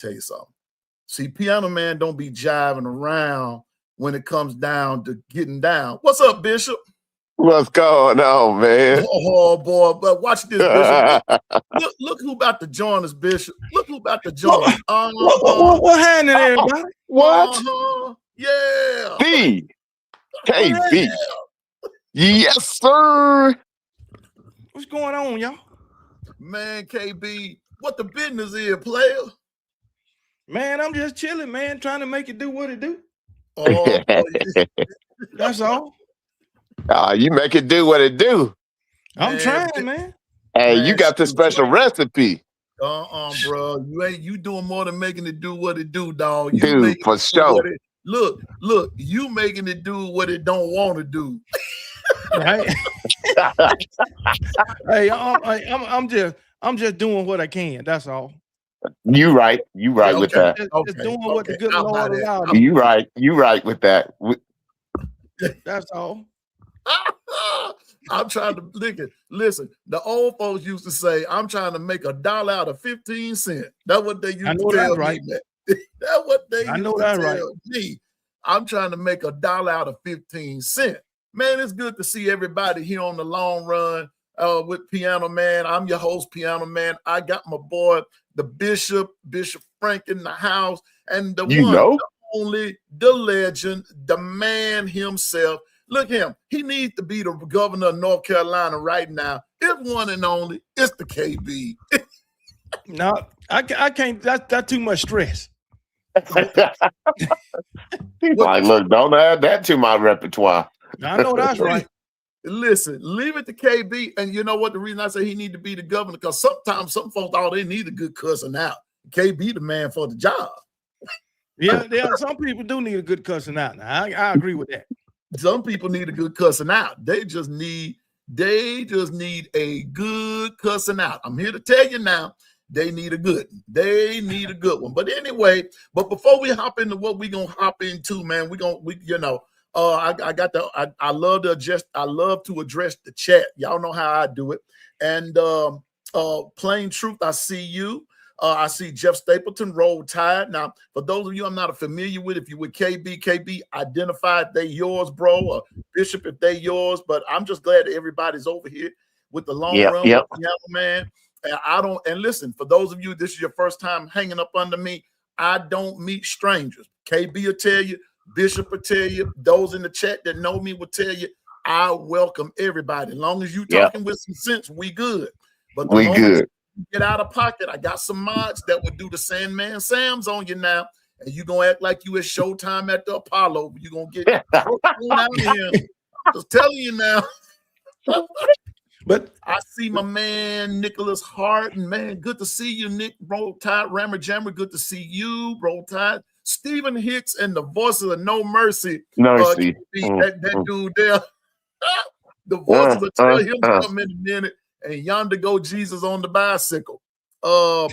tell you something. See, Piano Man don't be jiving around when it comes down to getting down. What's up, Bishop? What's going on, man? Oh boy, but watch this, Bishop. Look who about to join us, Bishop. Look who about to join us. What happening, everybody? What? Yeah. D. KB. Yes, sir. What's going on, y'all? Man, KB, what the business is, player? Man, I'm just chilling, man, trying to make it do what it do. Oh, that's all. You make it do what it do. I'm trying, man. Hey, you got the special recipe. Bro. You doing more than making it do what it do, dog. You Dude, for sure. Look, you making it do what it don't want to do. Right? Hey, I'm just doing what I can. That's all. You right with that. Just doing what the good Lord allowed me. You right with that. That's all. I'm trying to listen. The old folks used to say, "I'm trying to make $1 out of 15 cents." That's what they used to tell me. That's what they used to tell me. I'm trying to make $1 out of 15 cents. Man, it's good to see everybody here on the long run with Piano Man. I'm your host, Piano Man. I got my boy, the Bishop Frank in the house, and the the only, the legend, the man himself. Look at him. He needs to be the governor of North Carolina right now. It's one and only. It's the KB. No, I can't. That's too much stress. Like, look, don't add that to my repertoire. I know that's right. Listen, leave it to KB. And you know what? The reason I say he need to be the governor, because sometimes some folks, all they need a good cussing out. KB the man for the job. Yeah, some people do need a good cussing out. Now, I agree with that. Some people need a good cussing out. They just need a good cussing out. I'm here to tell you now, they need a good one. But anyway, before we hop into what we're gonna hop into, man, I love to address the chat. Y'all know how I do it. And Plain Truth, I see you. I see Jeff Stapleton, Roll Tide. Now, for those of you I'm not familiar with, if you with KB, identify if they yours, bro, or Bishop if they yours. But I'm just glad that everybody's over here with the long run with Piano Man. And listen, for those of you, this is your first time hanging up under me. I don't meet strangers. KB will tell you, Bishop will tell you, those in the chat that know me will tell you, I welcome everybody. As long as you talking with some sense, we good. But we good. Get out of pocket. I got some mods that would do the Sandman Sams on you now, and you gonna act like you at Showtime at the Apollo. You gonna get out here. I'm just telling you now. But I see my man Nicholas Hart, and man, good to see you, Nick. Roll Tide, Rammer Jammer, good to see you, Roll Tide. Stephen Hicks and the voices of No Mercy. That dude there. The voices will tell him something in a minute. And yonder go Jesus on the bicycle. I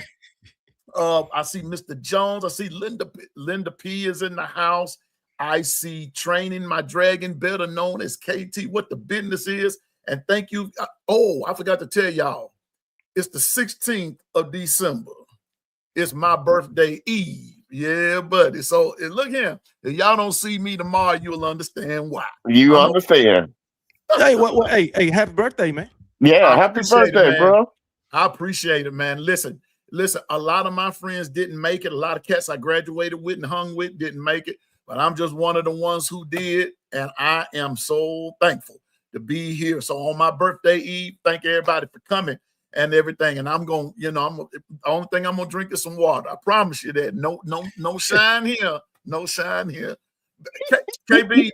see Mr. Jones. I see Linda P is in the house. I see Training My Dragon, better known as KT, what the business is. And thank you. I forgot to tell y'all. It's the 16th of December. It's my birthday eve. Yeah, buddy. So look here. If y'all don't see me tomorrow, you'll understand why. You understand. Hey, hey, happy birthday, man. Yeah, happy birthday, bro. I appreciate it, man. Listen, a lot of my friends didn't make it. A lot of cats I graduated with and hung with didn't make it, but I'm just one of the ones who did, and I am so thankful to be here. So on my birthday eve, thank everybody for coming and everything. And I'm going, the only thing I'm going to drink is some water. I promise you that. No shine here. No shine here. KB,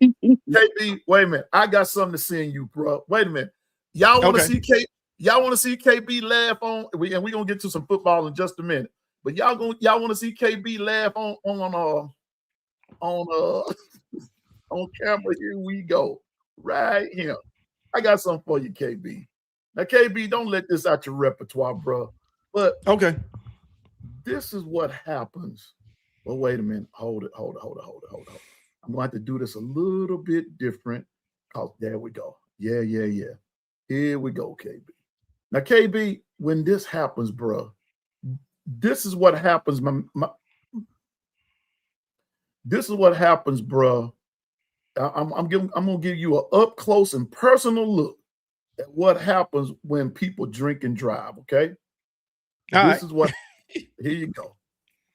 wait a minute. I got something to send you, bro. Wait a minute. Y'all want to see KB laugh on, and we're gonna get to some football in just a minute. But y'all want to see KB laugh on camera. Here we go. Right here. I got something for you, KB. Now, KB, don't let this out your repertoire, bro. But okay. This is what happens. Well, wait a minute. Hold it. I'm gonna have to do this a little bit different. Oh, there we go. Yeah. Here we go, KB. Now, KB, when this happens, bro, this is what happens. This is what happens, bro. I'm gonna give you an up close and personal look at what happens when people drink and drive. Okay, this is what. Here you go.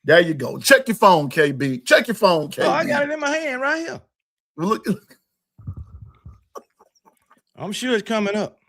There you go. Check your phone, KB. Check your phone, KB. Oh, I got it in my hand right here. Look. I'm sure it's coming up.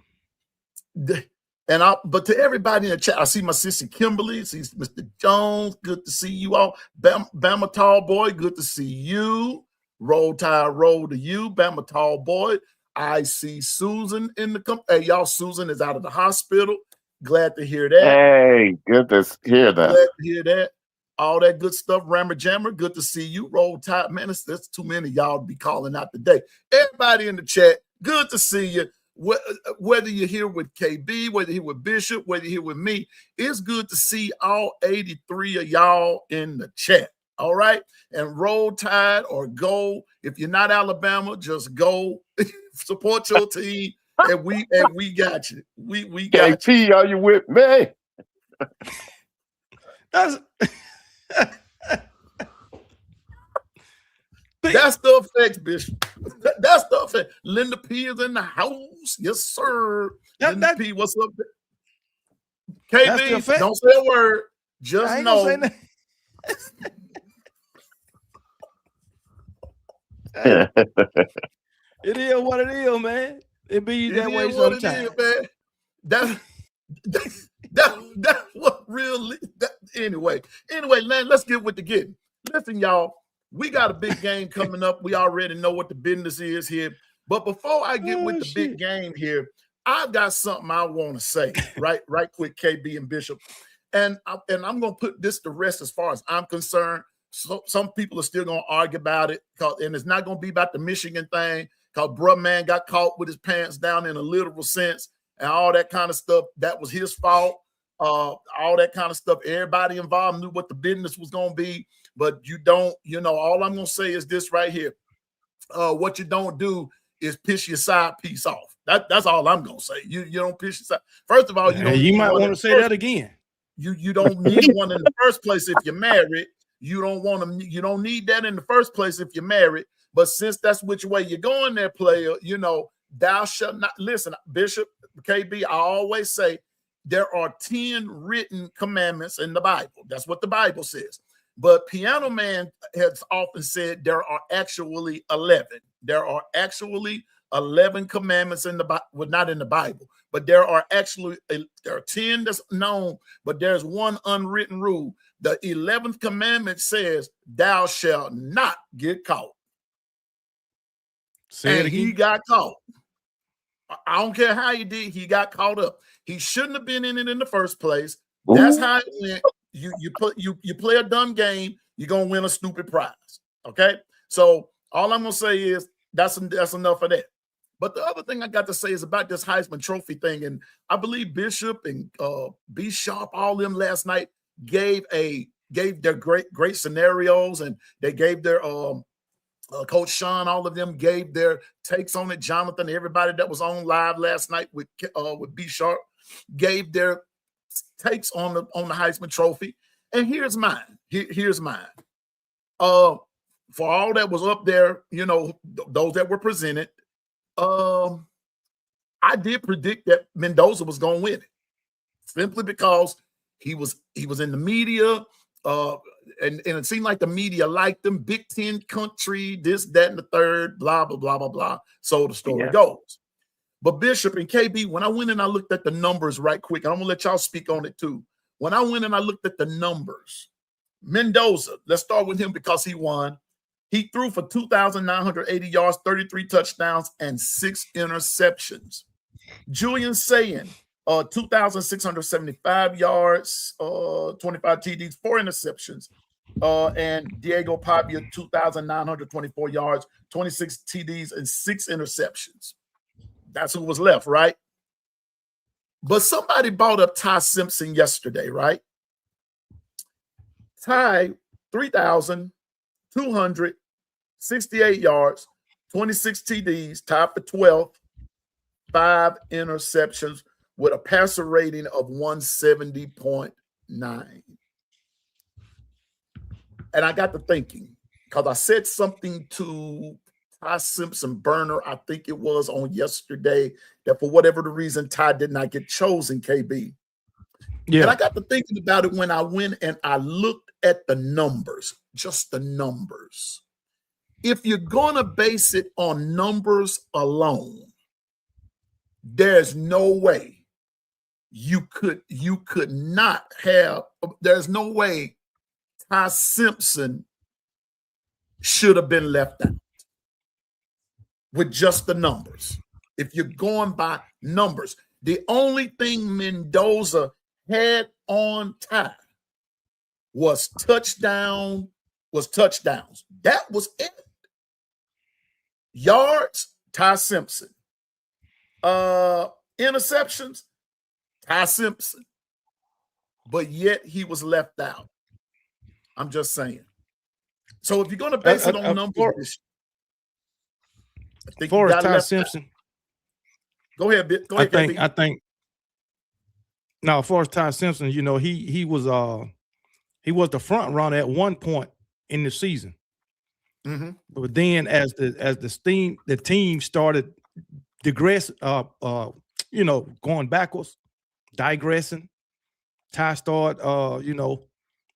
But to everybody in the chat, I see my sister Kimberly, see Mr. Jones, good to see you all. Bama Tall Boy, good to see you. Roll Tide, roll to you, Bama Tall Boy. I see Susan in the company. Hey, y'all, Susan is out of the hospital. Glad to hear that. Hey, good to hear that. Glad to hear that. All that good stuff. Rammer Jammer, good to see you. Roll Tide, man, that's too many y'all to be calling out today. Everybody in the chat, good to see you. Whether you're here with KB, whether you're here with Bishop, whether you're here with me, it's good to see all 83 of y'all in the chat. All right. And Roll Tide or go. If you're not Alabama, just go support your team. And we got you. We got KP, you. are you with me? That's the effect, Bishop. That's the effect. Linda P is in the house. Yes, sir. Linda P, what's up? KB, don't say a word. Just know. It is what it is, man. It be that way sometimes. That's what really. Anyway, let's get with the getting. Listen, y'all. We got a big game coming up. We already know what the business is here. But before I get with the big game here, I've got something I want to say right quick, KB and Bishop. And I'm going to put this to rest as far as I'm concerned. So some people are still going to argue about it, and it's not going to be about the Michigan thing, because bruh man got caught with his pants down in a literal sense and all that kind of stuff. That was his fault. All that kind of stuff. Everybody involved knew what the business was going to be. But you don't, all I'm going to say is this right here. What you don't do is piss your side piece off. That's all I'm going to say. You don't piss your side. First of all, you might want to say that again. You don't need one in the first place if you're married. You don't need that in the first place if you're married. But since that's which way you're going there, player, thou shalt not. Listen, Bishop, KB, I always say there are 10 written commandments in the Bible. That's what the Bible says. But Pianoman has often said there are actually 11. There are actually 11 commandments in the Bible. Well, not in the Bible, but there are 10 that's known, but there's one unwritten rule. The 11th commandment says, thou shalt not get caught. He got caught. I don't care how he did. He got caught up. He shouldn't have been in it in the first place. That's how it went. You play a dumb game, you're gonna win a stupid prize. Okay, so all I'm gonna say is that's enough of that. But the other thing I got to say is about this Heisman Trophy thing, and I believe Bishop and B Sharp, all them last night gave their great scenarios, and they gave their Coach Sean, all of them gave their takes on it. Jonathan, everybody that was on live last night with B Sharp gave their takes on the Heisman Trophy. And here's mine. Here's mine. For all that was up there, those that were presented, I did predict that Mendoza was going to win it, simply because he was in the media. And it seemed like the media liked them. Big Ten country, this, that, and the third, blah, blah, blah, blah, blah. So the story goes. But Bishop and KB, when I went and I looked at the numbers right quick, and I'm going to let y'all speak on it too. When I went and I looked at the numbers, Mendoza, let's start with him because he won. He threw for 2,980 yards, 33 touchdowns, and 6 interceptions. Julian Sayin, 2,675 yards, 25 TDs, 4 interceptions. And Diego Pavia, 2,924 yards, 26 TDs, and 6 interceptions. That's who was left, right? But somebody brought up Ty Simpson yesterday, right? Ty, 3,268 yards, 26 TDs, tied for 12th, 5 interceptions with a passer rating of 170.9. And I got to thinking, because I said something to Ty Simpson Burner, I think it was on yesterday, that for whatever the reason, Ty did not get chosen, KB. Yeah. And I got to thinking about it when I went and I looked at the numbers, just the numbers. If you're going to base it on numbers alone, there's no way you could not have, there's no way Ty Simpson should have been left out with just the numbers. If you're going by numbers, the only thing Mendoza had on Ty was touchdowns. That was it. Yards, Ty Simpson. Interceptions, Ty Simpson. But yet he was left out. I'm just saying. So if you're going to base it on numbers, I think for Ty Simpson. Go ahead, Go ahead. I think. Now, as far as Ty Simpson, you know, he was the front runner at one point in the season. Mm-hmm. But then as the team started going backwards, digressing, Ty started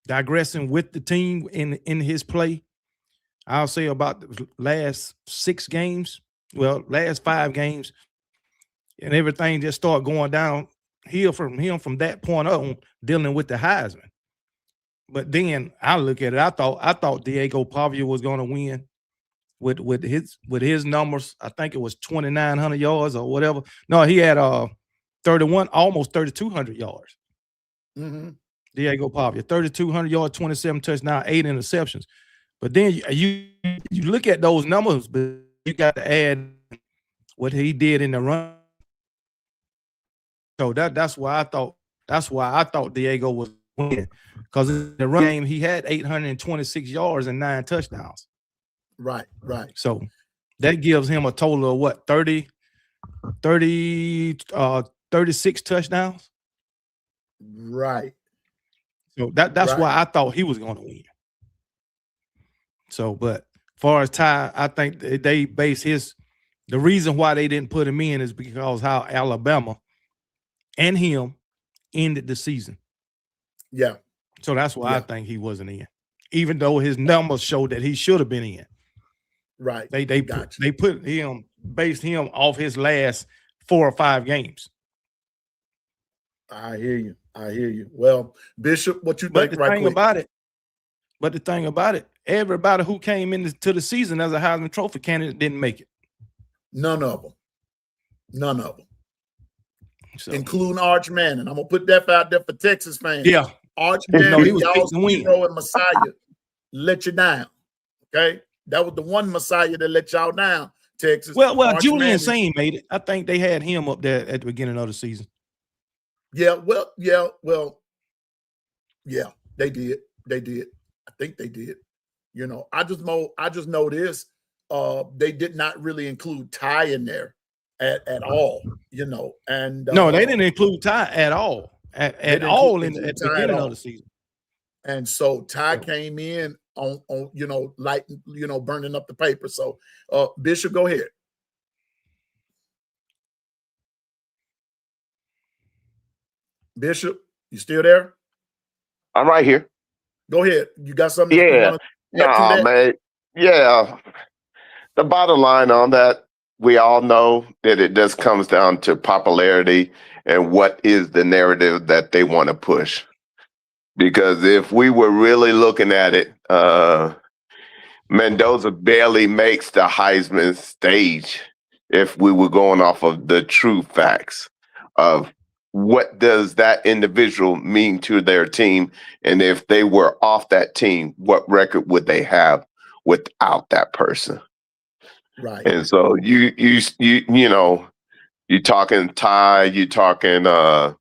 digressing with the team in his play. I'll say about the last 5 games, and everything just started going downhill from him from that point on, dealing with the Heisman. But then I look at it, I thought Diego Pavia was going to win with his numbers. I think it was 2,900 yards or whatever. No, he had 31, almost 3,200 yards. Mm-hmm. Diego Pavia, 3,200 yards, 27 touchdowns, 8 interceptions. But then you look at those numbers, but you got to add what he did in the run. So that's why I thought Diego was winning, because in the run game he had 826 yards and 9 touchdowns. Right. So that gives him a total of what, 36 touchdowns. Right. So that's why I thought he was going to win. So, but as far as Ty, I think they base the reason why they didn't put him in is because how Alabama and him ended the season. Yeah. So that's why I think he wasn't in, even though his numbers showed that he should have been in. Right. They based him off his last 4 or 5 games. I hear you. Well, Bishop, what you think? The thing about it, everybody who came into the season as a Heisman Trophy candidate didn't make it. None of them. So, including Arch Manning. I'm gonna put that out there for Texas fans. Yeah, Arch Manning, he was y'all's to win. hero and Messiah let you down. Okay, that was the one Messiah that let y'all down. Texas. Well, Arch Julian Manning. Sain made it. I think they had him up there at the beginning of the season. Yeah, they did. I think they did. You know, I just know this. They did not really include Ty in there at all. You know, and no, they didn't include Ty at all. At all at the beginning of the season. And so Ty came in on burning up the paper. So Bishop, go ahead. Bishop, you still there? I'm right here. Go ahead. You got something? Yeah. No, man. Yeah. The bottom line on that, we all know that it just comes down to popularity and what is the narrative that they want to push. Because if we were really looking at it, Mendoza barely makes the Heisman stage if we were going off of the true facts of what does that individual mean to their team, and if they were off that team, what record would they have without that person? Right. And so you talking Ty, you talking a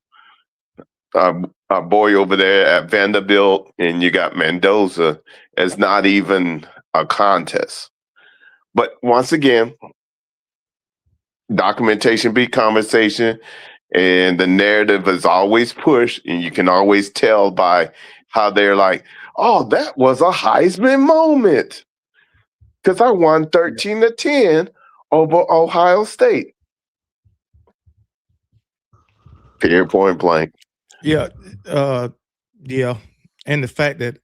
boy over there at Vanderbilt, and you got Mendoza. It's not even a contest. But once again, documentation beat conversation, and the narrative is always pushed, and you can always tell by how they're like, oh, that was a Heisman moment. because I won 13-10 over Ohio State. Period, point blank. Yeah, yeah, and the fact that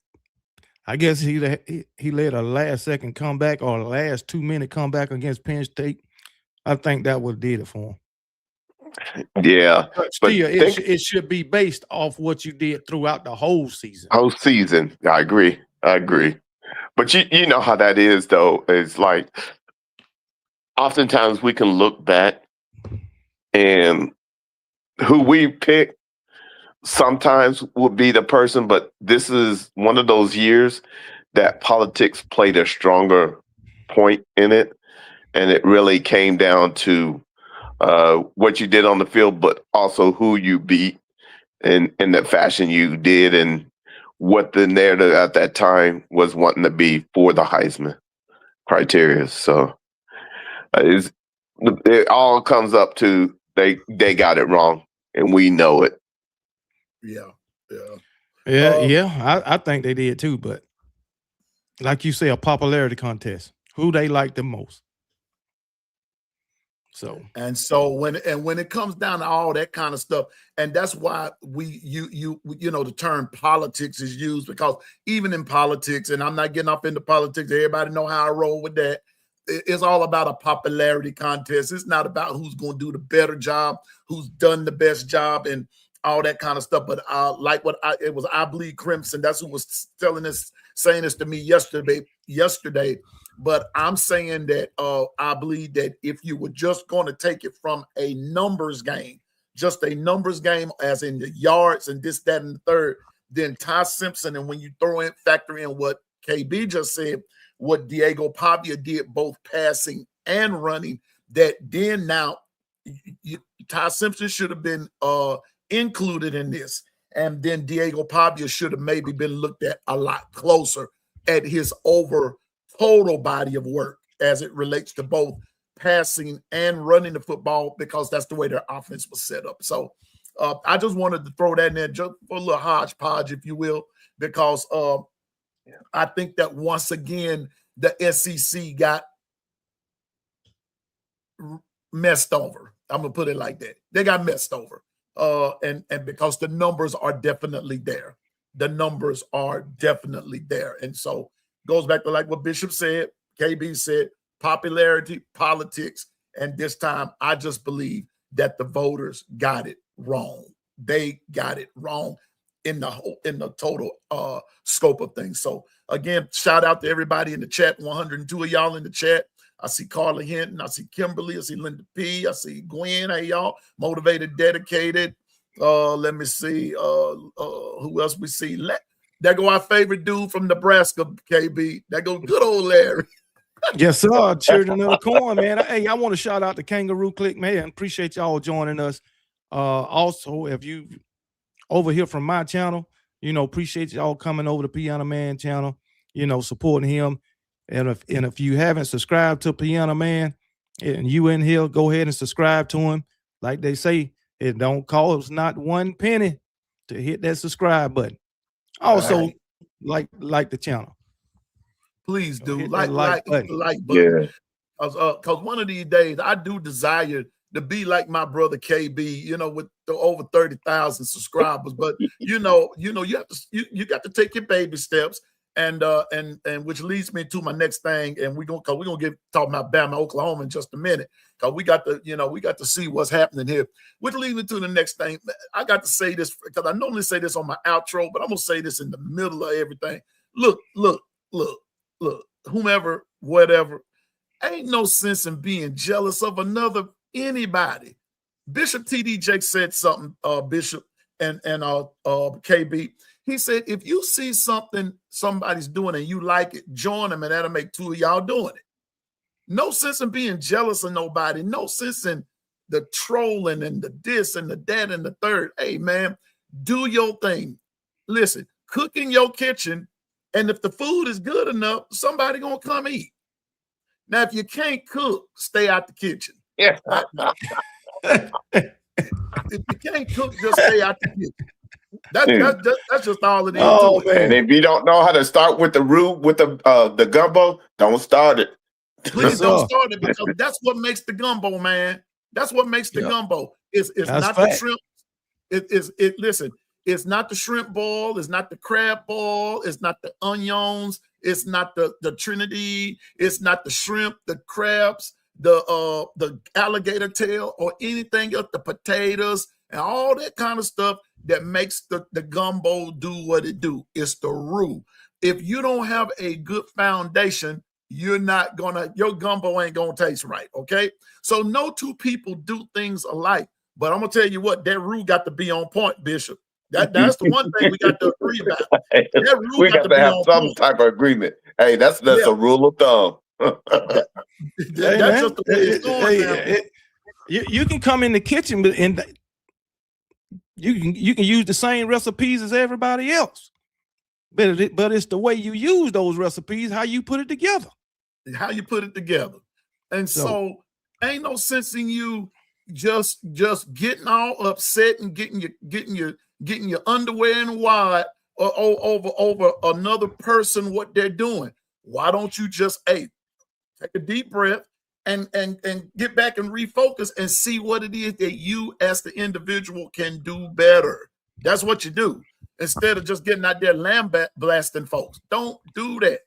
I guess he led a last second comeback or a last 2-minute comeback against Penn State. I think that would did it for him. Yeah, But still, it should be based off what you did throughout the whole season. Whole season, I agree. But you know how that is, though. It's like oftentimes we can look back and who we pick sometimes will be the person, but this is one of those years that politics played a stronger point in it, and it really came down to what you did on the field, but also who you beat in the fashion you did, and what the narrative at that time was wanting to be for the Heisman criteria. So it all comes up to they got it wrong, and we know it. Yeah. I think they did too. But like you say, a popularity contest. Who they like the most. So when it comes down to all that kind of stuff, and that's why the term politics is used, because even in politics, and I'm not getting off into politics, everybody know how I roll with that. It's all about a popularity contest. It's not about who's going to do the better job, who's done the best job, and all that kind of stuff. But it was I Bleed Crimson. That's who was saying this to me yesterday. But I'm saying that I believe that if you were just going to take it from a numbers game, just a numbers game, as in the yards and this, that, and the third, then Ty Simpson, and when you factor in what KB just said, what Diego Pavia did, both passing and running, that then now Ty Simpson should have been included in this. And then Diego Pavia should have maybe been looked at a lot closer at his total body of work as it relates to both passing and running the football, because that's the way their offense was set up. So I just wanted to throw that in there just for a little hodgepodge, if you will, because I think that once again, the SEC got messed over. I'm going to put it like that. They got messed over. And because the numbers are definitely there. The numbers are definitely there. And so goes back to like what Bishop said, KB said, popularity, politics, and this time I just believe that the voters got it wrong. They got it wrong in the total scope of things. So again, shout out to everybody in the chat. 102 of y'all in the chat. I see Carla Hinton. I see Kimberly. I see Linda P. I see Gwen. Hey, y'all. Motivated, dedicated. Let me see. Who else we see? There go our favorite dude from Nebraska, KB. There go good old Larry. Yes, sir. Children of the Corn, man. Hey, I want to shout out the Kangaroo Click, man. Appreciate y'all joining us. Also, if you over here from my channel, appreciate y'all coming over to Pianoman channel, supporting him. And if you haven't subscribed to Pianoman and you in here, go ahead and subscribe to him. Like they say, it don't cost not one penny to hit that subscribe button. Also, like the channel. Please do like button. Yeah. Because one of these days I do desire to be like my brother KB, with the over 30,000 subscribers. But you have to you got to take your baby steps, and which leads me to my next thing. And we're gonna get talking about Bama, Oklahoma in just a minute. Because we got to see what's happening here. Which leads me to the next thing. I got to say this because I normally say this on my outro, but I'm gonna say this in the middle of everything. Look, whomever, whatever, ain't no sense in being jealous of anybody. Bishop T.D. Jakes said something, Bishop and KB. He said, if you see something somebody's doing and you like it, join them, and that'll make two of y'all doing it. No sense in being jealous of nobody. No sense in the trolling and the this and the that and the third. Hey, man, do your thing. Listen, cook in your kitchen, and if the food is good enough, somebody gonna come eat. Now, if you can't cook, stay out the kitchen. Yeah. If you can't cook, just stay out the kitchen. That's just all it is. Oh, to it. And if you don't know how to start with the roux with the gumbo, don't start it. Please don't start it, because that's what makes the gumbo, man. That's what makes the gumbo. It's not the shrimp. Listen, it's not the shrimp boil, it's not the crab boil, it's not the onions, it's not the Trinity, it's not the shrimp, the crabs, the alligator tail, or anything else, the potatoes and all that kind of stuff that makes the gumbo do what it do. It's the roux. If you don't have a good foundation, your gumbo ain't gonna taste right. Okay, so no two people do things alike, but I'm gonna tell you what, that roux got to be on point, Bishop. That's the one thing we got to agree about. That roux We got to have some point. type of agreement. Hey, that's a rule of thumb. That's just the way it's going. You can come in the kitchen, and you can use the same recipes as everybody else, but it's the way you use those recipes, how you put it together. And so ain't no sense in you just getting all upset and getting your underwear in wide over another person, what they're doing. Why don't you just take a deep breath and get back and refocus and see what it is that you as the individual can do better. That's what you do, instead of just getting out there blasting folks. Don't do that.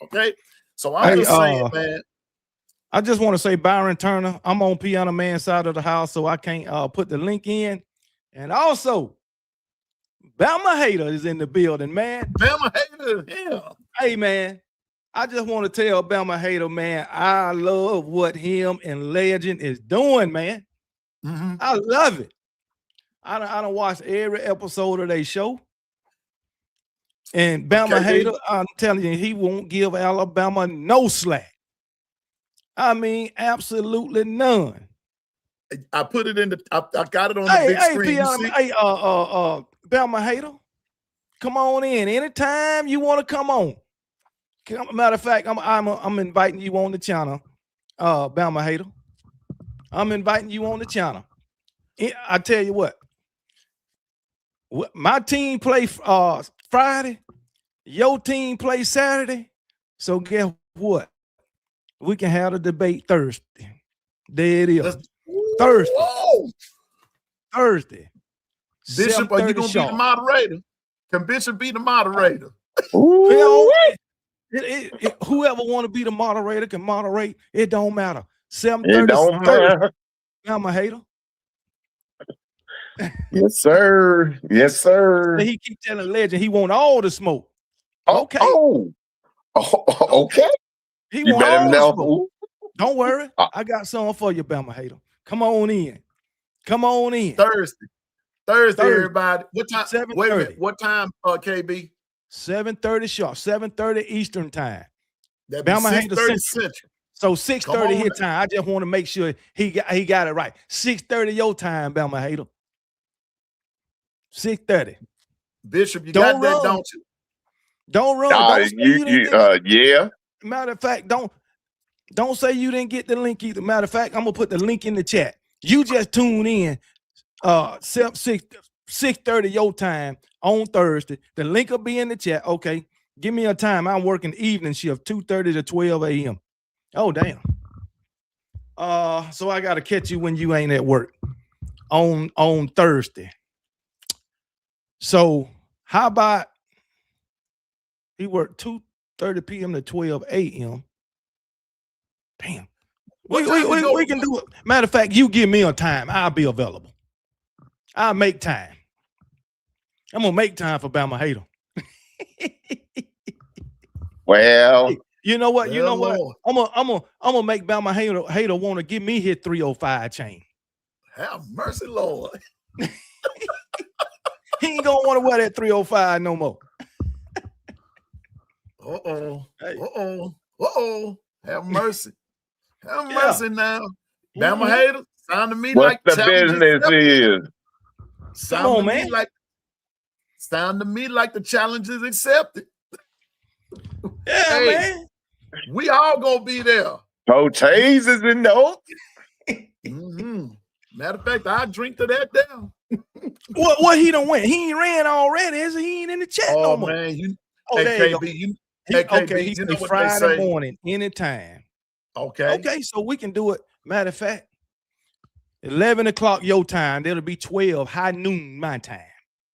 Okay. So I'm just saying, man. I just want to say, Byron Turner, I'm on Pianoman side of the house, so I can't put the link in. And also, Bama Hater is in the building, man. Bama Hater, yeah. Hey, man, I just want to tell Bama Hater, man, I love what him and Legend is doing, man. Mm-hmm. I love it. I done watched every episode of their show. And Bama Hater, I'm telling you, he won't give Alabama no slack. I mean, absolutely none. I put it in I got it on the big screen. Bama Hater, come on in anytime you want to come on. Matter of fact, I'm inviting you on the channel, Bama Hater. I'm inviting you on the channel. I tell you what, my team play Friday, your team play Saturday. So guess what? We can have a debate Thursday. There it is. Thursday. Whoa. Thursday. Bishop, are you going to be the moderator? Can Bishop be the moderator? Whoever want to be the moderator can moderate. It don't matter. 7:30. It don't matter. I'm a hater. Yes, sir. Yes, sir. He keep telling Legend he want all the smoke. Okay. Okay. He want all the smoke. Don't worry. I got something for you, Bama Hater. Come on in. Come on in. Thursday, everybody. What time? 7:30. Wait a minute. What time, KB? 7:30 sharp. 7:30 Eastern time. That be 6:30 Central. So 6:30 his time. I just want to make sure he got it right. 6:30 your time, Bama Hater. 6:30. Bishop, you got that, don't you? Don't run. Yeah. Matter of fact, don't say you didn't get the link either. Matter of fact, I'm gonna put the link in the chat. You just tune in 6:30 your time on Thursday. The link will be in the chat. Okay, give me a time. I'm working evening shift, 2:30 to 12 a.m. Oh damn. So I gotta catch you when you ain't at work on Thursday. So how about he worked 2:30 p.m. to 12 a.m. Damn. We can do it. Matter of fact, you give me a time. I'll be available. I'll make time. I'm gonna make time for Bama Hater. Well, you know what? You know what? I'm gonna make Bama Hater want to give me his 305 chain. Have mercy, Lord. He ain't gonna want to wear that 305 no more. Have mercy. Have mercy now. Bama Hater, sound to me what like the business is. Sound to me like the challenge is accepted. Yeah, man. We all gonna be there. Coach Hayes is in the Matter of fact, I drink to that down. What he done went? He ain't ran already, is he? He ain't in the chat no more. Man, Oh, there you go. AKB, He you say know what Friday they say. morning, anytime. Okay. Okay, so we can do it. Matter of fact, 11 o'clock your time. That'll be 12 high noon my time.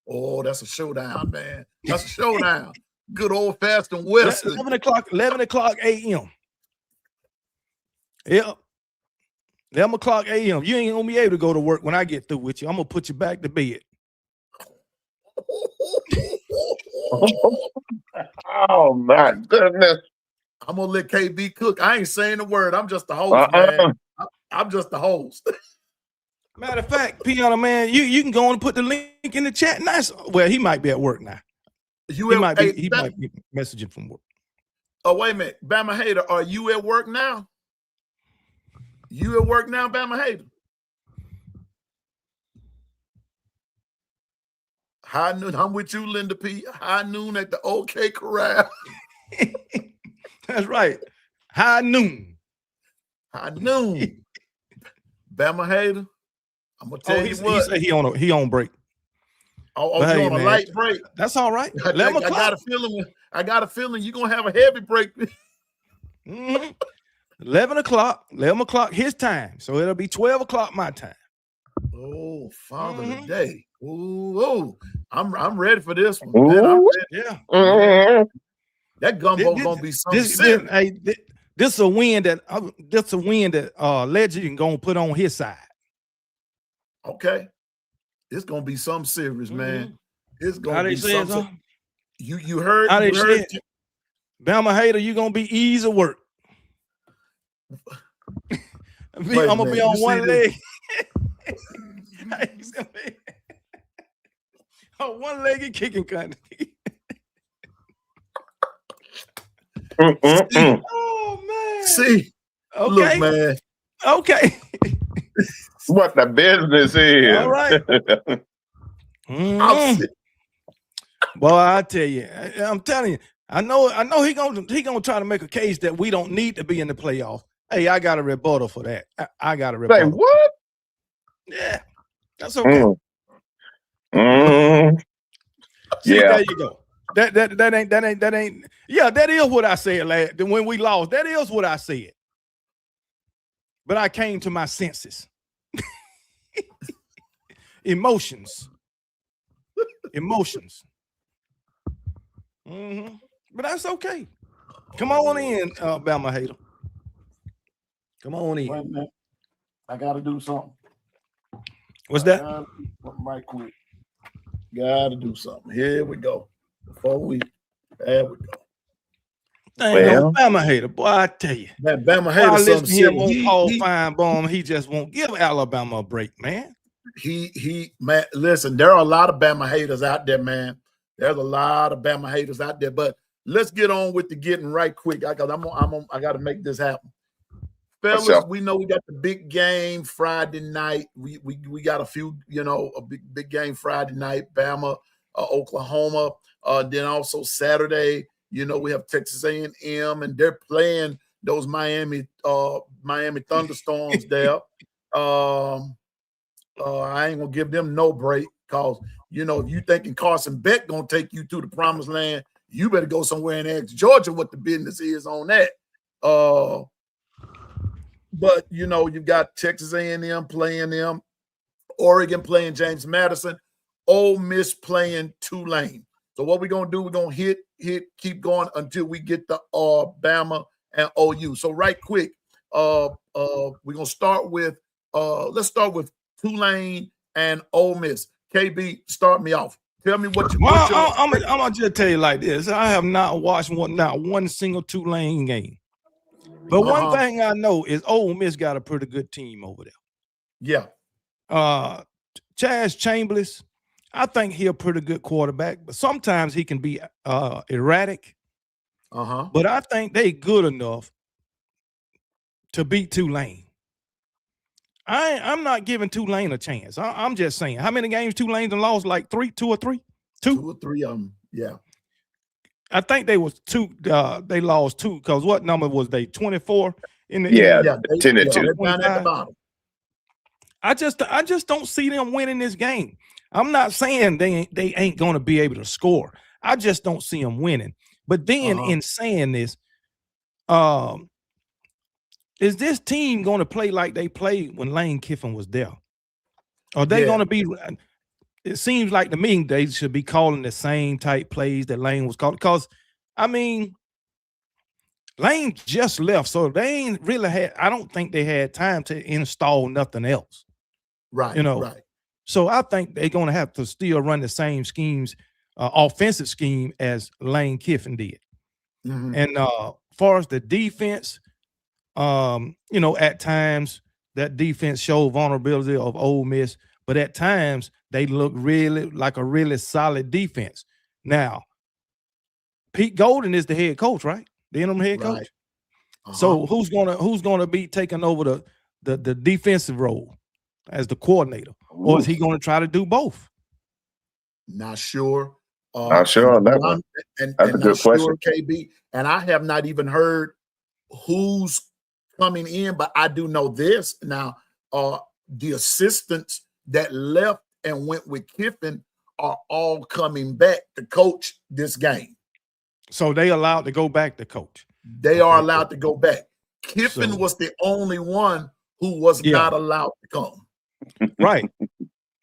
Oh, that's a showdown, man. That's a showdown. Good old fashioned Western. 11 o'clock a.m. Yep. 11 o'clock a.m. You ain't gonna be able to go to work when I get through with you. I'm gonna put you back to bed. Oh my goodness. I'm gonna let KB cook. I ain't saying a word. I'm just the host, man. I'm just the host. Matter of fact, Piano Man, you can go and put the link in the chat. Nice. Well, he might be at work now. He might be messaging from work. Oh, wait a minute. Bama Hater, are you at work now? You at work now, Bama Hater? High noon. I'm with you, Linda P. High noon at the OK Corral. That's right. High noon. High noon. Bama Hater. I'm gonna tell you what. He said he on break. Oh, you on a light break? That's all right. I got a feeling you're gonna have a heavy break. 11 o'clock his time. So it'll be 12 o'clock my time. Oh, Father today. Ooh, I'm ready for this one. Man, Yeah. That gumbo gonna be something. This a win that Legend gonna put on his side. Okay. It's gonna be something serious, man. It's gonna be something. You heard Bama Hater, you gonna be easy work. I'm gonna be on one leg. Oh, one-legged kicking country. Oh man. See, okay. Look, man. Okay. What the business is. All right. Boy, I tell you, I'm telling you, I know he gonna try to make a case that we don't need to be in the playoffs. Hey, I got a rebuttal for that. I got a rebuttal. Say what? Yeah, that's okay. See, there you go. That ain't. Yeah, that is what I said last when we lost. That is what I said. But I came to my senses. Emotions. But that's okay. Come on in, Bama Hater. Come on in. Wait a minute. I gotta do something. What's that? Right quick. Gotta do something. Here we go. There we go. Well, Bama Hater, boy, I tell you. That Bama Hater something serious. Paul Feinbaum, he just won't give Alabama a break, man. Man, listen, there are a lot of Bama haters out there, man. There's a lot of Bama haters out there, but let's get on with the getting right quick. I got to make this happen. Fellas, we know we got the big game Friday night. We got a few, a big game Friday night, Bama, Oklahoma. Then also Saturday, we have Texas A&M, and they're playing those Miami Thunderstorms there. I ain't gonna give them no break because if you thinking Carson Beck gonna take you to the promised land, you better go somewhere and ask Georgia what the business is on that. But you've got Texas A&M playing them, Oregon playing James Madison, Ole Miss playing Tulane. So what we're gonna do, we're gonna hit, keep going until we get the Bama and OU. So right quick, we're gonna start with let's start with Tulane and Ole Miss. KB, start me off. Tell me what you. I'm gonna just tell you like this. I have not watched one single Tulane game. But one thing I know is Ole Miss got a pretty good team over there. Yeah. Chaz Chambliss, I think he's a pretty good quarterback, but sometimes he can be erratic. But I think they good enough to beat Tulane. I'm not giving Tulane a chance. I'm just saying. How many games Tulane lost? Like two or three? Two or three of them. Yeah. I think they was two. They lost two because what number was they? 24 in the 10 and 2. Down at the bottom. I just don't see them winning this game. I'm not saying they ain't going to be able to score. I just don't see them winning. But then in saying this, is this team going to play like they played when Lane Kiffin was there? Are they going to be? It seems like to me they should be calling the same type plays that Lane was calling. Because, I mean, Lane just left, so they ain't really had. I don't think they had time to install nothing else. Right. Right. So I think they're going to have to still run the same schemes, offensive scheme as Lane Kiffin did. And far as the defense, at times that defense showed vulnerability of Ole Miss, but at times they look really like a really solid defense. Now, Pete Golden is the head coach, right? The interim head coach. So who's gonna be taking over the defensive role as the coordinator, or is he going to try to do both? Not sure. Not sure on that one. And that's a good question, KB. And I have not even heard who's coming in, but I do know this now. The assistants that left and went with Kiffin are all coming back to coach this game. So they allowed to go back to coach. They are allowed to go back. Kiffin was the only one who was not allowed to come. Right.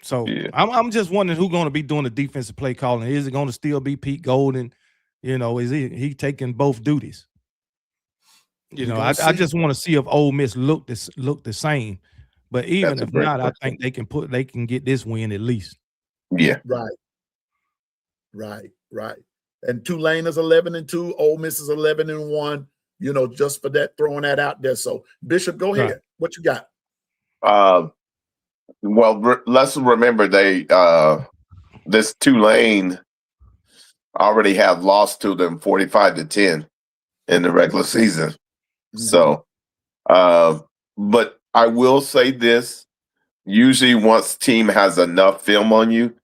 So I'm just wondering who's going to be doing the defensive play calling. Is it going to still be Pete Golden? Is he taking both duties? I just want to see if Ole Miss look the same. But even if not, question. I think they can get this win at least. Yeah. Right. And Tulane is 11-2. Ole Miss is 11-1. Just for that, throwing that out there. So Bishop, go ahead. Right. What you got? Well, let's remember this Tulane already have lost to them 45-10 in the regular season. So, but I will say this: usually, once team has enough film on you,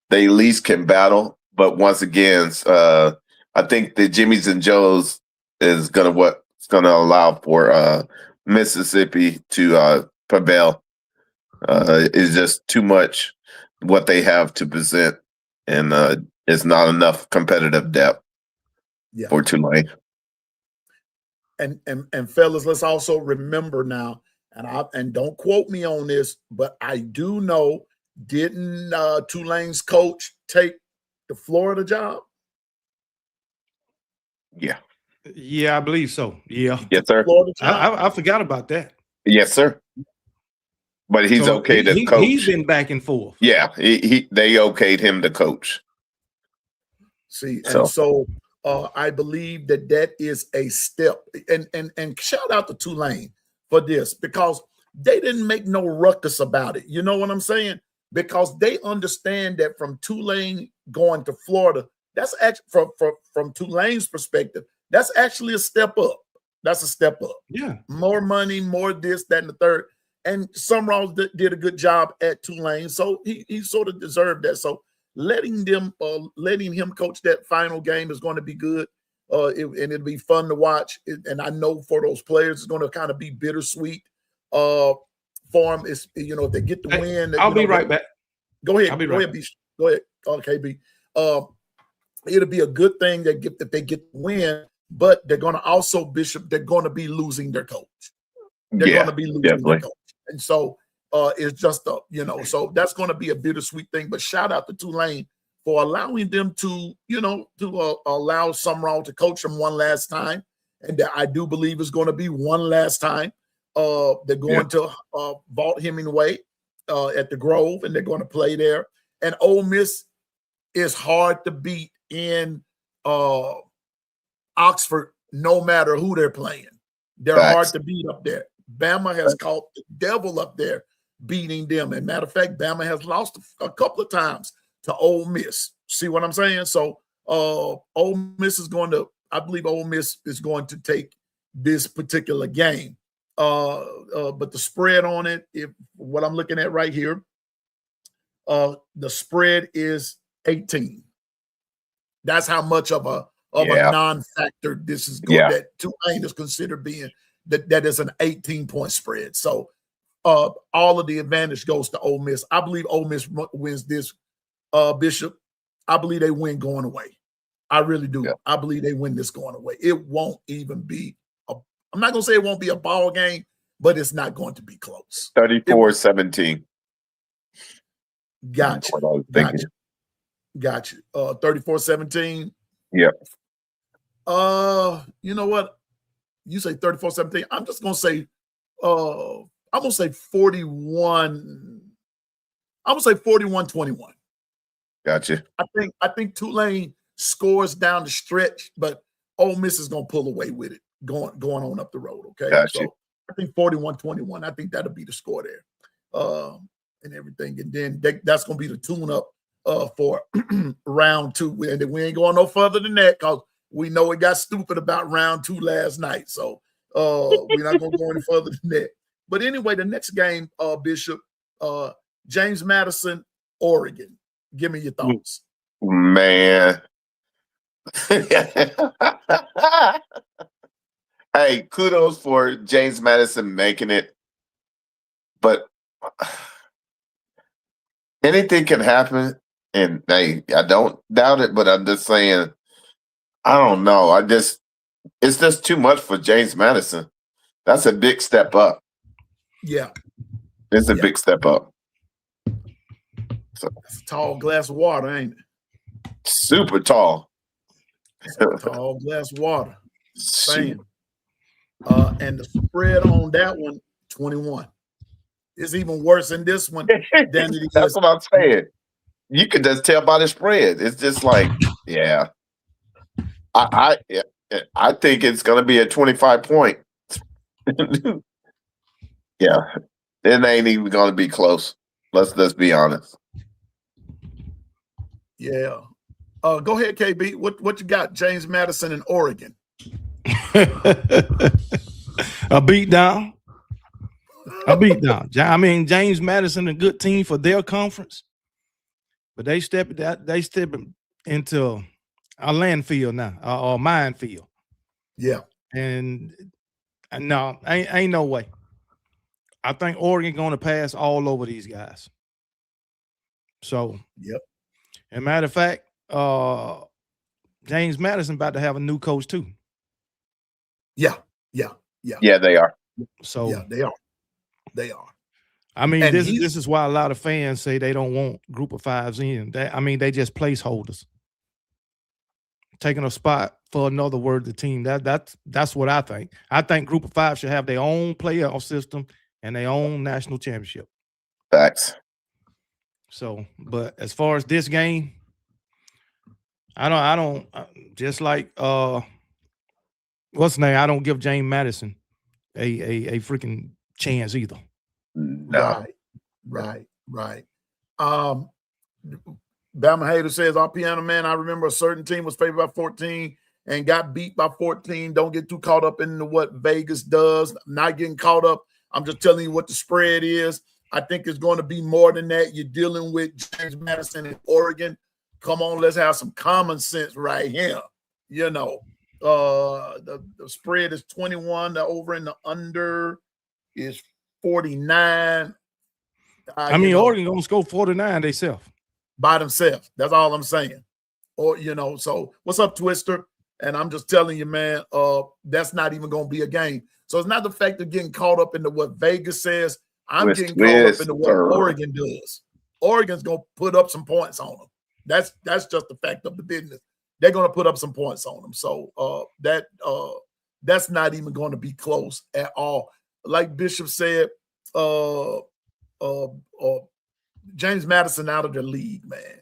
they at least can battle. But once again, I think the Jimmys and Joes is what's gonna allow for Mississippi to prevail. Is just too much what they have to present, and it's not enough competitive depth for Tulane. And fellas, let's also remember now, and don't quote me on this, but I do know, didn't Tulane's coach take the Florida job? Yeah, I believe so. Yeah. Yes, sir. I forgot about that. Yes, sir. But he's okay to coach. He's been back and forth. Yeah, they okayed him to coach. See, and so I believe that is a step. And shout out to Tulane for this, because they didn't make no ruckus about it. You know what I'm saying? Because they understand that from Tulane going to Florida, that's actually from Tulane's perspective, that's actually a step up. That's a step up. Yeah. More money, more this, that, and the third. And Sumrall did a good job at Tulane, so he sort of deserved that. So letting him coach that final game is going to be good, and it'll be fun to watch. And I know for those players, it's going to kind of be bittersweet for them. It's if they get the win. I'll be right back. Go ahead. Go ahead, KB. It'll be a good thing if they get the win, but they're going to also, Bishop, they're going to be losing their coach. They're going to be losing their coach. And so it's just so that's going to be a bittersweet thing. But shout out to Tulane for allowing them to allow Sumrall to coach them one last time, and that I do believe is going to be one last time. They're going to Vaught Hemingway at the Grove, and they're going to play there. And Ole Miss is hard to beat in Oxford, no matter who they're playing. They're hard to beat up there. Bama has caught the devil up there beating them. And matter of fact, Bama has lost a couple of times to Ole Miss. See what I'm saying? So Ole Miss is going to, I believe Ole Miss is going to take this particular game. But the spread on it, if what I'm looking at right here, the spread is 18. That's how much of a non-factor this is going, that Tulane is considered being that is an 18-point spread. So all of the advantage goes to Ole Miss. I believe Ole Miss wins this Bishop, I believe they win going away. I really do. Yeah. I believe they win this going away. It won't even be I'm not going to say it won't be a ball game, but it's not going to be close. 34-17. Gotcha. What I was thinking. Gotcha. 34-17. Yeah. You know what? You say 34-17. I'm just going to say I'm going to say 41. I'm going to say 41-21. Gotcha. I think Tulane scores down the stretch, but Ole Miss is going to pull away with it going on up the road, okay? Gotcha. So I think 41-21. I think that'll be the score there. And everything. And then that's going to be the tune-up for round 2. And we ain't going no further than that because we know it got stupid about round 2 last night. So we're not going to go any further than that. But anyway, the next game, Bishop, James Madison, Oregon. Give me your thoughts. Man. Hey, kudos for James Madison making it. But anything can happen. And hey, I don't doubt it, but I'm just saying, I don't know. It's just too much for James Madison. That's a big step up. Yeah. It's a big step up. So, that's a tall glass of water, ain't it? Super tall. Tall glass of water. Same. And the spread on that one, 21. It's even worse in this one than it is. That's what I'm saying. You can just tell by the spread. It's just like, yeah. I think it's going to be a 25-point. Yeah. It ain't even going to be close. Let's be honest. Yeah. Go ahead, KB. What you got? James Madison in Oregon. A beat down. I mean, James Madison, a good team for their conference, but they step into a landfill now, or minefield. Yeah. And no, ain't no way. I think Oregon going to pass all over these guys. So, yep. As a matter of fact, James Madison about to have a new coach too. Yeah, they are. So yeah, they are. I mean, this is why a lot of fans say they don't want group of fives in. They just placeholders, taking a spot for another worthy team. That's what I think. I think group of five should have their own playoff system and their own national championship. Facts. So, but as far as this game, I don't just like what's the name? I don't give James Madison a freaking chance either. No. Right. Bama Hater says, our piano man, I remember a certain team was favored by 14 and got beat by 14. Don't get too caught up into what Vegas does. I'm not getting caught up. I'm just telling you what the spread is. I think it's going to be more than that. You're dealing with James Madison in Oregon. Come on, let's have some common sense right here. You know, the spread is 21. The over and the under is 49. Oregon going to score 49 themselves. By themselves. That's all I'm saying. Or, so what's up, Twister? And I'm just telling you, man, that's not even going to be a game. So it's not the fact of getting caught up into what Vegas says. I'm getting caught up into what Oregon does. Oregon's going to put up some points on them. That's just the fact of the business. They're going to put up some points on them. So that's not even going to be close at all. Like Bishop said, James Madison out of the league, man.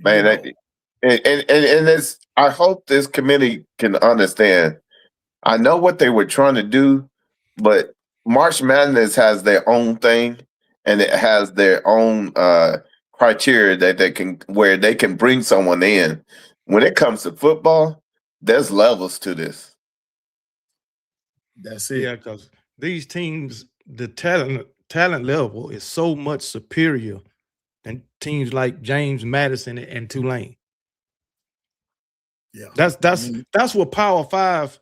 And it's, I hope this committee can understand. I know what they were trying to do, but March Madness has their own thing, and it has their own criteria that they can bring someone in. When it comes to football, there's levels to this. That's it. Yeah, because these teams, the talent level is so much superior than teams like James Madison and Tulane. Yeah, that's what Power 5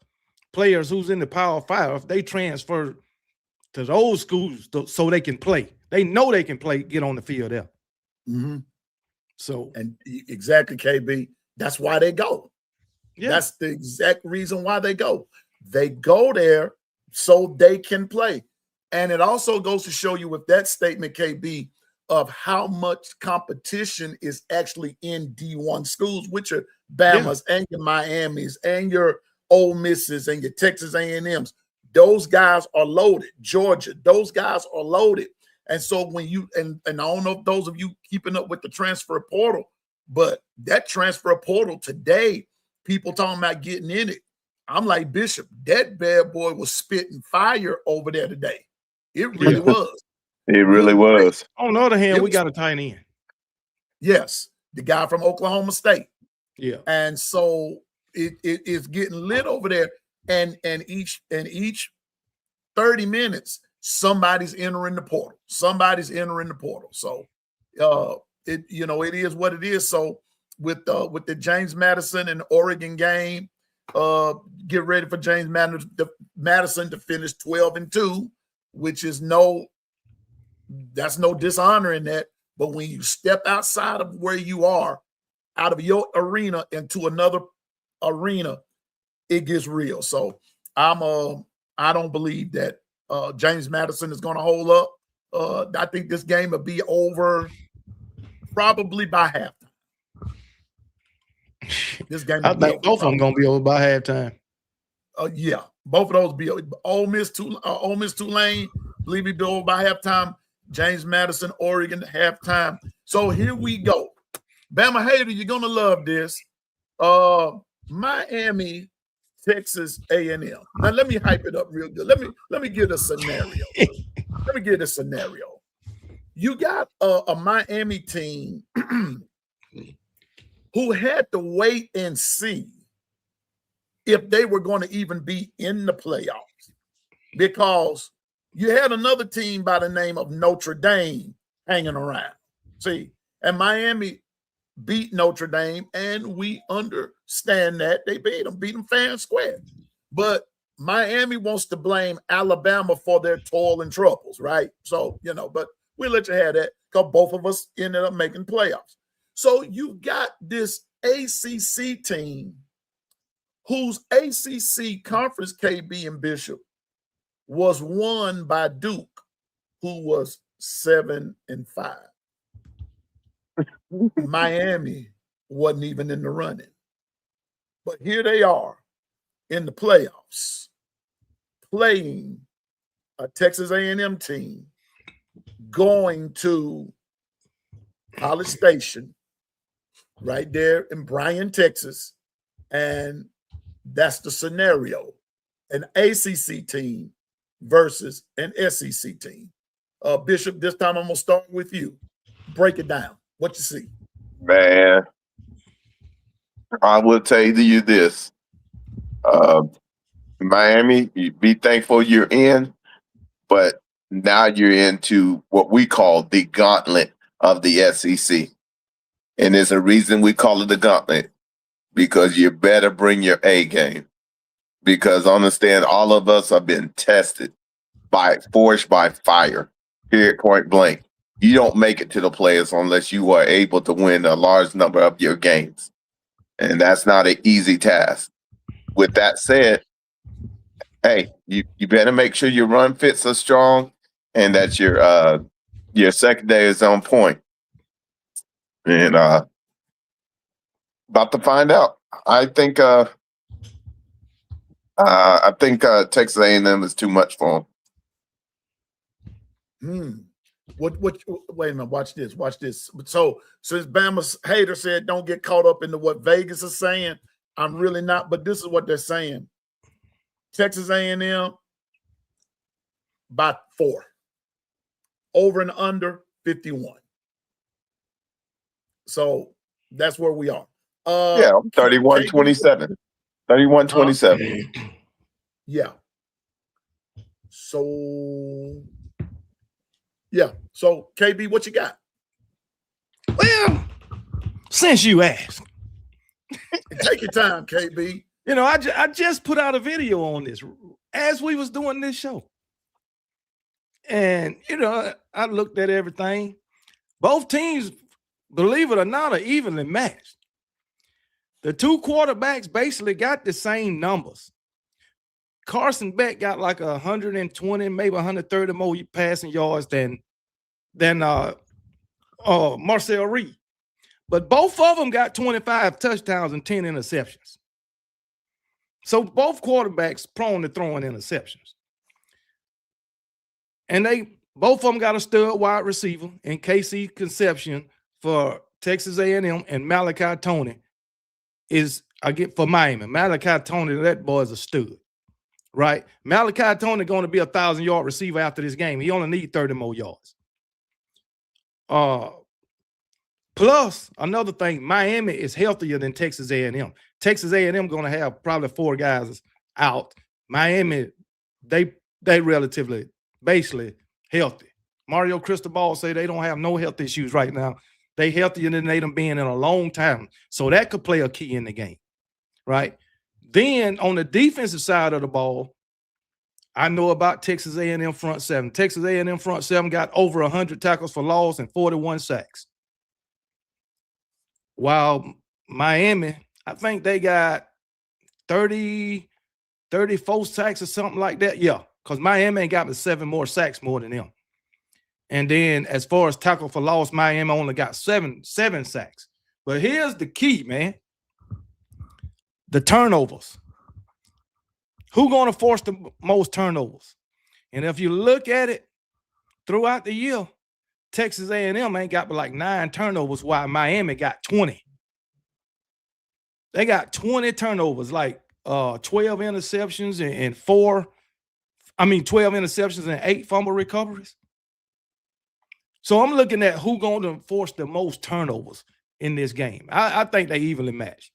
players who's in the Power 5, they transfer to those schools so they can play. They know they can play, get on the field there. Mm-hmm. So, and exactly, KB. That's why they go. yeah, That's the exact reason why they go. They go there so they can play. And it also goes to show you with that statement, KB, of how much competition is actually in D1 schools, which are Bama's and your Miamis and your Ole Misses and your Texas A&Ms. Those guys are loaded. Georgia, those guys are loaded. And so when you, and I don't know if those of you keeping up with the transfer portal, but that transfer portal today, people talking about getting in it. I'm like, Bishop, that bad boy was spitting fire over there today. It really was. It really was. on the other hand, It we was- got a tight end. Yes, the guy from Oklahoma State. Yeah. And so it is getting lit over there. And each 30 minutes, somebody's entering the portal. Somebody's entering the portal. So it is what it is. So with the James Madison and Oregon game, get ready for James Madison to finish 12-2, which is that's no dishonor in that. But when you step outside of where you are, out of your arena into another arena, it gets real. So I don't believe that James Madison is going to hold up. I think this game will be over probably by halftime. This game, I think both of them going to be over by halftime. Yeah, both of those be Ole Miss Tulane. Believe it be over by halftime. James Madison, Oregon, halftime. So here we go. Bama hater, you're gonna love this. Miami, Texas A&M. Now let me hype it up real good. Let me give a scenario. Let me give a scenario. You got a Miami team who had to wait and see if they were going to even be in the playoffs, because you had another team by the name of Notre Dame hanging around. See, and Miami beat Notre Dame, and we understand that they beat them fair and square. But Miami wants to blame Alabama for their toil and troubles, right? So, but we'll let you have that because both of us ended up making playoffs. So you got this ACC team whose ACC conference, KB and Bishop, was won by Duke, who was 7-5. Miami wasn't even in the running. But here they are in the playoffs playing a Texas A&M team going to College Station right there in Bryan, Texas. And that's the scenario. An ACC team versus an SEC team. Bishop, this time I'm going to start with you. Break it down. What you see? Man, I will tell you this. Miami, you be thankful you're in, but now you're into what we call the gauntlet of the SEC. And there's a reason we call it the gauntlet, because you better bring your A game. Because understand, all of us have been tested forged by fire, period, point blank. You don't make it to the playoffs unless you are able to win a large number of your games. And that's not an easy task. With that said, hey, you better make sure your run fits are strong and that your secondary is on point. And about to find out. I think Texas A&M is too much for them. What? Wait a minute. Watch this. So since Bama's hater said, "Don't get caught up into what Vegas is saying," I'm really not. But this is what they're saying: Texas A&M by 4, over and under 51. So that's where we are. 31-27. 31-27. Yeah. So KB, what you got? Well, since you asked, Take your time, KB. I just put out a video on this as we was doing this show. And, I looked at everything. Both teams believe it or not, are evenly matched. The two quarterbacks basically got the same numbers. Carson Beck got like 120, maybe 130 more passing yards than Marcel Reed. But both of them got 25 touchdowns and 10 interceptions. So both quarterbacks prone to throwing interceptions. And both of them got a stud wide receiver in KC Conception for Texas A&M, and Malachi Tony for Miami. Malachi Tony, that boy is a stud, right? Malachi Tony going to be a 1,000-yard receiver after this game. He only needs 30 more yards. Plus, another thing, Miami is healthier than Texas A&M. Texas A&M going to have probably 4 guys out. Miami, they relatively, basically healthy. Mario Cristobal say they don't have no health issues right now. They healthier than they done been in a long time. So that could play a key in the game, right? Then on the defensive side of the ball, I know about Texas A&M front seven. Texas A&M front seven got over 100 tackles for loss and 41 sacks. While Miami, I think they got 34 sacks or something like that. Yeah, because Miami ain't got 7 more sacks more than them. And then as far as tackle for loss, Miami only got seven sacks. But here's the key, man. The turnovers. Who going to force the most turnovers? And if you look at it throughout the year, Texas A&M ain't got but like 9 turnovers, while Miami got 20. They got 20 turnovers, like 12 interceptions and 12 interceptions and 8 fumble recoveries. So I'm looking at who going to force the most turnovers in this game. I think they evenly matched.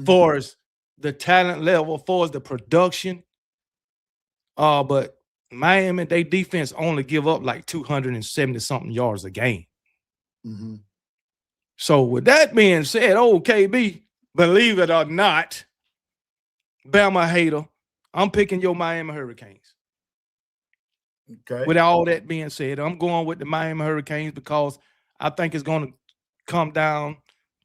For as the talent level, for as the production. But Miami, they defense only give up like 270-something yards a game. So with that being said, KB, believe it or not, Bama hater, I'm picking your Miami Hurricanes. Okay. With all that being said, I'm going with the Miami Hurricanes because I think it's going to come down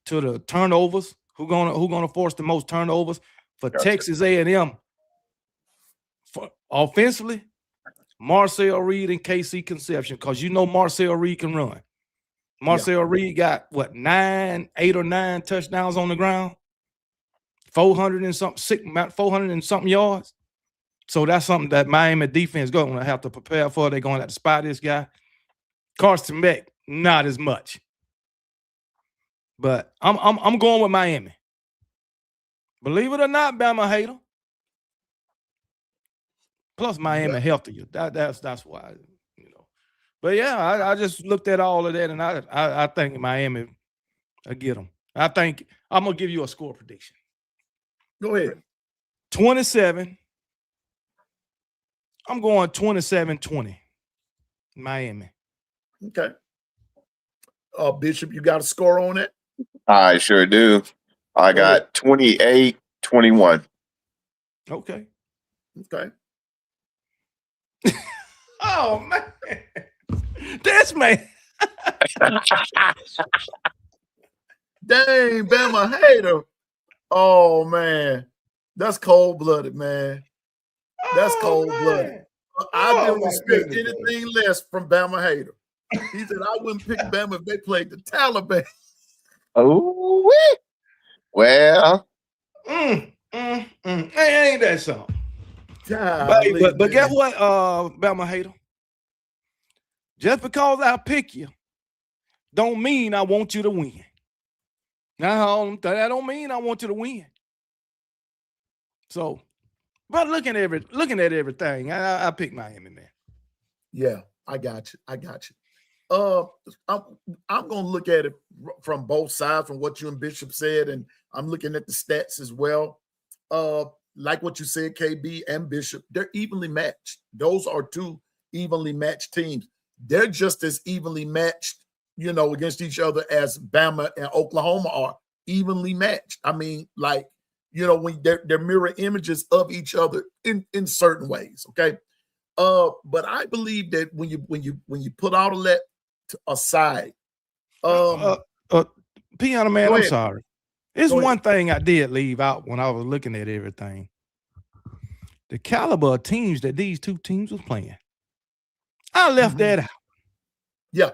to the turnovers. Who gonna force the most turnovers for Texas A&M? For offensively, Marcel Reed and KC Conception, because you know Marcel Reed can run. Marcel Reed got 8 or 9 touchdowns on the ground, 400 and something yards. So that's something that Miami defense going to have to prepare for. They're going to have to spy this guy. Carson Beck, not as much. But I'm going with Miami. Believe it or not, Bama hater. Plus Miami healthier. That's why, you know. But yeah, I just looked at all of that, and I think Miami will get them. I think I'm gonna give you a score prediction. Go ahead. 27. I'm going 27-20. Miami. Okay. Bishop, you got a score on it? I sure do. I got 28-21. Okay. Oh, man. This man. Dang, Bama hater. Oh, man. That's cold-blooded, man. That's cold-blooded. I didn't expect anything less from Bama hater. He said, I wouldn't pick Bama if they played the Taliban. Oh, well. Ain't that something? But guess what, Bama hater? Just because I pick you don't mean I want you to win. Now, that don't mean I want you to win. So, but looking at everything, I pick Miami, man. Yeah, I got you. I'm gonna look at it from both sides, from what you and Bishop said, and I'm looking at the stats as well. Like what you said, KB and Bishop, they're evenly matched. Those are 2 evenly matched teams. They're just as evenly matched, you know, against each other as Bama and Oklahoma are evenly matched. I mean, like, you know, when they're mirror images of each other in certain ways. Okay. But I believe that when you put all of that aside, Piano Man, Go I'm ahead. sorry. It's Go ahead. one thing I did leave out when I was looking at everything. The caliber of teams that these two teams was playing. I left that out. Yeah.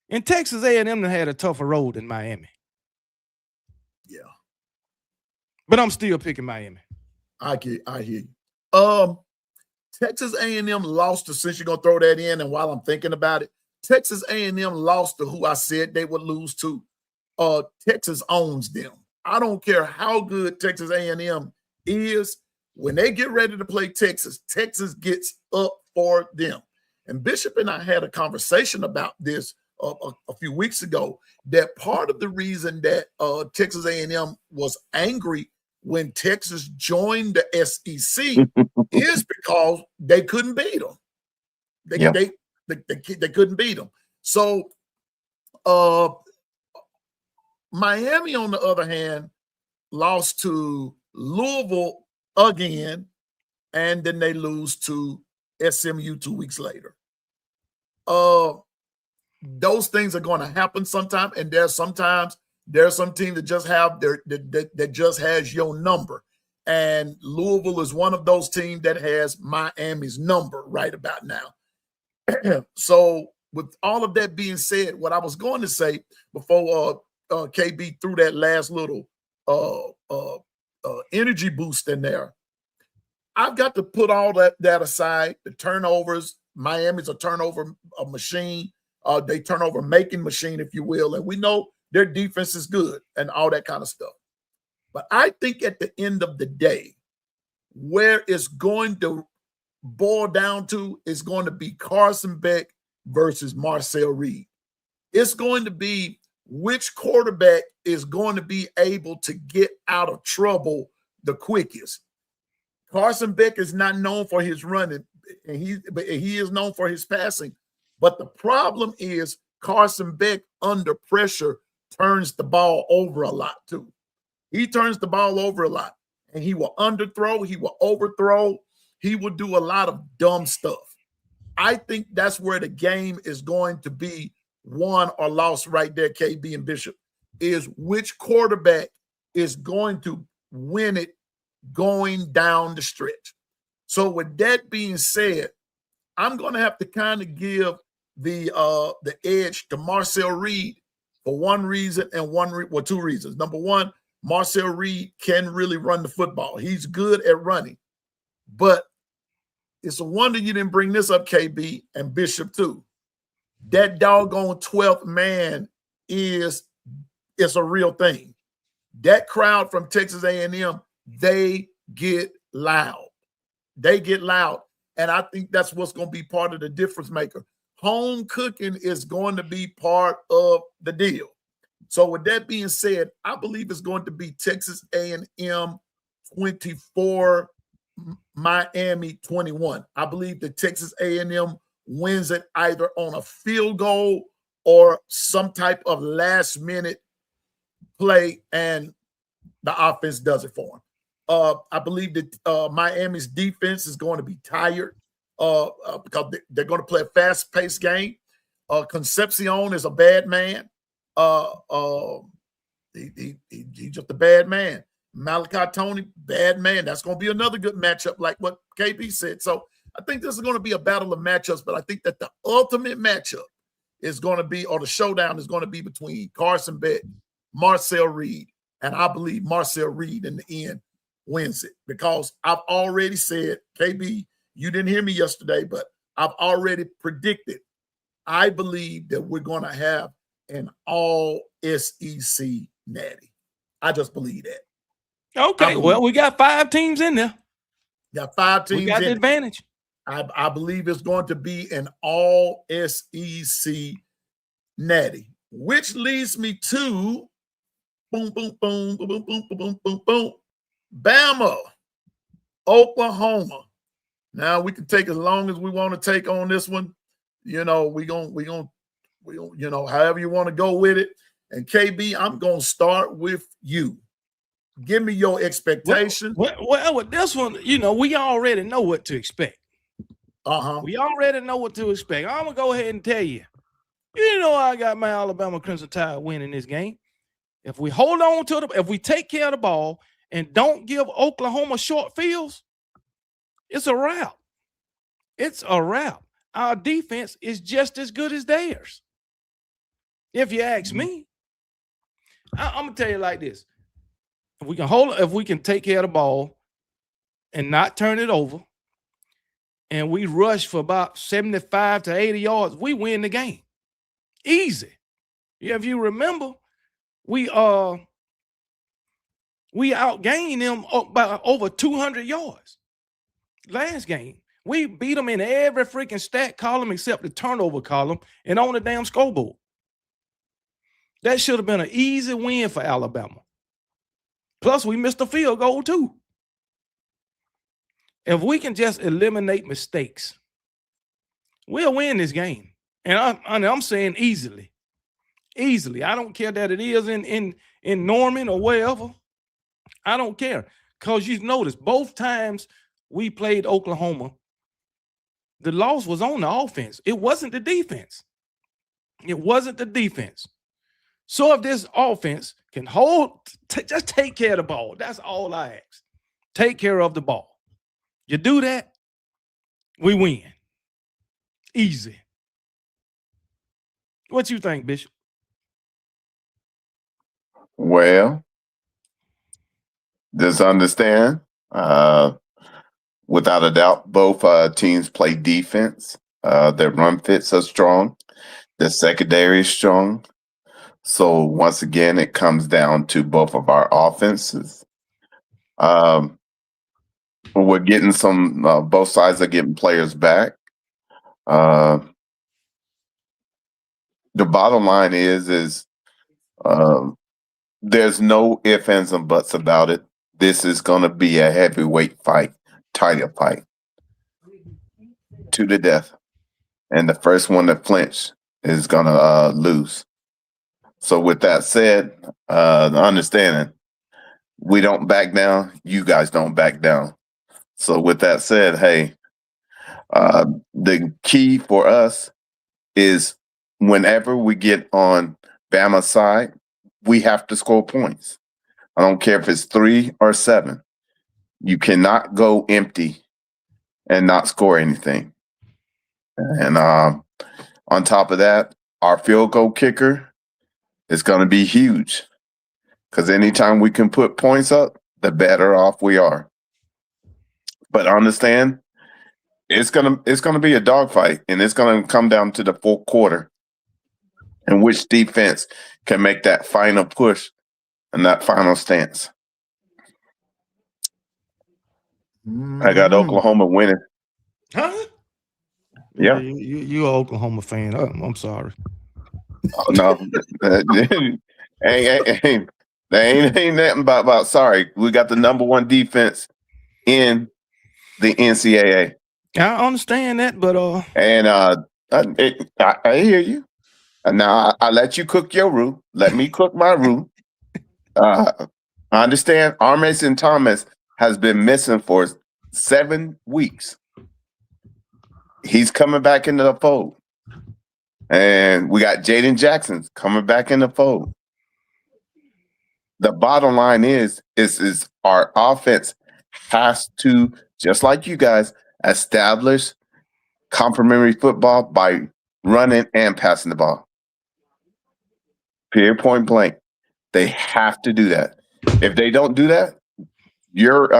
And Texas A&M had a tougher road than Miami. Yeah. But I'm still picking Miami. I hear you. Texas A&M lost to, since you're going to throw that in, and while I'm thinking about it, Texas A&M lost to who I said they would lose to. Texas owns them. I don't care how good Texas A&M is. When they get ready to play Texas, Texas gets up for them. And Bishop and I had a conversation about this a few weeks ago, that part of the reason that Texas A&M was angry when Texas joined the SEC is because they couldn't beat them. They couldn't beat them. So Miami, on the other hand, lost to Louisville again, and then they lose to SMU 2 weeks later. Those things are going to happen sometime, and there's some teams that just have that just has your number. And Louisville is one of those teams that has Miami's number right about now. So with all of that being said, what I was going to say before KB threw that last little energy boost in there, I've got to put all that aside. The turnovers, Miami's a turnover machine. They turnover making machine, if you will. And we know their defense is good and all that kind of stuff. But I think at the end of the day, where it's going to boil down to is going to be Carson Beck versus Marcel Reed. It's going to be which quarterback is going to be able to get out of trouble the quickest. Carson Beck is not known for his running, and he is known for his passing. But the problem is Carson Beck under pressure turns the ball over a lot too. He turns the ball over a lot, and he will underthrow, he will overthrow, he will do a lot of dumb stuff. I think that's where the game is going to be won or lost right there, KB and Bishop, is which quarterback is going to win it going down the stretch. So with that being said, I'm going to have to kind of give the edge to Marcel Reed for one reason and two reasons. Number one, Marcel Reed can really run the football. He's good at running. But it's a wonder you didn't bring this up, KB and Bishop too. That doggone 12th man is a real thing. That crowd from Texas A&M, they get loud. They get loud. And I think that's what's going to be part of the difference maker. Home cooking is going to be part of the deal. So with that being said, I believe it's going to be Texas A&M 24, Miami 21. I believe that Texas A&M wins it either on a field goal or some type of last minute play, and the offense does it for them. I believe that Miami's defense is going to be tired because they're going to play a fast-paced game. Concepcion is a bad man. He's just a bad man. Malachi Tony, bad man. That's going to be another good matchup, like what KB said. So I think this is going to be a battle of matchups, but I think that the ultimate matchup is going to be, or the showdown is going to be between Carson Beck, Marcel Reed, and I believe Marcel Reed in the end wins it, because I've already said, KB, you didn't hear me yesterday, but I've already predicted. I believe that we're going to have an all SEC natty. I just believe that. Okay, well, we got 5 teams in there. Got 5 teams. We got the advantage. I believe it's going to be an all SEC natty, which leads me to boom, boom, boom, boom, boom, boom, boom, boom, boom, Bama, Oklahoma. Now we can take as long as we want to take on this one. You know, we gonna, you know, however you want to go with it. And KB, I'm gonna start with you. Give me your expectation. Well, with this one, you know, we already know what to expect. We already know what to expect. I'm gonna go ahead and tell you. You know I got my Alabama Crimson Tide winning this game. If we hold on to if we take care of the ball and don't give Oklahoma short fields, it's a wrap. It's a wrap. Our defense is just as good as theirs. If you ask me, I'm gonna tell you like this: if we can take care of the ball and not turn it over, and we rush for about 75 to 80 yards, we win the game. Easy. Yeah, if you remember, we outgained them by over 200 yards last game. We beat them in every freaking stat column except the turnover column and on the damn scoreboard. That should have been an easy win for Alabama. Plus, we missed a field goal too. If we can just eliminate mistakes, we'll win this game. And I'm saying easily. Easily. I don't care that it is in Norman or wherever. I don't care. Because you notice both times we played Oklahoma, the loss was on the offense. It wasn't the defense. It wasn't the defense. So if this offense can just take care of the ball. That's all I ask. Take care of the ball. You do that, we win. Easy. What you think, Bishop? Well, just understand, without a doubt, both teams play defense. Their run fits are strong. The secondary is strong. So once again, it comes down to both of our offenses. We're getting both sides are getting players back. The bottom line is there's no ifs, ands, and buts about it. This is going to be a heavyweight fight, title fight, to the death. And the first one to flinch is going to lose. So with that said, understanding, we don't back down. You guys don't back down. So with that said, hey, the key for us is whenever we get on Bama's side, we have to score points. I don't care if it's 3 or 7. You cannot go empty and not score anything. And on top of that, our field goal kicker is going to be huge because anytime we can put points up, the better off we are. But understand, it's gonna be a dogfight, and it's gonna come down to the fourth quarter, and which defense can make that final push and that final stance. I got Oklahoma winning. Huh? Yeah. You're an Oklahoma fan. I'm sorry. Oh, no. ain't nothing about sorry. We got the number 1 defense in the NCAA. I understand that, but and I hear you. And now I let you cook your roux. Let me cook my roux. I understand Armason Thomas has been missing for 7 weeks. He's coming back into the fold. And we got Jaden Jackson coming back in the fold. The bottom line is our offense has to, just like you guys, establish complementary football by running and passing the ball. Period, point blank. They have to do that. If they don't do that, your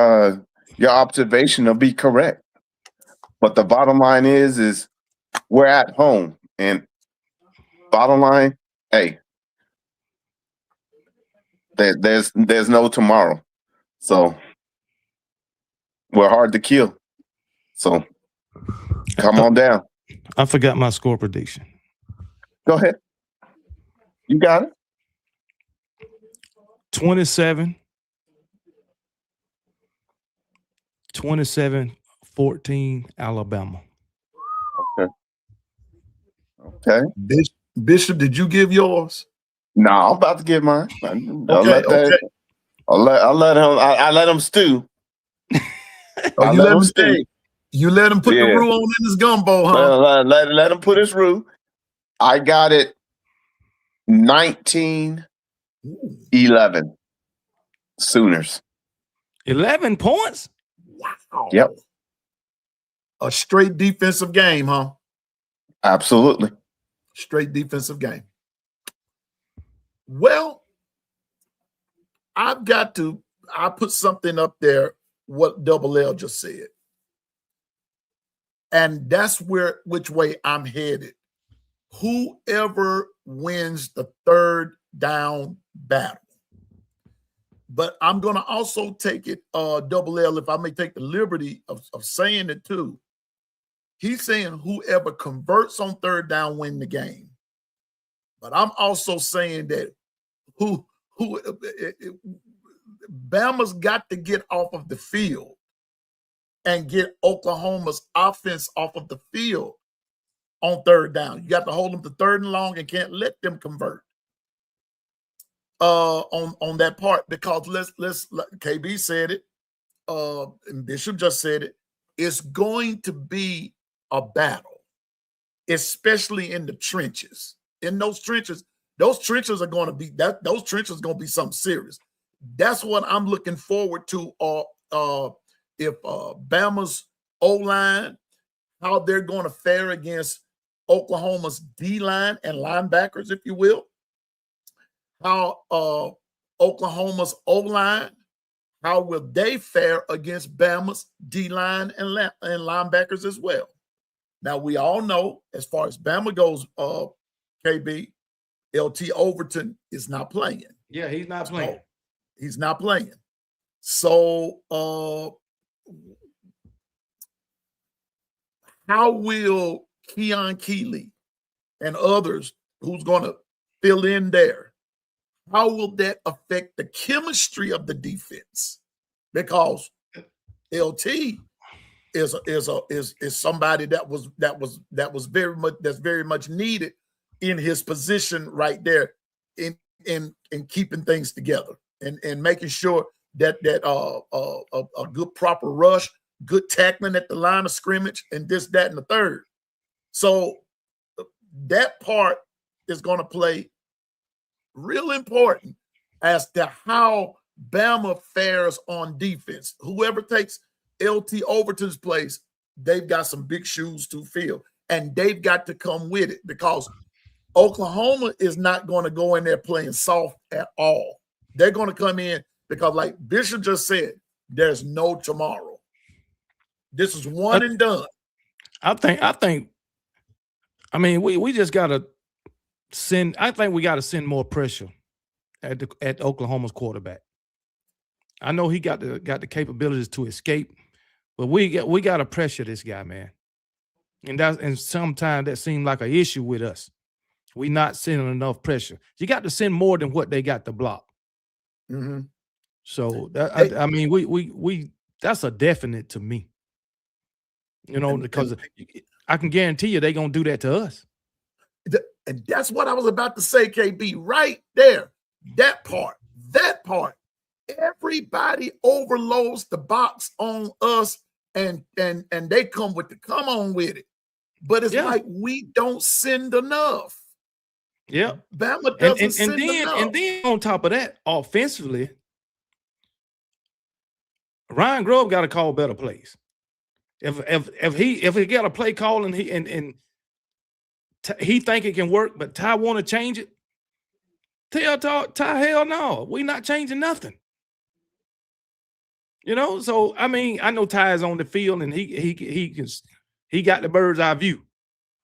observation will be correct. But the bottom line is we're at home, and bottom line, hey, there's no tomorrow, so we're hard to kill. So come on down. I forgot my score prediction. Go ahead. You got it. 27-14 Alabama. Okay. Bishop, did you give yours? No, I'm about to give mine. I'll let him stew. Oh, you let him stay. You let him put the roux on in his gumbo, huh? Let him put his roux. I got it 19-11 Sooners. 11 points? Wow. Yep. A straight defensive game, huh? Absolutely. Straight defensive game. Well, I put something up there, what Double L just said. And that's which way I'm headed. Whoever wins the third down battle. But I'm going to also take it, Double L, if I may take the liberty of saying it too. He's saying whoever converts on third down win the game. But I'm also saying that Bama's got to get off of the field and get Oklahoma's offense off of the field on third down. You got to hold them to third and long and can't let them convert on that part, because let's KB said it, and Bishop just said it. It's going to be a battle, especially in the trenches. In those trenches are going to be those trenches are going to be something serious. That's what I'm looking forward to. If Bama's O-line, how they're going to fare against Oklahoma's D-line and linebackers, if you will. How Oklahoma's O-line, how will they fare against Bama's D-line and linebackers as well? Now, we all know, as far as Bama goes, KB, LT Overton is not playing. Yeah, he's not playing. He's not playing. So, how will Keon Keeley and others who's going to fill in there, how will that affect the chemistry of the defense? Because LT is somebody that's very much needed in his position right there in keeping things together and making sure that a good proper rush, good tackling at the line of scrimmage, and this, that, and the third. So that part is going to play real important as to how Bama fares on defense. Whoever takes LT Overton's place, they've got some big shoes to fill, and they've got to come with it, because Oklahoma is not going to go in there playing soft at all. They're going to come in because, like Bishop just said, there's no tomorrow. This is one and done. I mean, we just got to send. I think we got to send more pressure at Oklahoma's quarterback. I know he got the capabilities to escape, but we got to pressure this guy, man. And sometimes that seems like an issue with us. We not sending enough pressure. You got to send more than what they got to block. Mm-hmm. So I mean, we that's a definite to me. You know, because I can guarantee you they're gonna do that to us. And that's what I was about to say, KB, right there. That part. Everybody overloads the box on us, and they come on with it. But it's like we don't send enough. Yeah. Bama doesn't send enough. And then on top of that, offensively, Ryan Grove got to call better plays. If he got a play call and he think it can work, but Ty want to change it, tell Ty, hell no, we not changing nothing. You know, so I mean, I know Ty is on the field and he got the bird's eye view.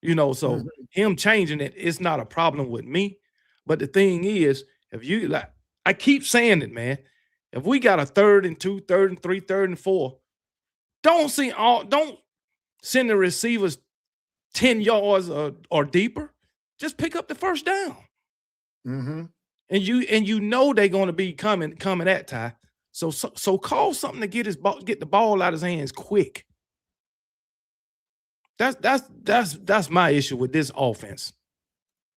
You know, so him changing it, it's not a problem with me. But the thing is, if you like, I keep saying it, man. If we got a 3rd and 2, 3rd and 3, 3rd and 4, don't send the receivers 10 yards or deeper. Just pick up the first down. Mm-hmm. And you know they're going to be coming at Ty. So call something to get the ball out of his hands quick. That's my issue with this offense.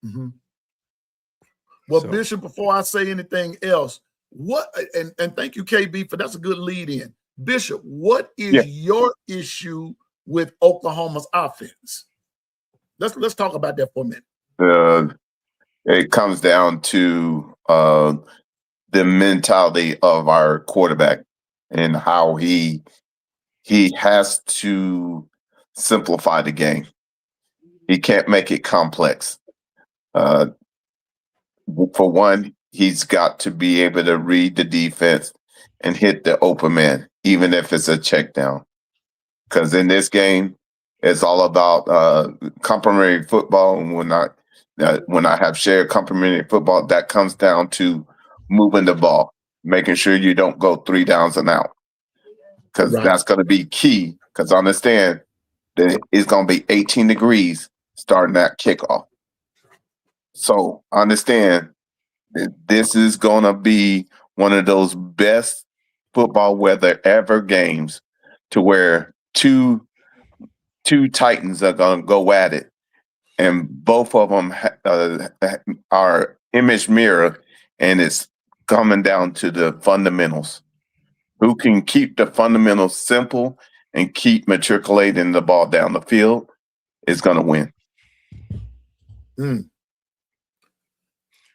Mm-hmm. Well, so, Bishop, before I say anything else, and thank you, KB, for that's a good lead in. Bishop, what is your issue with Oklahoma's offense? Let's talk about that for a minute. it comes down to the mentality of our quarterback and how he has to simplify the game. He can't make it complex. Uh, for one, he's got to be able to read the defense and hit the open man, even if it's a check down. Because in this game, it's all about complementary football. And when I have shared complementary football, that comes down to moving the ball, making sure you don't go 3 downs and out. Because that's going to be key. Because understand that it's going to be 18 degrees starting that kickoff. So understand that this is going to be one of those best football weather ever games, to where two Titans are going to go at it, and both of them are image mirror, and it's coming down to the fundamentals. Who can keep the fundamentals simple and keep matriculating the ball down the field is going to win.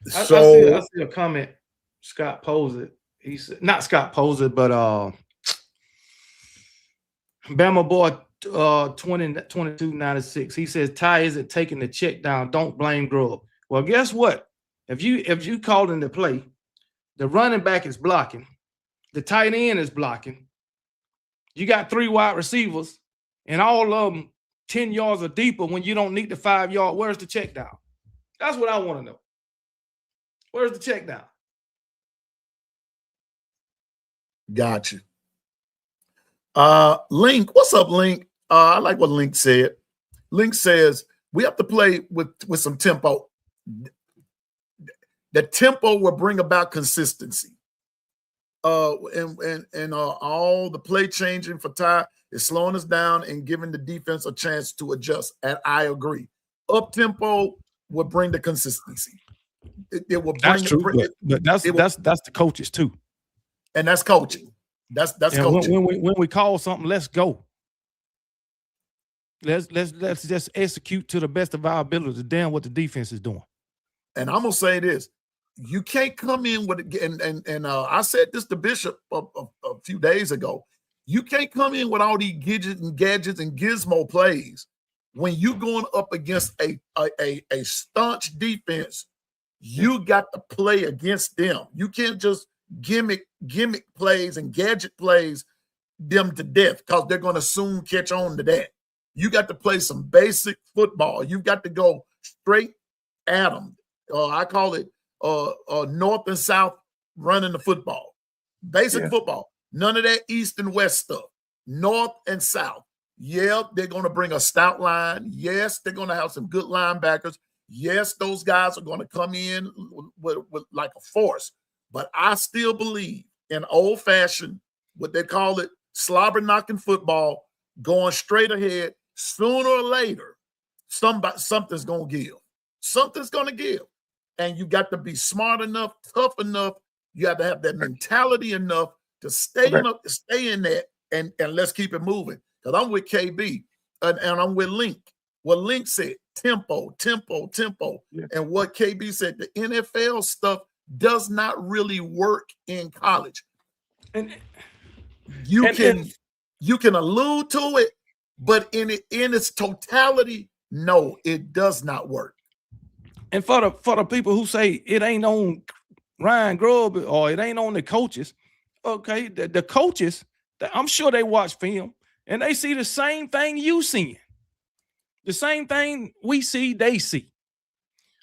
So I see a comment. Scott posed. He said, not Scott posed, but Bama boy 2296. He says Ty isn't taking the check down. Don't blame Grub. Well, guess what? If you called in the play, the running back is blocking, the tight end is blocking. You got 3 wide receivers, and all of them 10 yards or deeper when you don't need the 5 yard. Where's the check down? That's what I want to know. Where's the check down? Gotcha. Link, what's up, Link? I like what Link said. Link says we have to play with some tempo. The tempo will bring about consistency. And all the play changing for Ty is slowing us down and giving the defense a chance to adjust. And I agree. Up tempo will bring the consistency. It will bring. That's true, but that's the coaches too, and that's coaching. That's coaching. When we call something, let's go. Let's just execute to the best of our ability. Damn what the defense is doing. And I'm gonna say this: you can't come in with it. And I said this to Bishop a few days ago. You can't come in with all these gadgets and gizmo plays when you're going up against a staunch defense. You got to play against them. You can't just gimmick plays and gadget plays them to death, because they're going to soon catch on to that. You got to play some basic football. You got to go straight at them. I call it north and south running the football. Basic football. None of that east and west stuff. North and south. Yeah, they're going to bring a stout line. Yes, they're going to have some good linebackers. Yes, those guys are going to come in with like a force. But I still believe in old-fashioned, what they call it, slobber-knocking football, going straight ahead. Sooner or later, something's going to give. Something's going to give. And you got to be smart enough, tough enough. You have to have that mentality enough to stay in that, and let's keep it moving. Because I'm with KB and I'm with Link. What Link said, tempo. Yeah. And what KB said, the NFL stuff does not really work in college. And you can allude to it, but in its totality, no, it does not work. And for the people who say it ain't on Ryan Grubb or it ain't on the coaches, okay, the coaches, I'm sure they watch film and they see the same thing you seeing. The same thing we see, they see.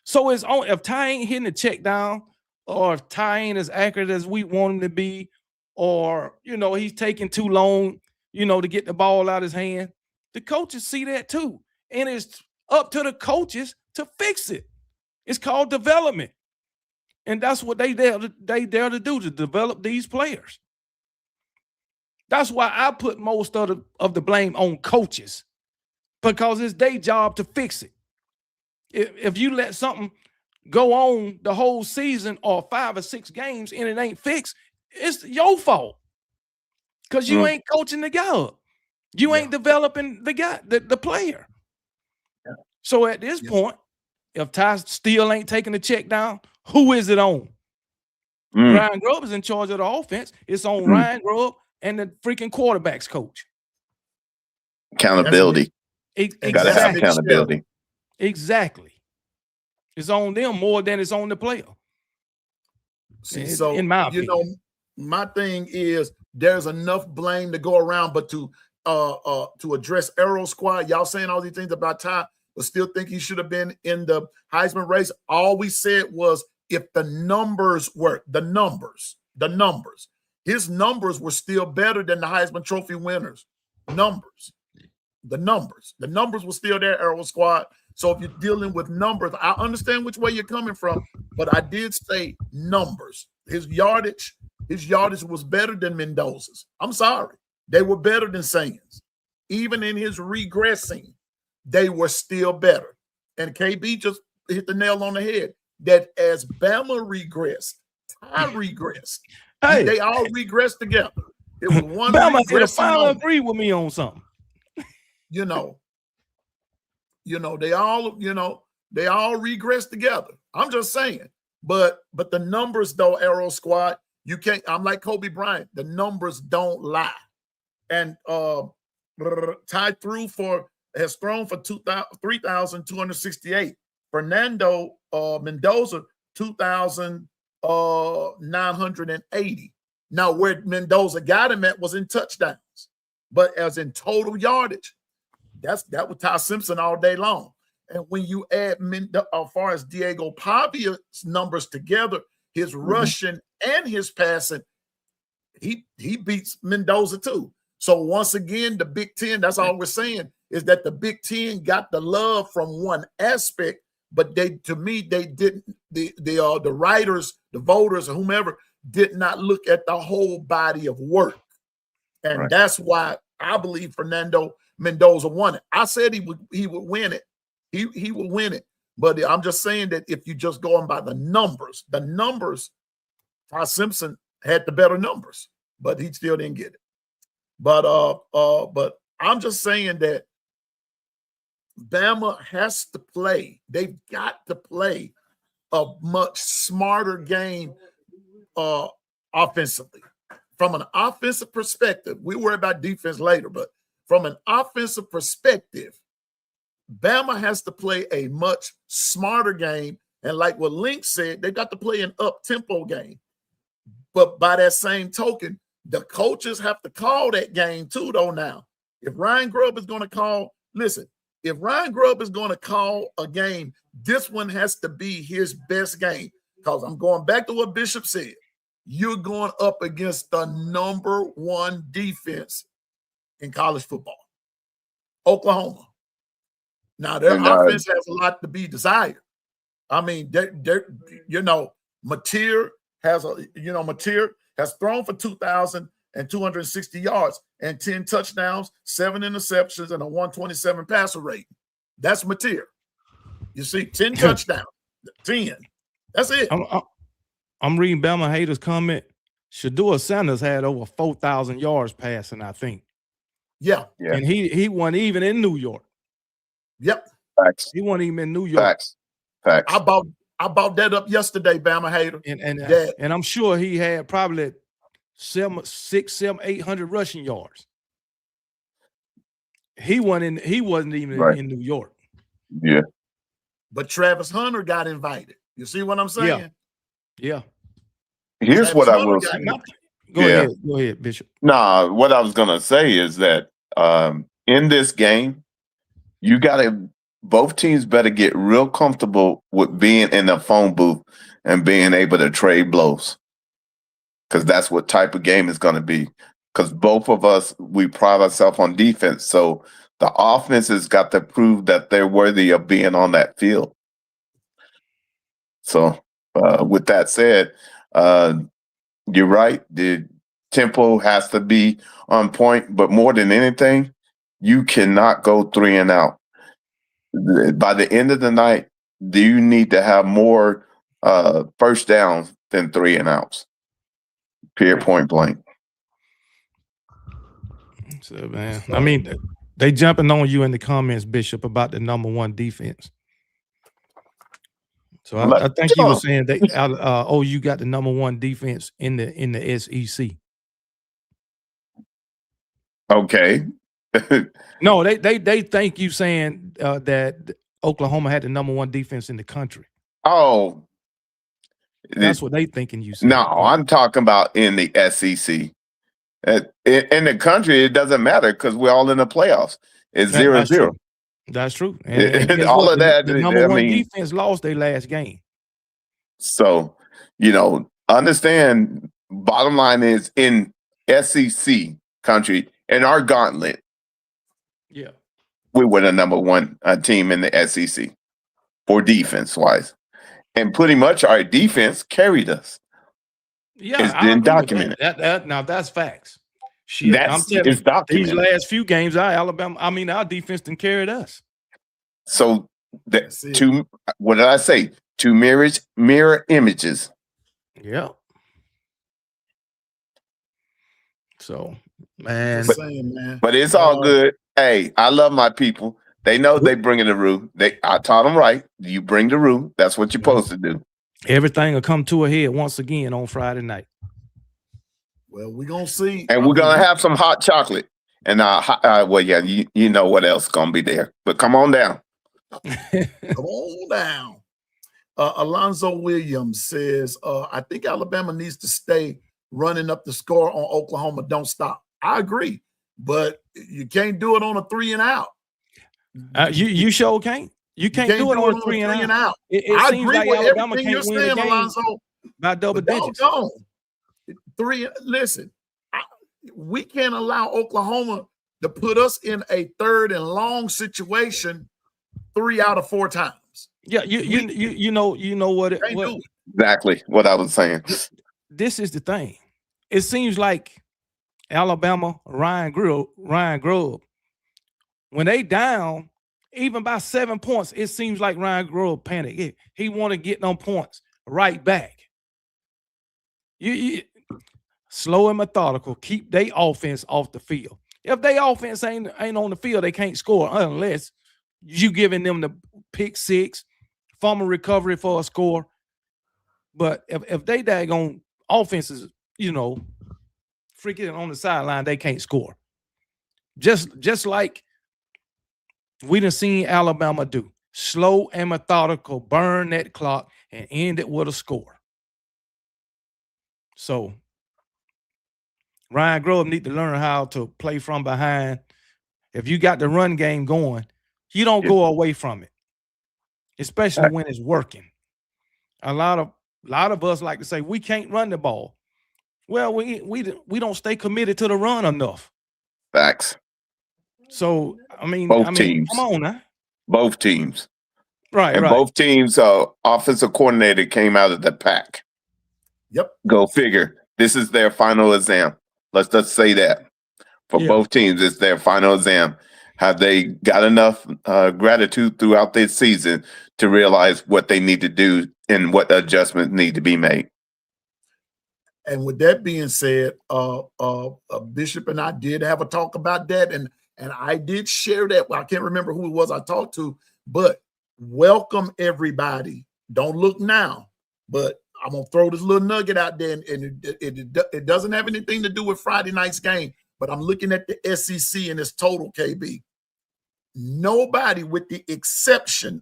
So it's on. If Ty ain't hitting the check down, or if Ty ain't as accurate as we want him to be, or he's taking too long, to get the ball out of his hand, the coaches see that too, and it's up to the coaches to fix it. It's called development, and that's what they dare to do, to develop these players. That's why I put most of the blame on coaches, because it's their job to fix it. If you let something go on the whole season or 5 or 6 games and it ain't fixed, it's your fault, because you ain't coaching the guy up. You ain't developing the guy, the player. Yeah. So at this point, if Ty still ain't taking the check down, who is it on? Ryan Grubb is in charge of the offense. It's on Ryan Grubb and the freaking quarterback's coach. Accountability. Gotta have accountability. Exactly. It's on them more than it's on the player. See, so in my opinion, my thing is there's enough blame to go around, but to address Arrow Squad, y'all saying all these things about Ty, but still think he should have been in the Heisman race. All we said was if the numbers were the numbers, his numbers were still better than the Heisman Trophy winners. The numbers were still there, Arrow Squad. So if you're dealing with numbers, I understand which way you're coming from, but I did say numbers. His yardage was better than Mendoza's. I'm sorry. They were better than Sands. Even in his regressing, they were still better. And KB just hit the nail on the head that as Bama regressed, Ty regressed. Hey. They all regressed together. It was one Bama did finally agree with me on something. They all regress together. I'm just saying. But the numbers though, Arrow Squad, you can't. I'm like Kobe Bryant. The numbers don't lie. And Ty has thrown for 3,268. Fernando Mendoza 2,980. Now where Mendoza got him at was in touchdowns, but as in total yardage. That was Ty Simpson all day long. And when you add as far as Diego Pavia's numbers together, his rushing and his passing, he beats Mendoza too. So once again, the Big Ten, that's all we're saying, is that the Big Ten got the love from one aspect, but they didn't, the writers, the voters, or whomever did not look at the whole body of work. And that's why I believe Fernando Mendoza won it. I said he would win it. He would win it. But I'm just saying that if you just going by the numbers, Ty Simpson had the better numbers, but he still didn't get it. But I'm just saying that Bama has to play. They've got to play a much smarter game offensively. From an offensive perspective, we worry about defense later, but from an offensive perspective, Bama has to play a much smarter game. And like what Link said, they got to play an up-tempo game. But by that same token, the coaches have to call that game too, though, now. If Ryan Grubb is going to call a game, this one has to be his best game. Because I'm going back to what Bishop said. You're going up against the number one defense in college football, Oklahoma. Now, their offense has a lot to be desired. I mean, Mateer has thrown for 2,260 yards and 10 touchdowns, 7 interceptions, and a 127 passer rate. That's Mateer. You see, 10 touchdowns, 10. That's it. I'm reading Bama haters comment. Shador Sanders had over 4,000 yards passing, I think. Yeah. And he wasn't even in New York. Yep. Facts. He wasn't even in New York. Facts. I bought that up yesterday, Bama hater. And I'm sure he had probably 800 rushing yards. He wasn't even in New York. Yeah. But Travis Hunter got invited. You see what I'm saying? Yeah. Here's what I will say. Go ahead, Bishop. Nah, what I was gonna say is that in this game, both teams better get real comfortable with being in the phone booth and being able to trade blows. Because that's what type of game is going to be. Because both of us, we pride ourselves on defense. So the offense has got to prove that they're worthy of being on that field. So with that said, you're right. The tempo has to be on point. But more than anything, you cannot go 3 and out. By the end of the night, do you need to have more first downs than 3 and outs? Period, point blank. So, man, I mean, they jumping on you in the comments, Bishop, about the number one defense. So I think he was saying that OU got the #1 defense in the SEC. Okay. No, they think you saying that Oklahoma had the #1 defense in the country. Oh, that's what they thinking you said. No, I'm talking about in the SEC. In the country, it doesn't matter because we're all in the playoffs. It's 0-0. True. That's true. And all of that. The #1 defense lost their last game. So, understand. Bottom line is in SEC country in our gauntlet. Yeah, we were the #1 team in the SEC for defense wise, and pretty much our defense carried us. Yeah, it's been documented. That now that's facts. It's documented. These last few games, our defense didn't carried us. So what did I say? Two mirror images. Yeah. So, man. But it's all good. Hey, I love my people. They know they bringing the roux. I taught them right. You bring the roux. That's what you're supposed to do. Everything will come to a head once again on Friday night. Well, we're gonna see, and we're gonna have some hot chocolate. And you know what else gonna be there. But come on down. Come on down. Alonzo Williams says, I think Alabama needs to stay running up the score on Oklahoma. Don't stop. I agree, but you can't do it on a 3 and out. You sure can't. You can't do it on a 3 and out. I agree with everything you're saying, Alonzo. By double digits. Listen, we can't allow Oklahoma to put us in a 3rd and long situation 3 out of 4 times. Yeah, you know what exactly what I was saying. This is the thing. It seems like Alabama, Ryan Grubb, when they down, even by 7 points, it seems like Ryan Grubb panicked. He want to get them points right back. You slow and methodical. Keep their offense off the field. If their offense ain't on the field, they can't score unless you giving them the pick 6, fumble recovery for a score. But if they daggone offenses, freaking on the sideline, they can't score. Just like we done seen Alabama do. Slow and methodical, burn that clock and end it with a score. So Ryan Grubb need to learn how to play from behind. If you got the run game going, you don't go away from it, especially when it's working. A lot of us like to say we can't run the ball. Well, we don't stay committed to the run enough. Facts. So both teams. Come on now. Both teams. Right. Both teams' offensive coordinator came out of the pack. Yep. Go figure. This is their final exam. Let's just say that. For both teams, it's their final exam. Have they got enough gratitude throughout this season to realize what they need to do and what adjustments need to be made? And with that being said, Bishop and I did have a talk about that, and I did share that. Well, I can't remember who it was I talked to, but welcome everybody. Don't look now, but I'm gonna throw this little nugget out there, and it doesn't have anything to do with Friday night's game. But I'm looking at the SEC and its total, KB. Nobody, with the exception,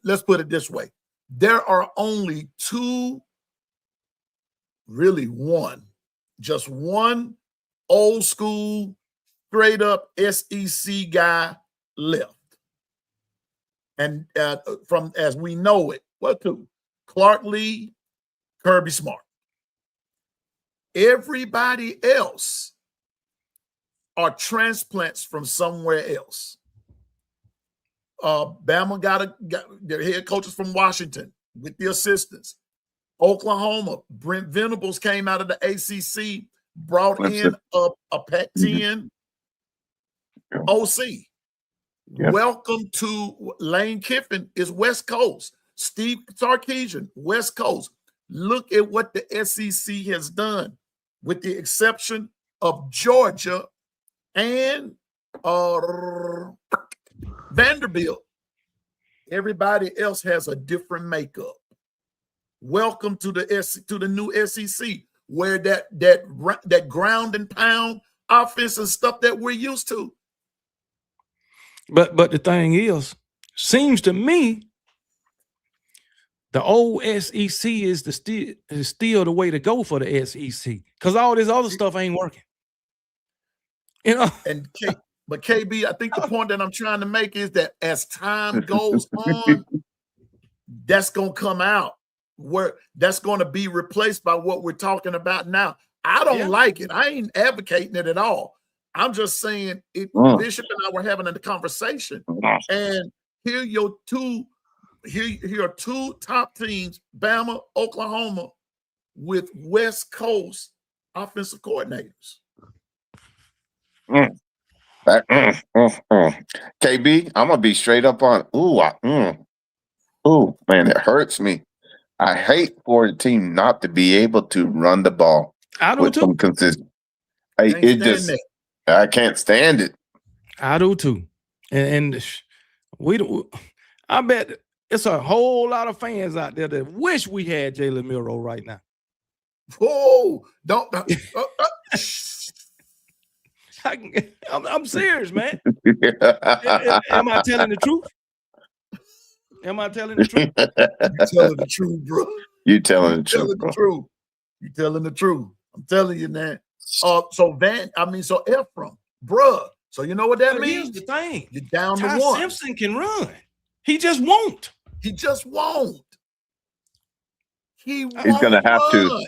let's put it this way, there are only just one old school, straight up SEC guy left. And from as we know it, two? Clark Lee, Kirby Smart. Everybody else are transplants from somewhere else. Bama got their head coaches from Washington with the assistants. Oklahoma, Brent Venables came out of the ACC, brought in a Pac-10 OC. Yep. Welcome to Lane Kiffin is West Coast. Steve Sarkisian, West Coast. Look at what the SEC has done, with the exception of Georgia and Vanderbilt. Everybody else has a different makeup. Welcome to the new SEC, where that ground and pound offense and stuff that we're used to. But the thing is, seems to me, the old SEC is still the way to go for the SEC, because all this other stuff ain't working. You know. But KB, I think the point that I'm trying to make is that as time goes on, that's gonna come out where that's gonna be replaced by what we're talking about now. I don't like it. I ain't advocating it at all. I'm just saying it. Bishop and I were having a conversation, and here are two top teams, Bama, Oklahoma, with West Coast offensive coordinators. KB, I'm gonna be straight up on. Man, it hurts me. I hate for a team not to be able to run the ball. I do with too. Some consistent. I can't stand it. I do too, and we do. I bet it's a whole lot of fans out there that wish we had Jalen Milroe right now. Oh, don't. I'm serious, man. Am I telling the truth? Am I telling the truth? You're telling the truth, bro. You're telling the truth. You're telling the truth. I'm telling you, man. So Ephraim, bruh. So you know what that means? Here's the thing. You're down Ty to one. Simpson can run. He just won't. He just won't. He's gonna have to.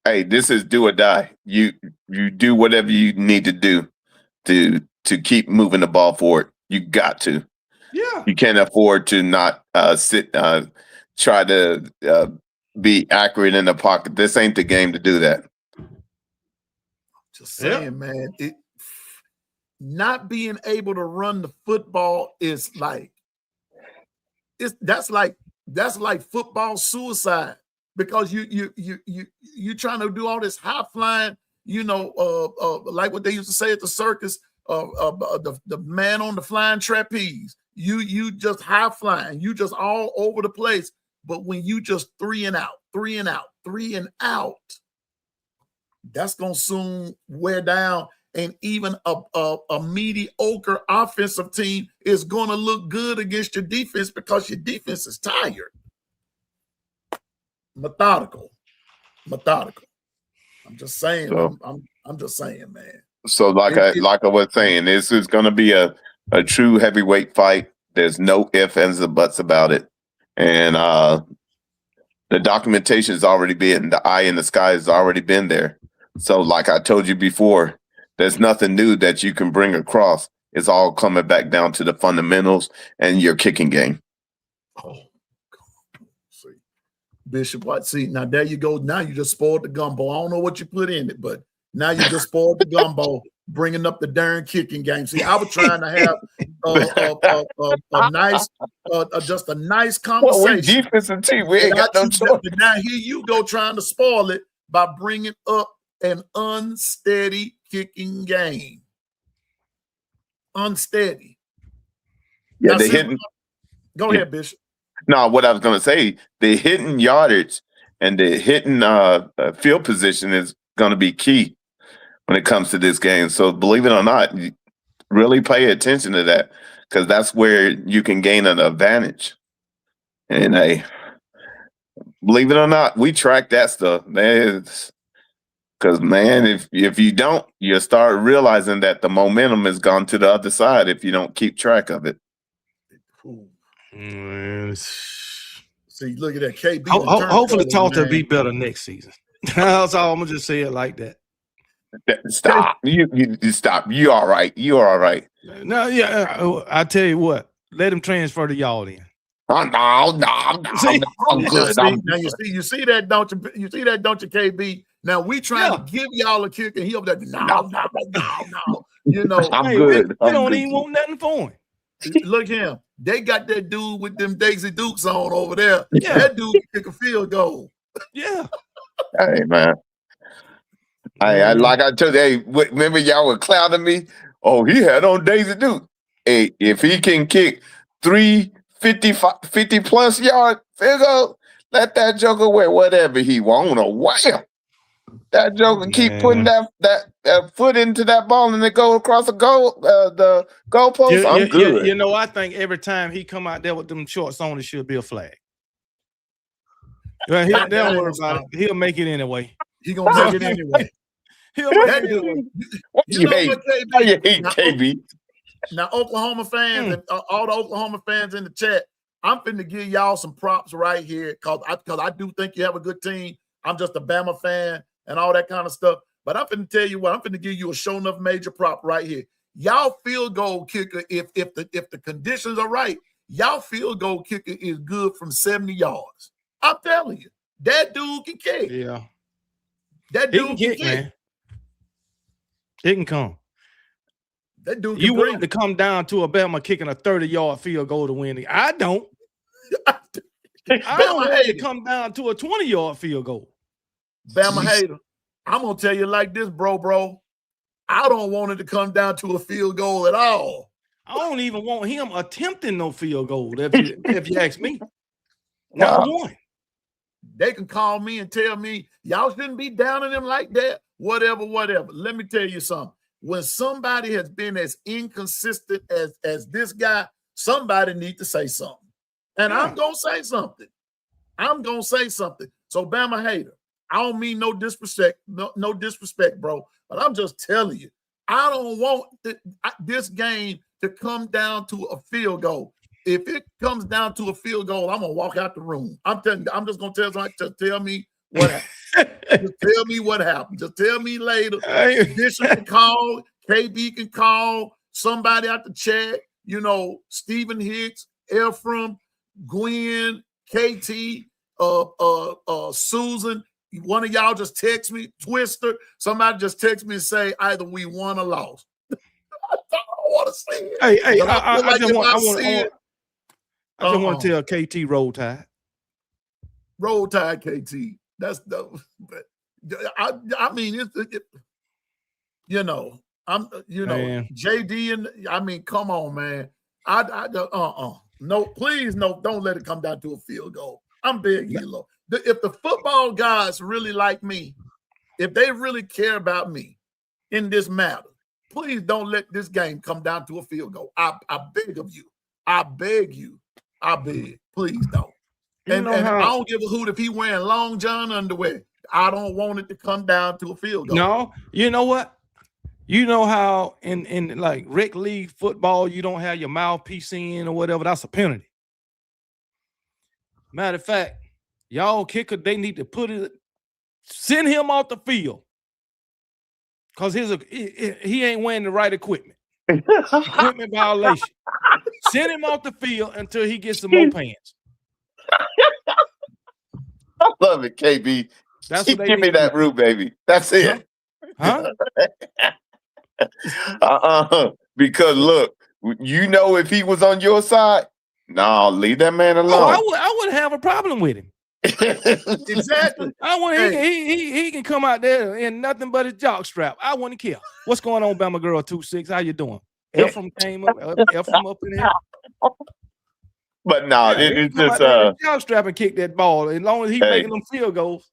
Hey, this is do or die. You do whatever you need to do to keep moving the ball forward. You got to. Yeah. You can't afford to not try to be accurate in the pocket. This ain't the game to do that. Just saying, man. Not being able to run the football is that's like football suicide, because you trying to do all this high flying, like what they used to say at the circus, the man on the flying trapeze. You just high flying, you just all over the place. But when you just three and out, that's gonna soon wear down. And even a mediocre offensive team is going to look good against your defense because your defense is tired. Methodical. I'm just saying. So, I'm just saying, man. So like I was saying, this is going to be a true heavyweight fight. There's no ifs, ands, or buts about it. And the documentation has already been, the eye in the sky has already been there. So like I told you before, there's nothing new that you can bring across. It's all coming back down to the fundamentals and your kicking game. Oh, see, Bishop White. See, now there you go. Now you just spoiled the gumbo. I don't know what you put in it, but now you just spoiled the gumbo, bringing up the darn kicking game. See, I was trying to have a nice, just a nice conversation. Well, we're defensive team. We ain't got no choice. Now here you go trying to spoil it by bringing up an unsteady kicking game. Unsteady. Yeah, now, they hitting. Go ahead, Bishop. No, what I was going to say, the hitting yardage and the hitting field position is going to be key when it comes to this game. So believe it or not, really pay attention to that, because that's where you can gain an advantage. And believe it or not, we track that stuff. Because, man, if you don't, you'll start realizing that the momentum has gone to the other side if you don't keep track of it. See, look at that. KB. Hopefully, Tulsa will be better next season. That's all. I'm going to just say it like that. Stop. You stop. You all right. You are all right. No, yeah. I tell you what. Let him transfer to y'all then. No, I'm good. Now you see that, don't you? You see that, don't you, KB? Now we trying to give y'all a kick, and he over there. No. You know, I'm good. They don't even want nothing for him. Look at him. They got that dude with them Daisy Dukes on over there. Yeah. That dude can kick a field goal. Yeah. Hey, man. I like I told you, hey, remember y'all were clowning me? Oh, he had on Daisy Duke. Hey, if he can kick 50 plus yard field goal, Let that joker wear whatever he want or wham. That joker keep putting that foot into that ball and it go across the goalpost. I'm good. You know, I think every time he come out there with them shorts on, it should be a flag. Well, don't worry about it. He'll make it anyway. He gonna make it anyway. He'll make it anyway. You hate KB. Now, Oklahoma fans and all the Oklahoma fans in the chat, I'm finna give y'all some props right here because I do think you have a good team. I'm just a Bama fan and all that kind of stuff. But I'm finna tell you what, I'm finna give you a show enough major prop right here. Y'all field goal kicker, if the conditions are right, y'all field goal kicker is good from 70 yards. I'm telling you, that dude can kick. Yeah. That dude can kick, man. It can come. That dude can you want to come down to a Bama kicking a 30-yard field goal to win. I don't. I don't want to come down to a 20-yard field goal. Bama hater. I'm going to tell you like this, bro. I don't want it to come down to a field goal at all. I don't even want him attempting no field goal, if you ask me. Not one. They can call me and tell me, y'all shouldn't be downing him like that. Whatever. Let me tell you something. When somebody has been as inconsistent as this guy, somebody needs to say something. And I'm going to say something. So, Bama hater, I don't mean no disrespect, no disrespect, bro. But I'm just telling you, I don't want this game to come down to a field goal. If it comes down to a field goal, I'm going to walk out the room. I'm telling you, I'm just going to tell somebody to tell me what happened. Just tell me what happened. Just tell me later. Bishop can call, KB can call, somebody out the chat, Stephen Hicks, Ephraim, Gwen, KT, Susan. One of y'all just text me, Twister. Somebody just text me and say either we won or lost. I don't want to say it. Hey, I just want to tell KT Roll Tide. Roll Tide, KT. That's dope. I mean, Man. JD and come on, man. No, please, no, don't let it come down to a field goal. I'm begging you, Lord. If the football guys really like me, if they really care about me in this matter, please don't let this game come down to a field goal. I beg of you. I beg you. I beg. Please don't. And I don't give a hoot if he wearing long john underwear. I don't want it to come down to a field goal. No, you know what? You know how in like rec league football, you don't have your mouthpiece in or whatever. That's a penalty. Matter of fact, y'all kicker, they need to send him off the field because he ain't wearing the right equipment. Equipment violation. Send him off the field until he gets some more pants. I love it, KB. Give me that root, baby. That's it. Huh? Because look, if he was on your side, no, leave that man alone. I wouldn't have a problem with him. Exactly. He can come out there in nothing but his jock strap. I wouldn't care. What's going on, Bama Girl 26? How you doing? Ephraim came up. Ephraim up in here. But no, it's just jock strap and kick that ball. As long as he's making them field goals.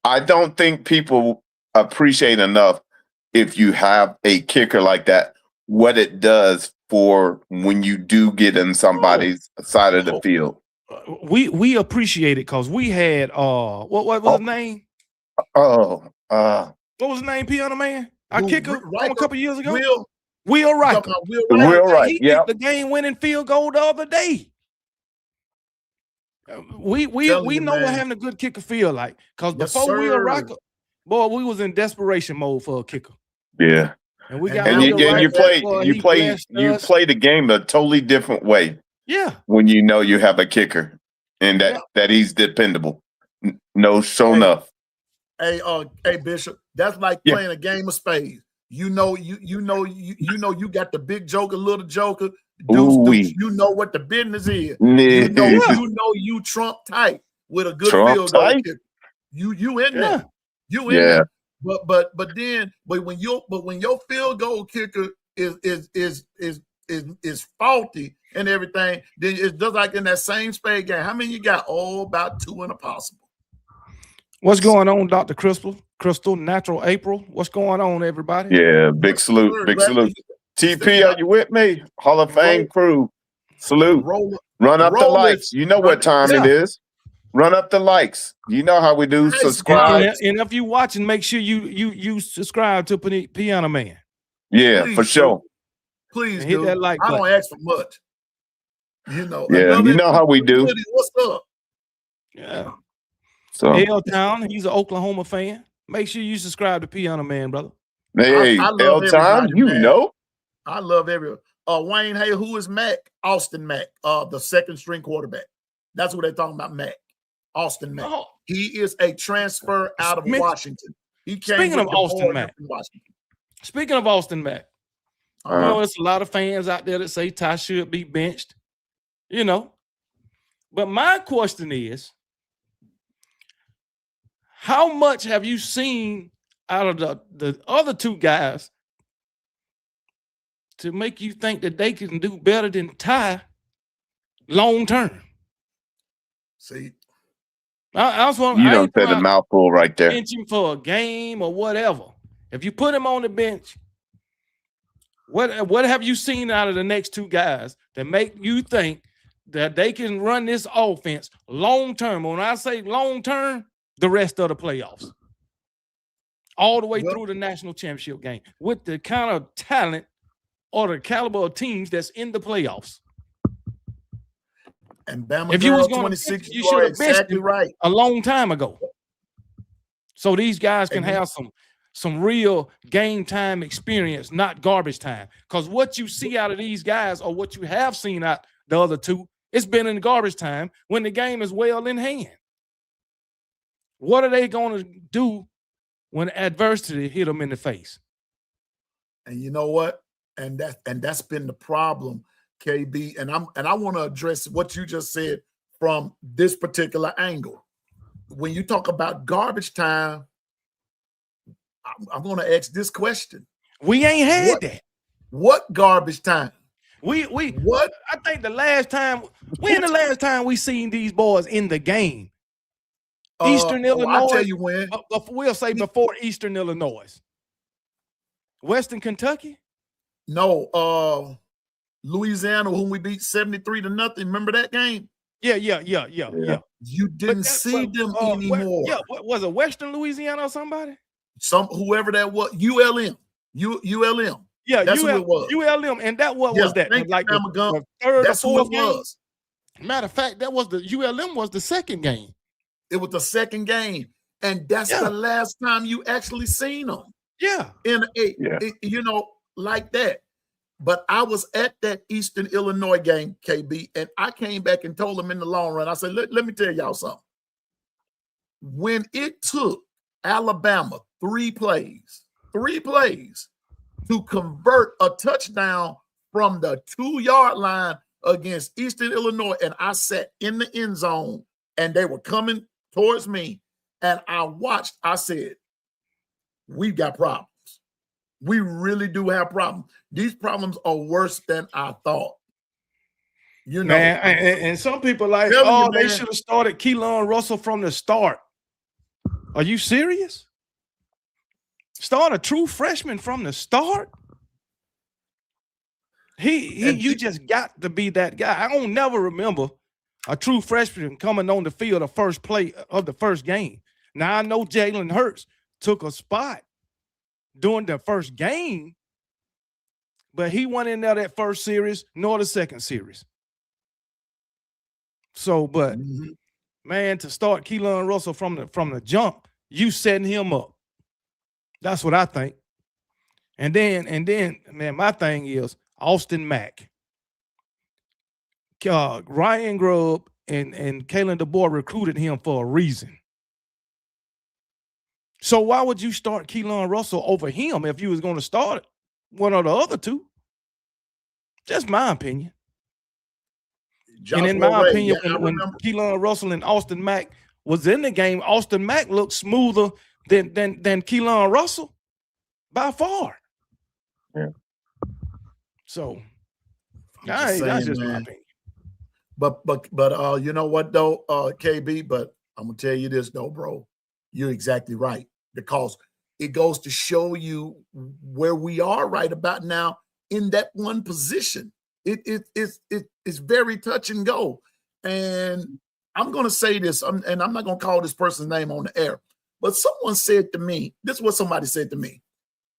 I don't think people appreciate enough if you have a kicker like that, what it does for when you do get in somebody's side of the field. We appreciate it because we had what was his name? What was his name? Pianoman? Our kicker from a couple years ago. Will Riker. Will Riker. He kicked the game-winning field goal the other day. We know what having a good kicker feel like because before Will Riker, boy, we was in desperation mode for a kicker. Yeah. And we got you play the game a totally different way. Yeah. When you have a kicker and that he's dependable. No, show enough. Hey, Bishop, that's like playing a game of spades. You got the big joker, little joker. Deuce, you know what the business is. You trump tight with a good field goal kicker. You in there. You in there. But when your field goal kicker is is faulty and everything, then it's just like in that same spade game. How many you got? Oh, about 2 and a possible. What's going on, Dr. Crystal, Natural April? What's going on, everybody? Yeah, big salute, big salute. TP, are you with me? Hall of Fame crew, salute. Run up the likes. You know what time it is. Run up the likes. You know how we do. Subscribe. And if you watching, make sure you subscribe to Piano Man. Yeah, please, for sure. Please hit that like button. I don't ask for much. You know. Yeah, you know how we do. What's up? Yeah. So L-Town, he's an Oklahoma fan. Make sure you subscribe to Piano Man, brother. Hey, L-Town, you know. I love everyone. Wayne, hey, who is Mac? Austin Mack, the second string quarterback. That's what they're talking about, Mac. Austin Mack. Oh. He is a transfer out of Washington. He came Speaking of Austin Mack. Speaking of Austin Mack, you know, there's a lot of fans out there that say Ty should be benched, you know. But my question is, how much have you seen out of the other two guys to make you think that they can do better than Ty long term? See, I was wondering. You don't said a mouthful right there. Bench him for a game or whatever. If you put him on the bench, what have you seen out of the next two guys that make you think that they can run this offense long term? When I say long term, the rest of the playoffs, all the way through the national championship game, with the kind of talent or the caliber of teams that's in the playoffs. And Bama, if you was going 26, you should have exactly right a long time ago. So these guys can have some real game time experience, not garbage time. Because what you see out of these guys, or what you have seen out the other two, it's been in garbage time when the game is well in hand. What are they going to do when adversity hit them in the face? And you know what? And that's been the problem, KB. And I want to address what you just said from this particular angle. When you talk about garbage time, I'm going to ask this question. We ain't had that. What garbage time? What? I think the last time we seen these boys in the game? Eastern Illinois. I'll tell you when. We'll say before Eastern Illinois. Western Kentucky? No, Louisiana, whom we beat 73-0. Remember that game? Yeah. You didn't see them anymore. Was it Western Louisiana or somebody? Whoever that was, ULM. Yeah, that's what it was. ULM, and that was that? Like the third or fourth game? Matter of fact, that was the ULM was the second game. It was the second game, and that's the last time you actually seen them. Yeah, you know, like that. But I was at that Eastern Illinois game, KB, and I came back and told them in the long run, I said, let me tell y'all something. When it took Alabama 3 plays to convert a touchdown from the 2-yard line against Eastern Illinois, and I sat in the end zone, and they were coming towards me, and I watched, I said, we've got problems. We really do have problems. These problems are worse than I thought. You know, man, and some people like, they should have started Keelan Russell from the start. Are you serious? Start a true freshman from the start? You just got to be that guy. I don't never remember a true freshman coming on the field the first play of the first game. Now I know Jalen Hurts took a spot during the first game, but he went in there that first series nor the second series. So, but man, to start Keelan Russell from the jump, you setting him up. That's what I think. And then, man, my thing is Austin Mack. Ryan Grubb and Kalen DeBoer recruited him for a reason. So why would you start Keelan Russell over him if you was going to start one of the other two? Just my opinion. And in my opinion, when Keelan Russell and Austin Mack was in the game, Austin Mack looked smoother than Keelan Russell by far. Yeah. So I'm just saying, That's just my man. opinion. But you know what though, KB, but I'm gonna tell you this though, bro. You're exactly right. Because it goes to show you where we are right about now in that one position. It's very touch and go. And I'm gonna say this, and I'm not gonna call this person's name on the air, but someone said to me, this is what somebody said to me,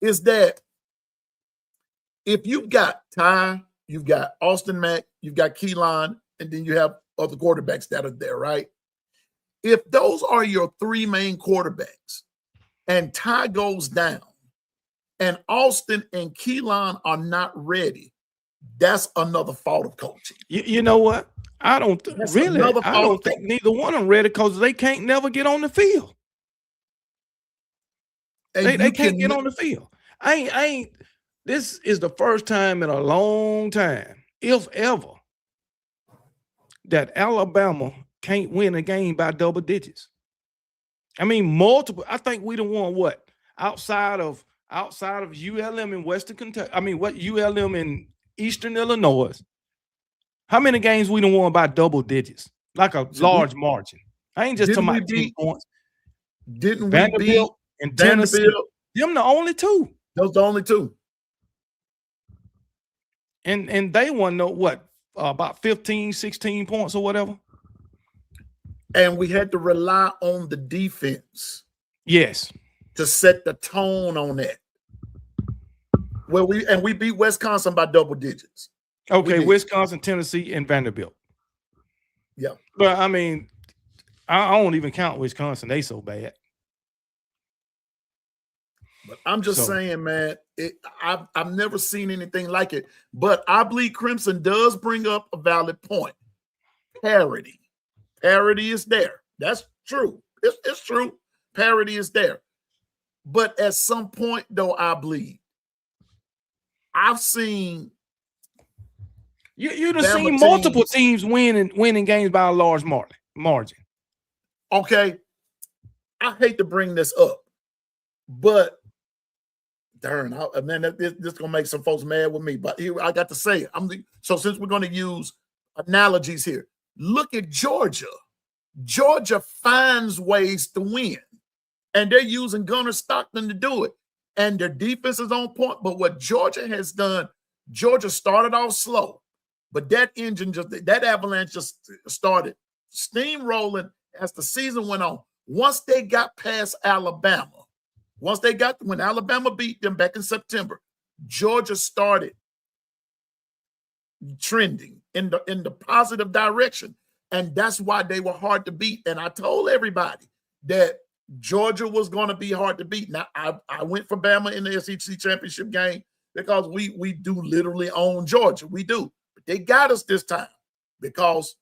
is that if you've got Ty, you've got Austin Mack, you've got Keelan, and then you have other quarterbacks that are there, right? If those are your three main quarterbacks and Ty goes down and Austin and Keelan are not ready, that's another fault of coaching. You know what? I don't think neither one of them ready because they can't never get on the field. They can't get on the field. I ain't. This is the first time in a long time, if ever, that Alabama can't win a game by double digits. I mean, multiple. I think we done won what outside of ULM in Western Kentucky. I mean, what ULM in Eastern Illinois. How many games we done won by double digits, like a large margin? I ain't just talking about 10 points. Didn't Vanderbilt we beat and Tennessee? Vanderbilt? Them the only two. Those the only two. And they won about 15, 16 points or whatever. And we had to rely on the defense. Yes. To set the tone on that. Well, we beat Wisconsin by double digits. Okay, Wisconsin, Tennessee, and Vanderbilt. Yeah. But I mean, I don't even count Wisconsin. They so bad. But I'm just saying, man, I've never seen anything like it. But I believe Crimson does bring up a valid point. Parity. Parity is there. That's true. It's true. Parity is there. But at some point, though, I believe I've seen you'd have seen multiple teams winning games by a large margin. Okay. I hate to bring this up, but darn, man, this gonna make some folks mad with me. But here I got to say it. So since we're gonna use analogies here, look at Georgia. Georgia finds ways to win, and they're using Gunnar Stockton to do it. And their defense is on point. But what Georgia has done, Georgia started off slow, but that avalanche just started steamrolling as the season went on. Once they got past Alabama, when Alabama beat them back in September, Georgia started trending in the positive direction. And that's why they were hard to beat. And I told everybody that Georgia was going to be hard to beat. Now, I went for Bama in the SEC championship game because we do literally own Georgia. We do. But they got us this time because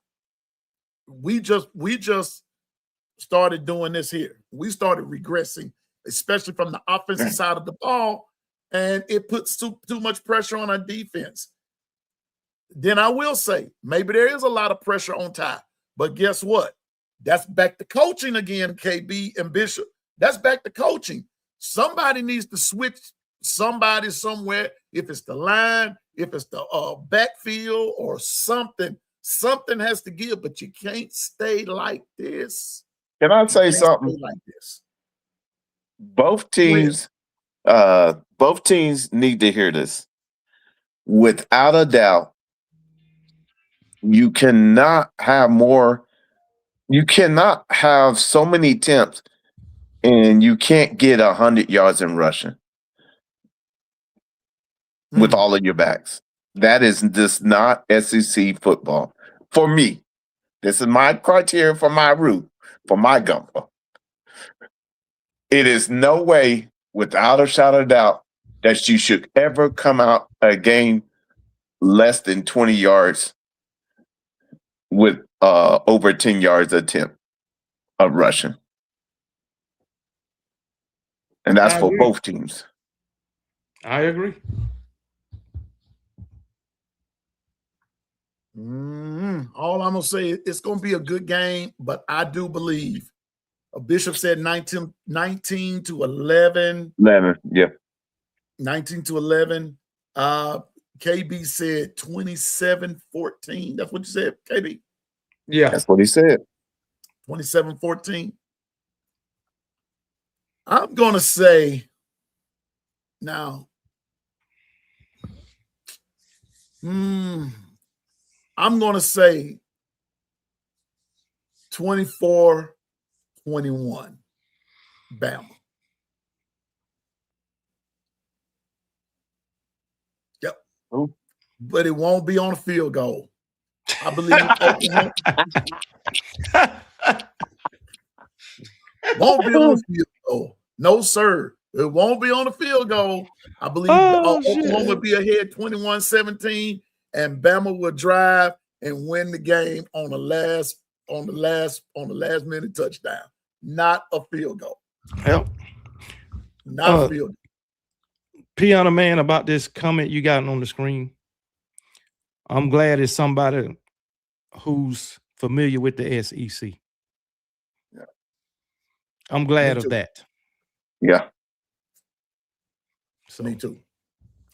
we just started doing this here. We started regressing, especially from the offensive side of the ball, and it puts too much pressure on our defense. Then I will say, maybe there is a lot of pressure on Ty, but guess what? That's back to coaching again, KB and Bishop. That's back to coaching. Somebody needs to switch somebody somewhere, if it's the line, if it's the backfield or something. Something has to give, but you can't stay like this. Can I say something? Like this. Both teams need to hear this. Without a doubt, you cannot have so many attempts and you can't get 100 yards in rushing with all of your backs. That is just not SEC football. For me, this is my criteria for my route, for my gumbo. It is no way, without a shadow of doubt, that you should ever come out a game less than 20 yards with over 10 yards attempt of rushing. And that's for both teams. I agree. All I'm going to say is it's going to be a good game, but I do believe Bishop said 19 to 11. 11, yeah. 19 to 11. KB said 27-14. That's what you said, KB? Yeah. That's what he said. 27-14. I'm going to say now, I'm going to say 24-21, Bama. Yep. Ooh. But it won't be on a field goal. I believe Oklahoma won't be on a field goal. No, sir. It won't be on a field goal. I believe Oklahoma will be ahead 21-17, and Bama will drive and win the game on the last minute touchdown. Not a field goal. Yep. Not a field goal. Piano Man, about this comment you got on the screen. I'm glad it's somebody who's familiar with the SEC. Yeah. I'm glad of that. Yeah. So. Me too.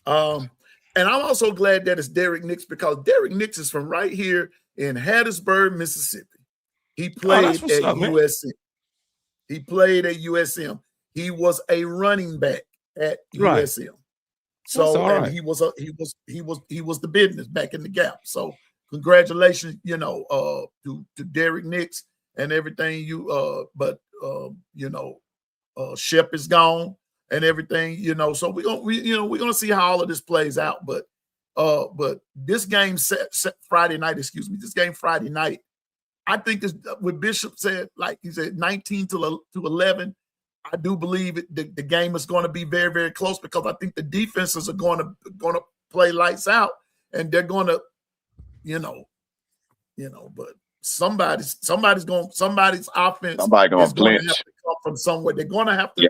And I'm also glad that it's Derek Nix, because Derek Nix is from right here in Hattiesburg, Mississippi. He played at USM. He played at USM. He was a running back at USM. So and he was the business back in the Gap. So congratulations, to Derek Nix and everything. Shep is gone and everything. So we're gonna see how all of this plays out. But this game set Friday night. Excuse me, this game Friday night. I think this what Bishop said, like he said, 19-11. I do believe the game is going to be very, very close, because I think the defenses are going to play lights out, and they're going to, but somebody's offense Somebody is gonna going to flinch. have to come from somewhere. They're going to have to,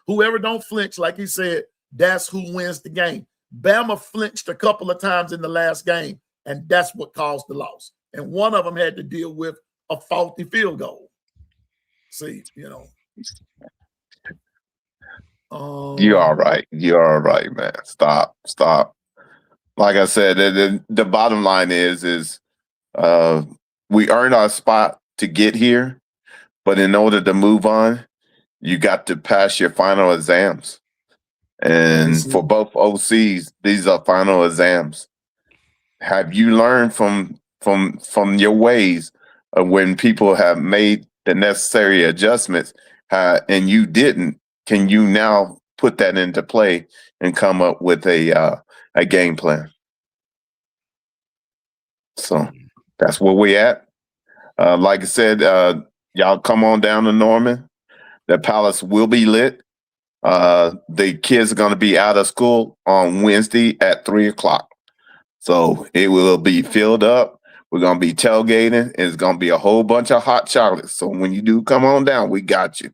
whoever don't flinch, like he said, that's who wins the game. Bama flinched a couple of times in the last game, and that's what caused the loss. And one of them had to deal with a faulty field goal. See, You're all right. You're all right, man. Stop. Like I said, the bottom line is we earned our spot to get here, but in order to move on, you got to pass your final exams. And for both OCs, these are final exams. Have you learned from your ways of when people have made the necessary adjustments and you didn't? Can you now put that into play and come up with a game plan? So that's where we at. Like I said, y'all come on down to Norman. The palace will be lit. The kids are going to be out of school on Wednesday at 3:00. So it will be filled up. We're going to be tailgating. It's going to be a whole bunch of hot chocolate. So when you do come on down, we got you.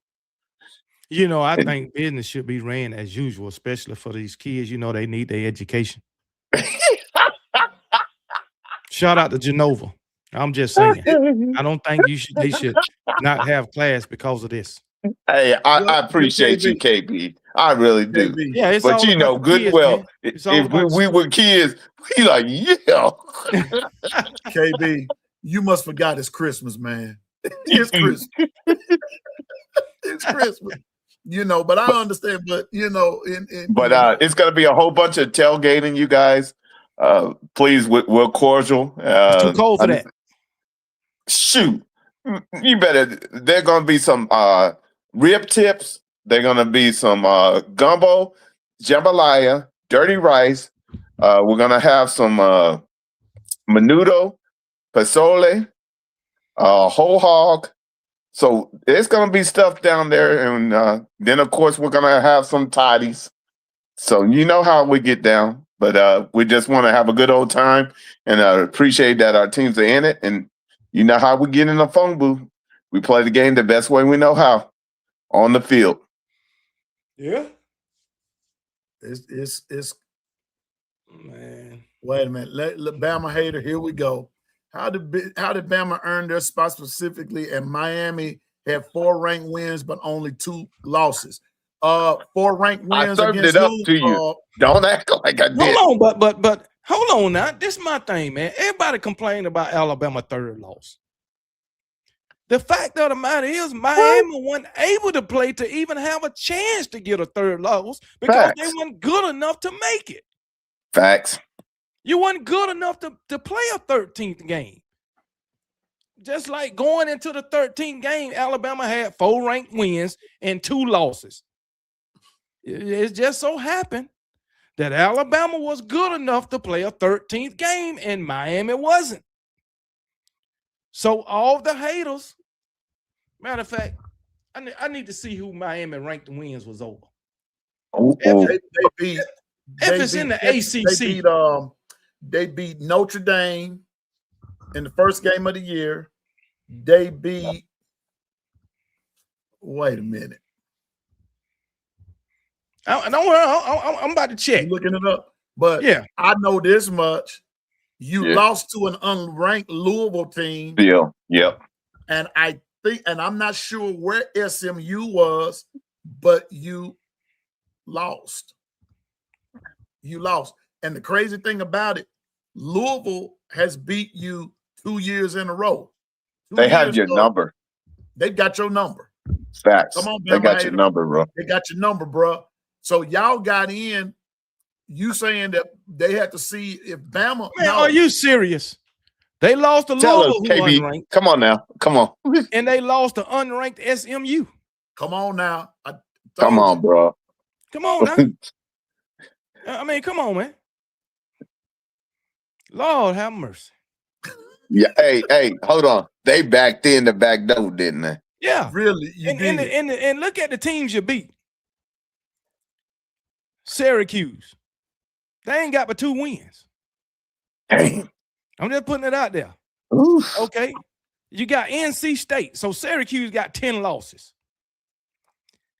I think business should be ran as usual, especially for these kids. They need their education. Shout out to Genova. I'm just saying. I don't think they should not have class because of this. Hey, I appreciate you, KB. I really do. KB. Yeah, it's but all about good kids, well, man. if about we were kids, we like, yeah. KB, you must forgot it's Christmas, man. It's Christmas. It's Christmas. But I understand. But it's going to be a whole bunch of tailgating, you guys. Please, we're cordial. It's too cold for that. Shoot, you better. There are going to be some rib tips. There are going to be some gumbo, jambalaya, dirty rice. We're going to have some menudo, pozole, whole hog. So there's going to be stuff down there. And then, of course, we're going to have some toddies. So you know how we get down. But we just want to have a good old time. And appreciate that our teams are in it. And you know how we get in the phone booth. We play the game the best way we know how, on the field. Yeah. It's man. Wait a minute. Let Bama hater, here we go. How did Bama earn their spot specifically? And Miami had 4 ranked wins, but only 2 losses. 4 ranked I wins served against it up who? to you. Don't act like I did. Hold on, but hold on now. This is my thing, man. Everybody complained about Alabama third loss. The fact of the matter is, Miami wasn't able to play to even have a chance to get a third loss because they weren't good enough to make it. Facts. You weren't good enough to play a 13th game. Just like going into the 13th game, Alabama had 4 ranked wins and 2 losses. It just so happened that Alabama was good enough to play a 13th game and Miami wasn't. So all the haters, matter of fact, I need to see who Miami ranked wins was over. If it's in the ACC. They beat Notre Dame in the first game of the year. They beat, wait a minute. I'm about to check. You're looking it up. But yeah, I know this much. You lost to an unranked Louisville team. Yeah. Yep. And I think, and I'm not sure where SMU was, but you lost. You lost. And the crazy thing about it, Louisville has beat you 2 years in a row. They have your number. They got your number. Facts. Come on, they got your number, bro. They got your number, bro. So y'all got in. You saying that they had to see if Bama. Man, are you serious? They lost to Louisville, KB. Unranked. Come on now. Come on. And they lost to unranked SMU. Come on now. Come on, bro. Come on now. I mean, come on, man. Lord have mercy. Yeah. Hey, hold on. They backed in the back door, didn't they? Yeah. Really? And look at the teams you beat. Syracuse. They ain't got but 2 wins. Damn. I'm just putting it out there. Oof. Okay. You got NC State. So Syracuse got 10 losses.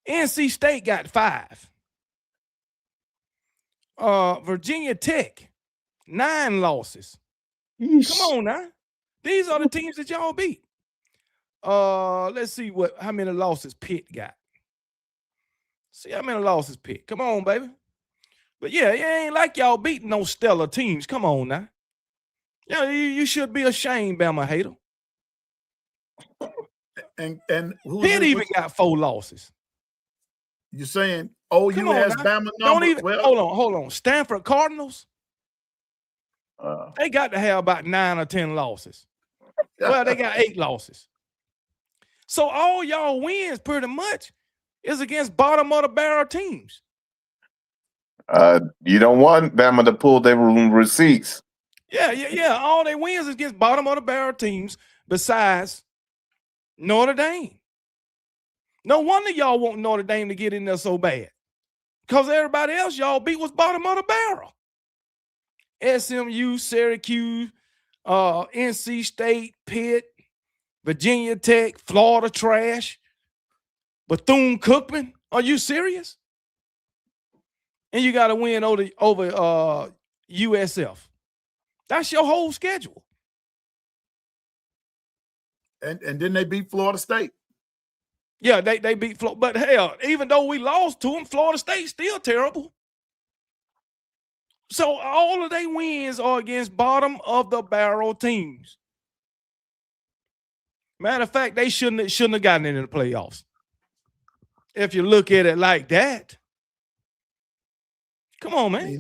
NC State got 5. Virginia Tech, 9 losses. Yeesh. Come on now. These are the teams that y'all beat. Let's see how many losses Pitt got. See how many losses Pitt. Come on, baby. But yeah, it ain't like y'all beating no stellar teams. Come on now. Yeah, you should be ashamed, Bama hater. And Pitt even got 4 losses. You're saying OU has Bama number? Don't even hold on. Stanford Cardinals. They got to have about 9 or 10 losses. Well, they got 8 losses. So all y'all wins pretty much is against bottom of the barrel teams. You don't want Bama to pull their receipts. Yeah. All they wins is against bottom of the barrel teams besides Notre Dame. No wonder y'all want Notre Dame to get in there so bad. Because everybody else y'all beat was bottom of the barrel. SMU, Syracuse, NC State, Pitt, Virginia Tech, Florida Trash, Bethune-Cookman. Are you serious? And you got to win over USF. That's your whole schedule. And then they beat Florida State. Yeah, they beat Florida. But hell, even though we lost to them, Florida State's still terrible. So all of their wins are against bottom of the barrel teams. Matter of fact, they shouldn't have gotten into the playoffs. If you look at it like that. Come on, man.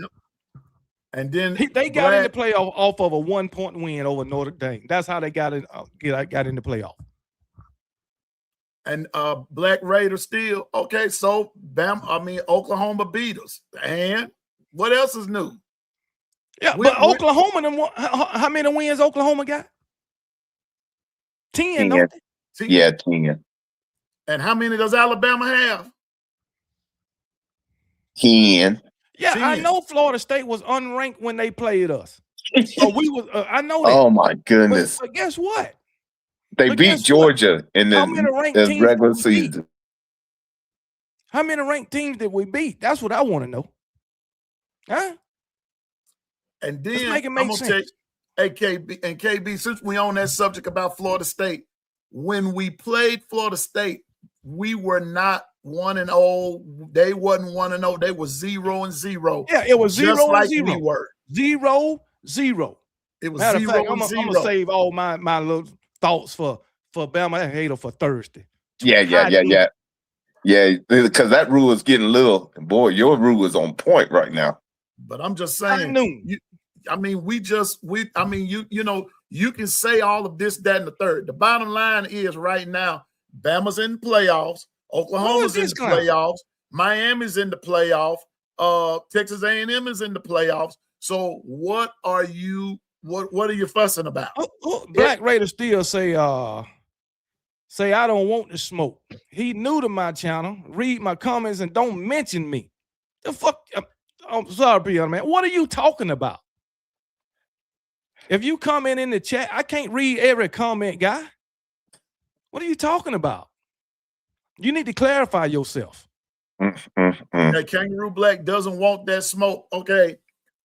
And then they got in the playoff off of a 1-point win over Notre Dame. That's how they got in the playoff. And Black Raiders still okay. So Oklahoma beat us. And what else is new? Yeah, but Oklahoma, how many wins Oklahoma got? 10, don't they? 10. Yeah, 10. And how many does Alabama have? 10. Yeah, 10. I know Florida State was unranked when they played us. So we was. I know that. Oh my goodness! But guess what? They beat Georgia in the regular season. How many ranked teams did we beat? That's what I want to know. Huh? And then I'm gonna tell you, KB, since we on that subject about Florida State, when we played Florida State, we were not 1-0. They wasn't 1-0. They was 0-0. Yeah, it was just 0 like and 0. we were. 0-0. It was Matter of 0 fact, and I'm 0. gonna save all my little thoughts for Bama Hater for Thursday. Yeah, because that rule is getting little. Boy, your rule is on point right now. But I'm just saying, you can say all of this, that, and the third. The bottom line is right now, Bama's in the playoffs, Oklahoma's in the playoffs, Miami's in the playoff, Texas A&M is in the playoffs. So what are you fussing about? Black Raider still say I don't want to smoke. He new to my channel. Read my comments and don't mention me. The fuck? I'm sorry, Piano Man. What are you talking about? If you comment in the chat, I can't read every comment, guy. What are you talking about? You need to clarify yourself. Okay, Kangaroo Black doesn't want that smoke. Okay.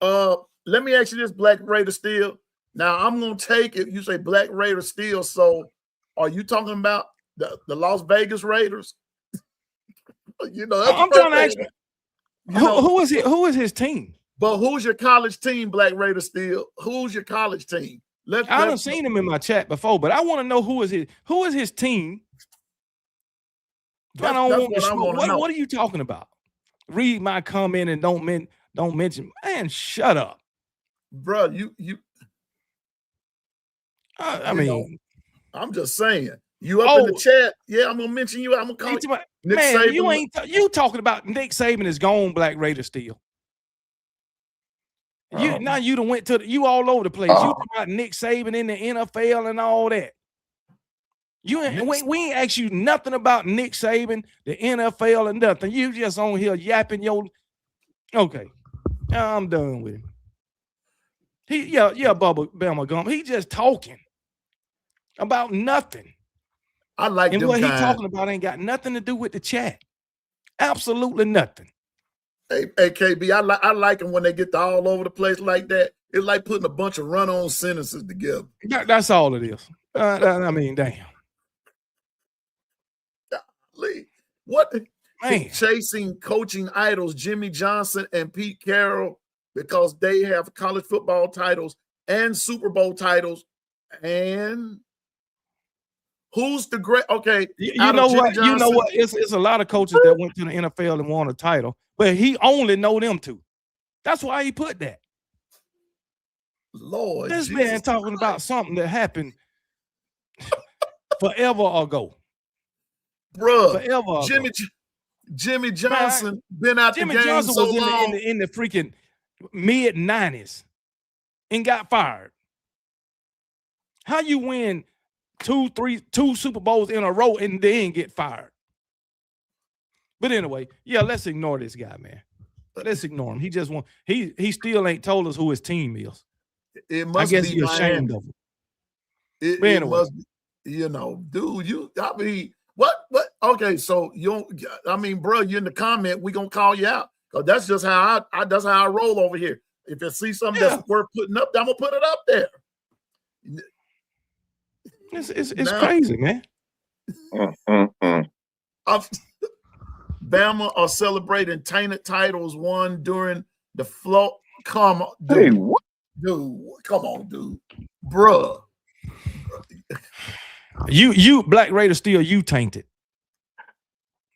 Let me ask you this, Black Raider Steel. Now I'm gonna take it. You say Black Raider Steel, so are you talking about the Las Vegas Raiders? That's I'm trying to ask you. Who is his team? But who's your college team, Black Raider Steel? Who's your college team? I haven't seen him in my chat before, but I want to know who is his team. What are you talking about? Read my comment and don't mention. Man, shut up, bro. I'm just saying. You up in the chat? Yeah, I'm gonna mention you. I'm gonna call you. Nick Saban. You talking about Nick Saban is gone, Black Raider Steel. Now you done went to you all over the place. You talking about Nick Saban in the NFL and all that. We ain't asked you nothing about Nick Saban, the NFL, and nothing. You just on here yapping your. Okay, I'm done with him. Bama Gump. He just talking about nothing. I like and them what kind. He talking about ain't got nothing to do with the chat. Absolutely nothing. Hey, KB, I like them when they get all over the place like that. It's like putting a bunch of run-on sentences together. That's all it is. I mean, damn. What? Man. Chasing coaching idols, Jimmy Johnson and Pete Carroll, because they have college football titles and Super Bowl titles. And who's the great? Okay, you know what? It's a lot of coaches that went to the NFL and won a title, but he only know them two. That's why he put that. Lord, this man talking about something that happened forever ago, bro. Forever Jimmy ago. Jimmy Johnson been out Jimmy the game Johnson so was long. in the freaking mid-90s and got fired. How you win two Super Bowls in a row and then get fired? But anyway, yeah, let's ignore this guy, man. Let's ignore him. He just won. He still ain't told us who his team is. It must I guess be he's ashamed of him. It must be, dude. I mean, what? Okay, so bro, you in the comment, we gonna call you out. Because that's just how I roll over here. If you see something that's worth putting up, I'm gonna put it up there. It's crazy, man. Bama are celebrating tainted titles won during the flow. Come on, dude. Hey, what? Dude, come on, dude. Bruh. You Black Raider Steel, you tainted.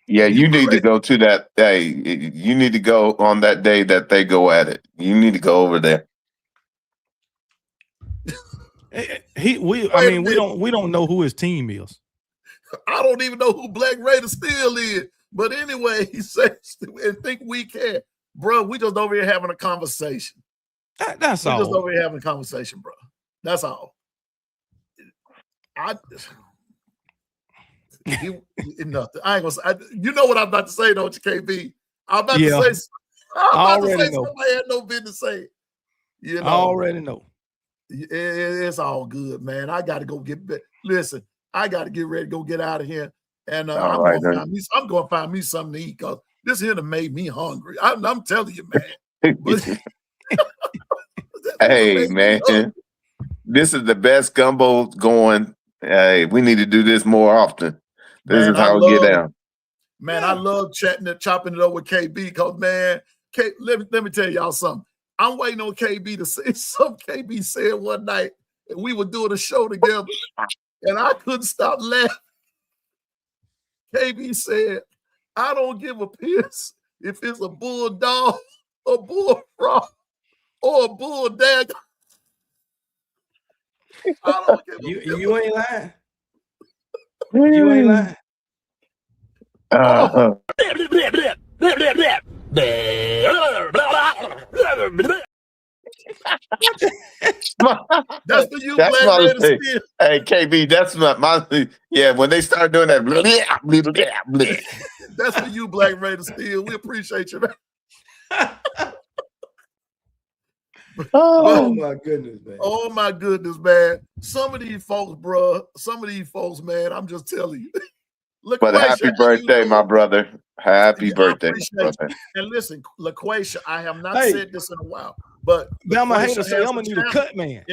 Yeah, you need to go to that day. You need to go on that day that they go at it. You need to go over there. We don't know who his team is. I don't even know who Black Raider Steel is. But anyway, he says and think we care. Bro, we just over here having a conversation. That's all. We just over here having a conversation, bro. That's all. Nothing. I ain't gonna say. You know what I'm about to say, don't you, KB? I'm about to say. I'm about to say something I had no business saying. I already know. It's all good, man. I got to go get. Listen, I got to get ready to go get out of here, and I'm going to find me something to eat because this here done made me hungry. I'm telling you, man. Hey, man, this is the best gumbo going. Hey, we need to do this more often. This is how we get down. Man, I love chopping it up with KB because, man, let me tell y'all something. I'm waiting on KB to say something KB said one night, and we were doing a show together, and I couldn't stop laughing. KB said, I don't give a piss if it's a bulldog, a bullfrog, or a bulldog. I don't give a piss. You ain't lying. You ain't lying. Oh. That's for you, That's Black Raider Steel. Hey, KB, that's my yeah. When they start doing that, that's for you, Black Raider Steel. We appreciate you, man. Oh my goodness, man. Oh my goodness, man. Some of these folks, bro. Some of these folks, man. I'm just telling you. But happy birthday, my brother. Happy birthday, brother. And listen, LaQuasia, I have not said this in a while, but I'm gonna need a cut, man.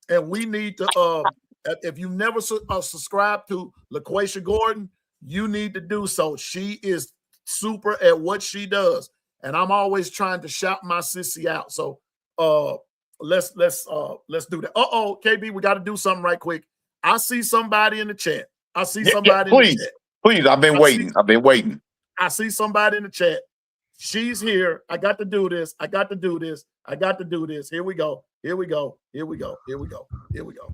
And we need to if you never subscribe to LaQuasia Gordon, you need to do so. She is super at what she does, and I'm always trying to shout my sissy out. So let's do that. KB, we got to do something right quick. I see somebody in the chat. I see somebody in the chat. Please, I've been waiting. I see somebody in the chat. She's here. I got to do this. I got to do this. I got to do this. Here we go. Here we go. Here we go. Here we go. Here we go.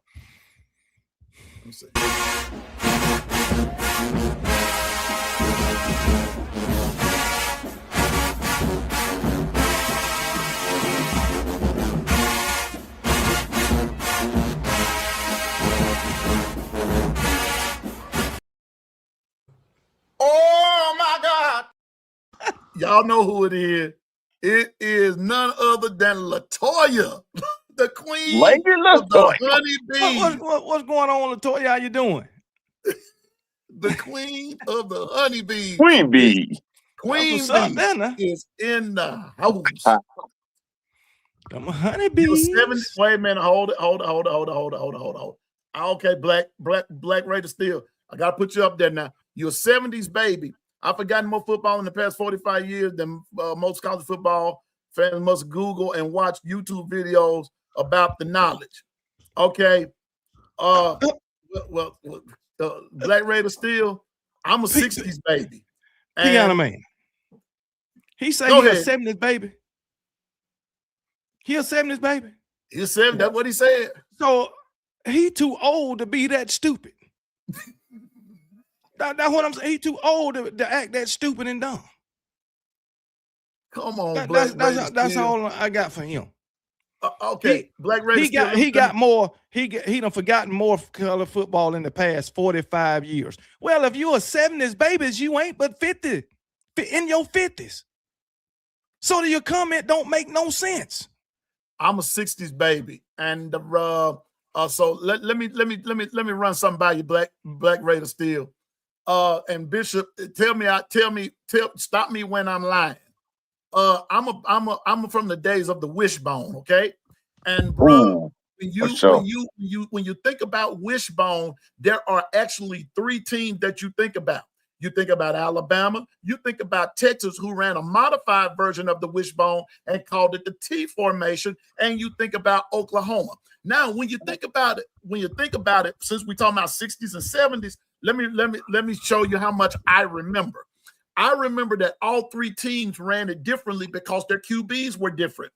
Let me see. Oh my God. Y'all know who it is. It is none other than LaToya, the queen of the honeybees. What's going on, LaToya? How you doing? The queen of the honeybees. Queen bee. Queen bee is in the house. I'm a honeybees. Wait a minute. Hold it. Okay, Black Raider Steel. I got to put you up there now. You're a 70s baby. I've forgotten more football in the past 45 years than most college football fans must Google and watch YouTube videos about the knowledge. Okay. Black Raider Steel, I'm a 60s baby. Pianoman. He said he's a 70s baby. He a 70s baby. He's 70. That's what he said. So he too old to be that stupid. That's what I'm saying. He too old to act that stupid and dumb. Come on, that's all I got for him. Okay, Black Raider. He got more. He done forgotten more color football in the past 45 years. Well, if you're a 70s babies, you ain't but 50 in your 50s. So your comment don't make no sense. I'm a 60s baby, and so let me run something by you, Black Raider Steel. And Bishop, stop me when I'm lying. I'm from the days of the wishbone, okay? And bro, when you think about wishbone, there are actually 3 teams that you think about. You think about Alabama, you think about Texas, who ran a modified version of the wishbone and called it the T formation, and you think about Oklahoma. Now, when you think about it, since we're talking about 60s and 70s, let me show you how much I remember. I remember that all 3 teams ran it differently because their QBs were different.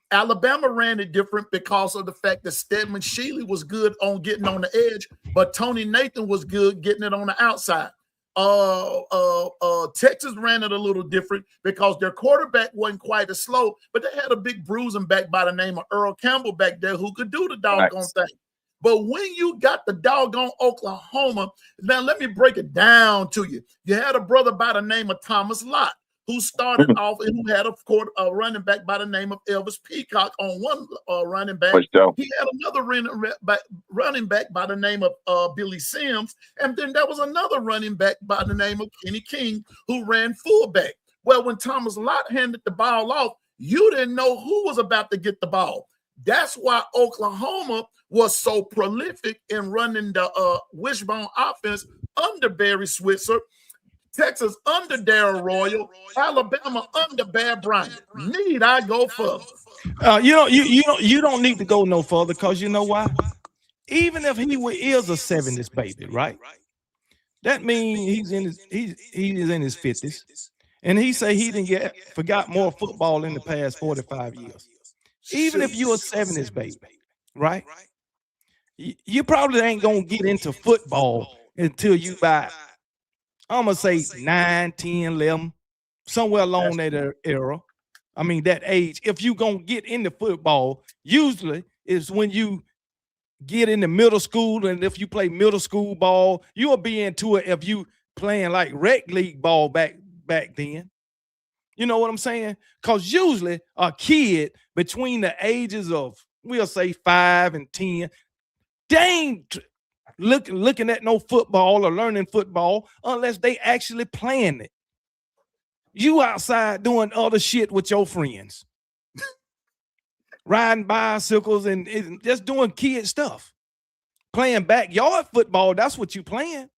Alabama ran it different because of the fact that Stedman Shealy was good on getting on the edge, but Tony Nathan was good getting it on the outside. Texas ran it a little different because their quarterback wasn't quite as slow, but they had a big bruising back by the name of Earl Campbell back there who could do the doggone thing. But when you got the doggone Oklahoma, now let me break it down to you. You had a brother by the name of Thomas Lott, who started off and who had a running back by the name of Elvis Peacock on one running back. He had another running back by the name of Billy Sims, and then there was another running back by the name of Kenny King who ran fullback. Well, when Thomas Lott handed the ball off, you didn't know who was about to get the ball. That's why Oklahoma was so prolific in running the wishbone offense under Barry Switzer. Texas under Darrell Royal, Alabama under Bear Bryant. Need I go further? You don't need to go no further, because you know why? Even if he is a 70s baby, right? That means he is in his 50s. And he say he didn't forgot more football in the past 45 years. Even if you're a 70s baby, right? You probably ain't gonna get into football until you by, I'm gonna say 9, 10, 11, somewhere along that era. I mean, that age. If you gonna get into football, usually it's when you get into middle school, and if you play middle school ball, you'll be into it if you playing like rec league ball back then. You know what I'm saying? Because usually a kid between the ages of, we'll say 5 and 10, they ain't looking at no football or learning football unless they actually playing it. You outside doing other shit with your friends. Riding bicycles and just doing kid stuff. Playing backyard football, that's what you playing.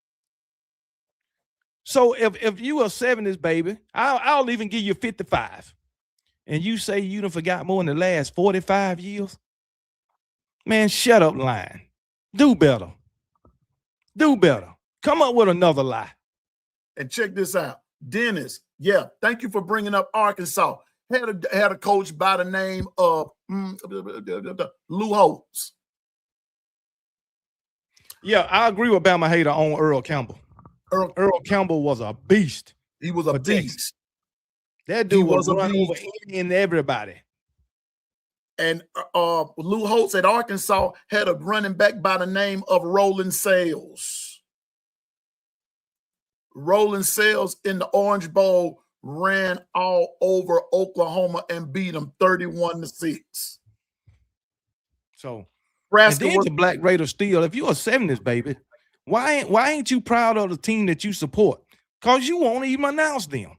So if you a 70s baby, I'll even give you 55. And you say you done forgot more in the last 45 years? Man, shut up lying. Do better. Do better. Come up with another lie. And check this out. Dennis, yeah, thank you for bringing up Arkansas. Had a coach by the name of Lou Holtz. Yeah, I agree with Bama Hater on Earl Campbell. Earl Campbell was a beast. He was a beast. That dude was running over any and everybody. And Lou Holtz at Arkansas had a running back by the name of Roland Sales. Roland Sales in the Orange Bowl ran all over Oklahoma and beat them 31-6. So, and then the Black Raider still, if you're a 70s baby, why ain't you proud of the team that you support? Because you won't even announce them.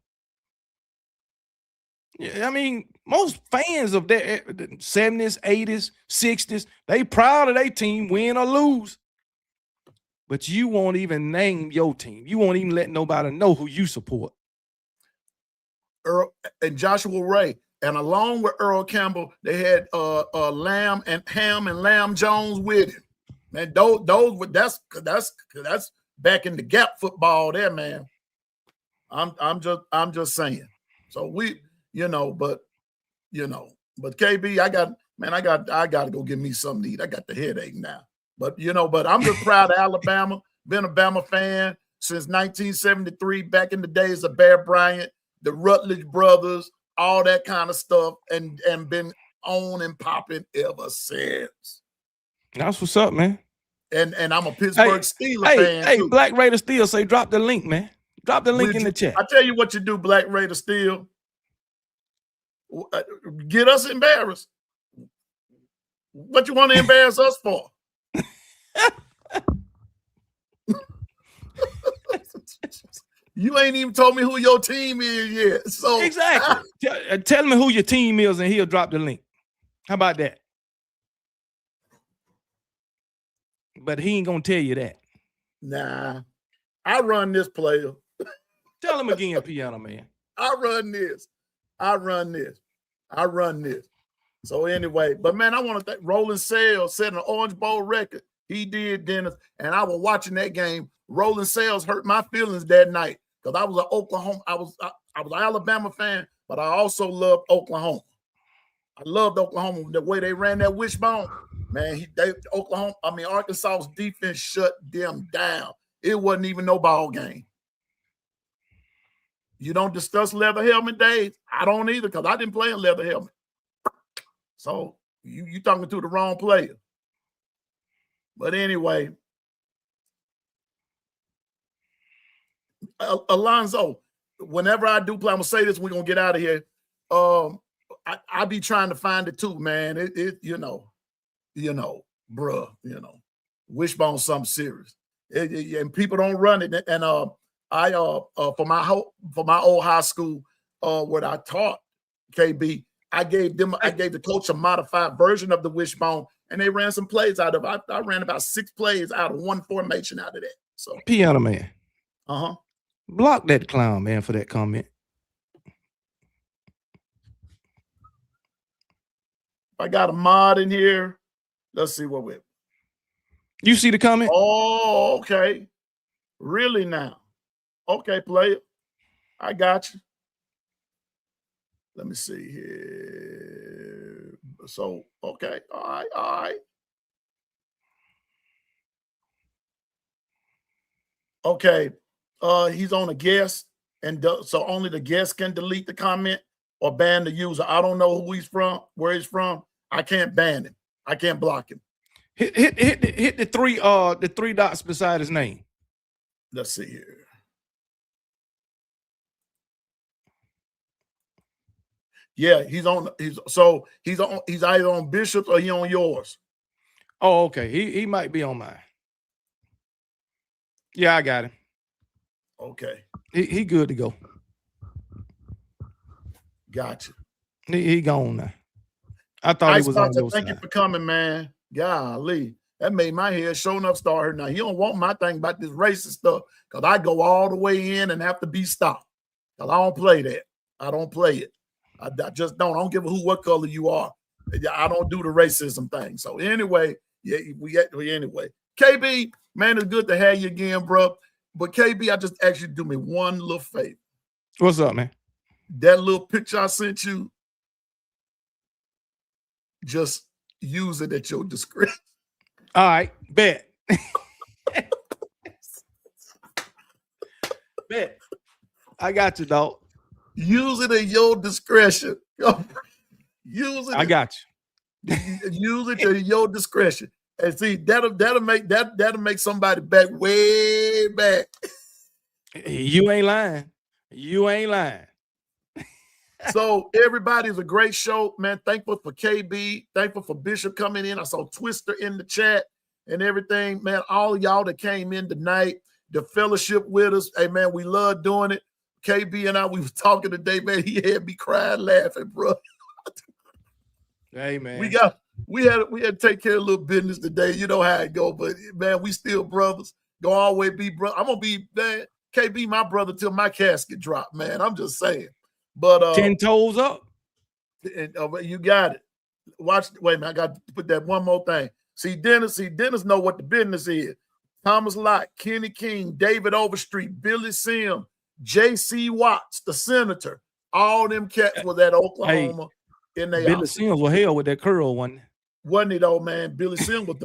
I mean, most fans of the 70s, 80s, 60s, they proud of their team, win or lose. But you won't even name your team. You won't even let nobody know who you support. Earl and Joshua Ray, and along with Earl Campbell, they had Ham and Lamb Jones with him. Man, that's back in the gap football there, man. I'm just saying. So but KB, I got to go get me something to eat. I got the headache now. But I'm just proud of Alabama. Been a Bama fan since 1973, back in the days of Bear Bryant, the Rutledge brothers, all that kind of stuff, and been on and popping ever since. That's what's up, man. And I'm a Pittsburgh Steelers fan. Hey, too. Black Raider Steel say drop the link, man. Drop the link in the chat. I tell you what you do, Black Raider Steel. Get us embarrassed. What you want to embarrass us for? You ain't even told me who your team is yet. So exactly. Tell me who your team is, and he'll drop the link. How about that? But he ain't gonna tell you that. Nah, I run this, player. Tell him again, Piano Man. I run this. So anyway, but man, I want to thank Roland Sales set an Orange Bowl record. He did, Dennis, and I was watching that game. Roland Sales hurt my feelings that night because I was an Oklahoma. I was an Alabama fan, but I also loved Oklahoma. I loved Oklahoma, the way they ran that wishbone. Man, Arkansas's defense shut them down. It wasn't even no ball game. You don't discuss leather helmet days? I don't either, because I didn't play in leather helmet. So you talking to the wrong player. But anyway, Alonzo, whenever I do play, I'm gonna say this, we're gonna get out of here. I be trying to find it too, man. Wishbone something serious. And people don't run it. And for my old high school, what I taught KB, I gave the coach a modified version of the wishbone, and they ran some plays out of it. I ran about 6 plays out of one formation out of that. So Piano Man. Block that clown, man, for that comment. I got a mod in here. Let's see what we're. You see the comment? Oh, okay. Really now? Okay, play it. I got you. Let me see here. So, okay. All right. Okay. He's on a guest, and so only the guest can delete the comment or ban the user. I don't know who he's from, where he's from. I can't ban him. I can't block him. Hit the three dots beside his name. Let's see here. Yeah, he's either on Bishop's or he on yours. Oh, okay. He might be on mine. Yeah, I got him. Okay. He good to go. Gotcha. He gone now. I thought he was on your Thank side. you for coming, man. Golly. That made my head sure enough start hurting. Now, he don't want my thing about this racist stuff because I go all the way in and have to be stopped. Because I don't play that. I don't play it. I just don't. I don't give a what color you are. I don't do the racism thing. So anyway, yeah, anyway. KB, man, it's good to have you again, bro. But KB, I just asked you to do me one little favor. What's up, man? That little picture I sent you, just use it at your discretion. All right, bet. Bet. I got you, dog. Use it at your discretion. Use it. I got you. Use it at your discretion. And see, that'll make somebody back way back. You ain't lying. You ain't lying. So everybody's a great show, man. Thankful for KB. Thankful for Bishop coming in. I saw Twister in the chat and everything, man. All of y'all that came in tonight, the fellowship with us. Hey, man, we love doing it. KB and I, we was talking today, man. He had me crying, laughing, bro. Hey, man. We had to take care of a little business today. You know how it go, but man, we still brothers. Gonna always be brother. I'm gonna be, man, KB, my brother till my casket drop, man. I'm just saying. But 10 toes up. And, you got it. Watch. Wait a minute. I got to put that one more thing. See, Dennis know what the business is. Thomas Lott, Kenny King, David Overstreet, Billy Sim, J.C. Watts, the senator. All them cats was at Oklahoma. In their Billy Sims was hell with that curl one. Wasn't it, old man? Billy Sim was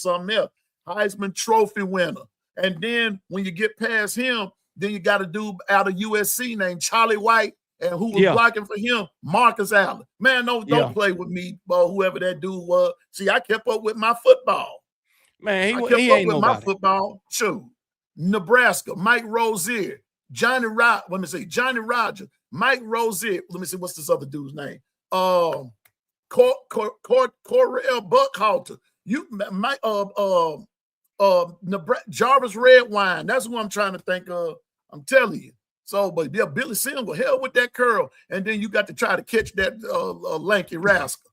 something else. Heisman Trophy winner. And then when you get past him, then you got a dude out of USC named Charlie White, and who was blocking for him, Marcus Allen. Man, don't play with me, whoever that dude was. See, I kept up with my football. Man, he kept up with my football. Sure. Nebraska, Mike Rozier, Johnny Rogers, Mike Rozier. Let me see, what's this other dude's name? Correll Buckhalter. Nebraska, Jarvis Redwine. That's who I'm trying to think of. I'm telling you. So, but yeah, Billy Sim was hell with that curl, and then you got to try to catch that lanky rascal.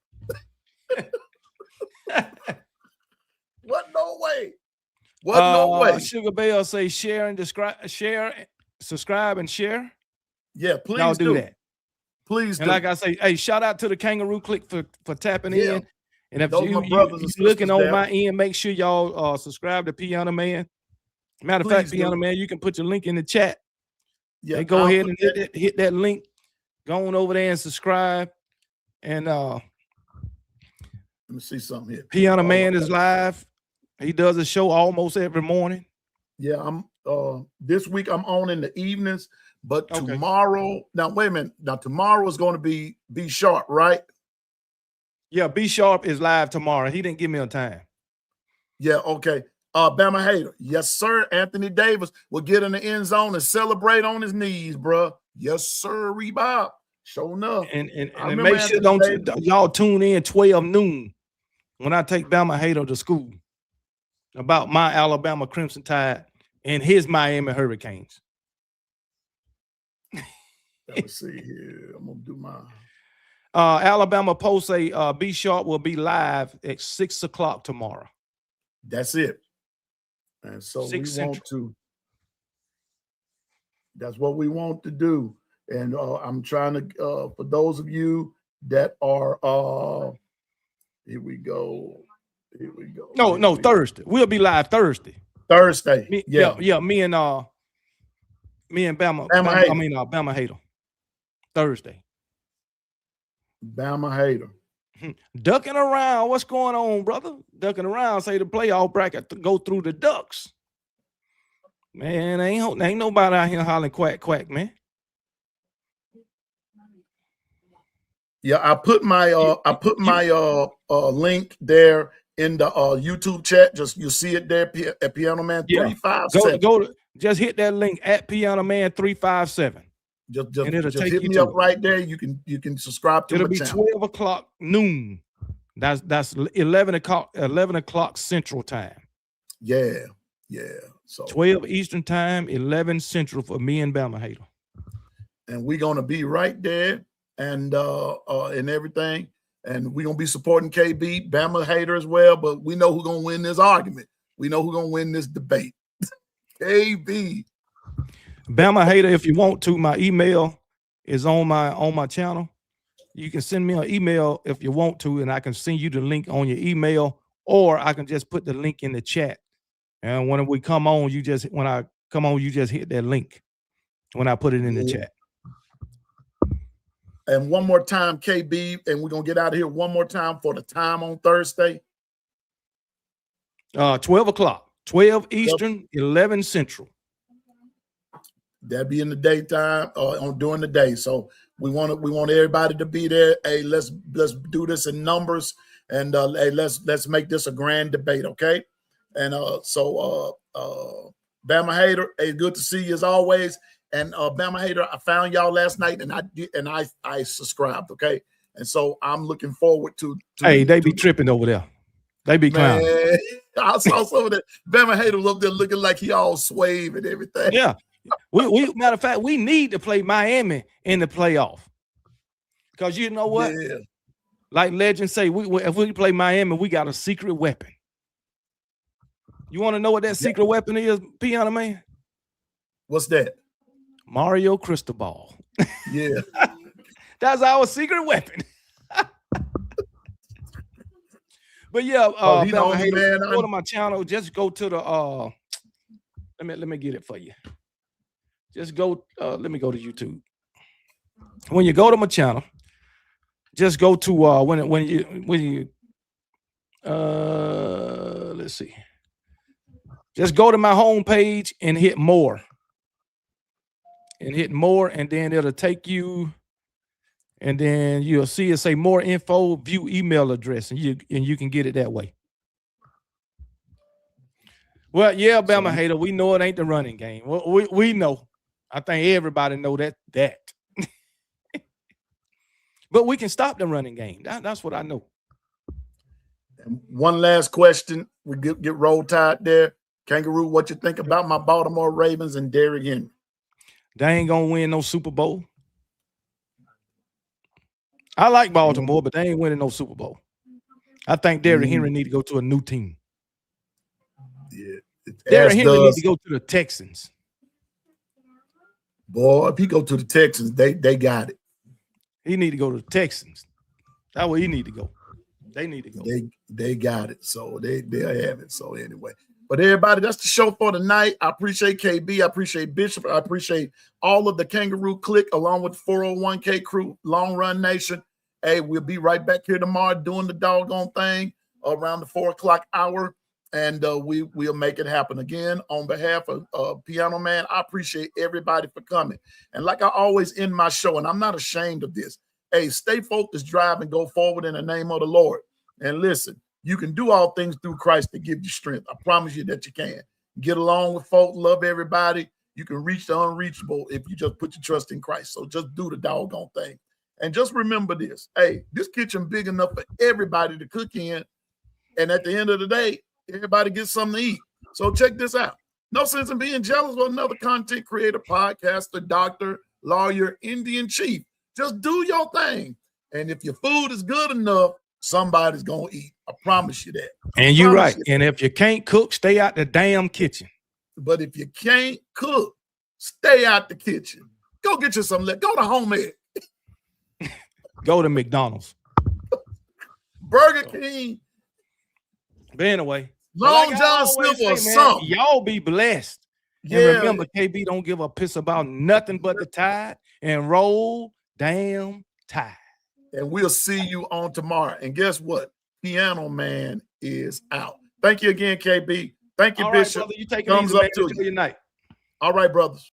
What? No way. What? No way. Sugar Bell say share and subscribe and share. Yeah, please y'all do that. Please and do. Like I say, hey, shout out to the Kangaroo Click for tapping in. And if you're looking on my end, make sure y'all subscribe to Pianoman. Matter of fact, Pianoman, you can put your link in the chat. Yeah, go ahead and hit that link. Go on over there and subscribe. And let me see something here. Pianoman is live. He does a show almost every morning. Yeah, I'm this week I'm on in the evenings, but tomorrow, now wait a minute. Now tomorrow is going to be B Sharp, right? Yeah, B Sharp is live tomorrow. He didn't give me a time. Yeah, okay. Bama Hater. Yes, sir. Anthony Davis will get in the end zone and celebrate on his knees, bro. Yes, sir, Bob. Sure enough. And make sure y'all tune in 12 noon when I take Bama Hater to school about my Alabama Crimson Tide and his Miami Hurricanes. Let me see here. I'm gonna do my Alabama Post say B Sharp will be live at 6 o'clock tomorrow. That's it. And so we want to. That's what we want to do. And I'm trying to, for those of you that are, here we go. Here we go. No, Thursday. We'll be live Thursday. Thursday. Yeah. Me and Bama Hater. I mean Bama Hater. Thursday. Bama Hater. Ducking around. What's going on, brother? Ducking around. Say the playoff bracket to go through the Ducks. Man, ain't nobody out here hollering quack quack, man. Yeah, I put my link there in the YouTube chat. Just you see it there at Pianoman 357. Go to just hit that link at Pianoman 357. Just hit me up right there. You can subscribe to it'll my be channel. 12 o'clock noon. That's 11 o'clock Central Time. Yeah. So 12 Eastern Time, 11 Central for me and Bama Hater. And we're gonna be right there and everything. And we're gonna be supporting KB, Bama Hater as well. But we know who's gonna win this argument. We know who's gonna win this debate. KB. Bama Hater, if you want to, my email is on my channel. You can send me an email if you want to, and I can send you the link on your email, or I can just put the link in the chat. And when I come on, you just hit that link when I put it in the chat. And one more time, KB, and we're gonna get out of here one more time for the time on Thursday. 12 o'clock, 12 Eastern, 11 Central. That'd be in the daytime during the day. So we want everybody to be there. Hey, let's do this in numbers, and hey, let's make this a grand debate, okay? And Bama Hater, hey, good to see you as always. And Bama Hater, I found y'all last night, and I subscribed, okay? And so I'm looking forward to hey, they be tripping over there. They be clowning. I saw some of that. Bama Hater was up there looking like he all swave and everything. Yeah. We matter of fact, we need to play Miami in the playoff. Because you know what? Yeah. Like legends say, if we play Miami, we got a secret weapon. You want to know what that secret weapon is, Piano Man? What's that? Mario Cristobal. Yeah. That's our secret weapon. But yeah, Bama Hater, go to my channel. Just go to the let me get it for you. Just go, let me go to YouTube. When you go to my channel, just go to when you let's see. Just go to my home page and hit more. And then it'll take you, and then you'll see it say more info, view email address, and you can get it that way. Well, yeah, Bama Hater, we know it ain't the running game. We know. I think everybody know that. But we can stop the running game. That's what I know. And one last question. We get Roll Tide there. Kangaroo, what you think about my Baltimore Ravens and Derrick Henry? They ain't gonna win no Super Bowl. I like Baltimore, but they ain't winning no Super Bowl. I think Derrick Henry need to go to a new team. Yeah, Derrick Henry need to go to the Texans. Boy, if he go to the Texans, they got it. He need to go to the Texans. That's where he need to go. They need to go. They got it. So they'll have it. So anyway. But everybody, that's the show for tonight. I appreciate KB. I appreciate Bishop. I appreciate all of the Kangaroo Click along with 401k crew, Long Run Nation. Hey, we'll be right back here tomorrow doing the doggone thing around the 4 o'clock hour. And we'll make it happen again. On behalf of Piano Man, I appreciate everybody for coming. And like I always end my show, and I'm not ashamed of this. Hey, stay focused, drive, and go forward in the name of the Lord. And listen, you can do all things through Christ to give you strength. I promise you that you can. Get along with folk, love everybody. You can reach the unreachable if you just put your trust in Christ. So just do the doggone thing. And just remember this. Hey, this kitchen big enough for everybody to cook in. And at the end of the day, everybody gets something to eat. So check this out. No sense in being jealous of another content creator, podcaster, doctor, lawyer, Indian chief. Just do your thing. And if your food is good enough, somebody's going to eat. I promise you that. And you're right. And if you can't cook, stay out the damn kitchen. But if you can't cook, Stay out the kitchen. Go get you some. Go to Home Ed. Go to McDonald's. Burger King. But anyway, Long like John Silver or something. Y'all be blessed. Yeah. And remember, KB don't give a piss about nothing but the Tide, and roll damn Tide. And we'll see you on tomorrow. And guess what? Piano Man is out. Thank you again, KB. Thank you, All right, Bishop. brother, you take it Thumbs easy, up man. to Enjoy you. your night. All right, brothers.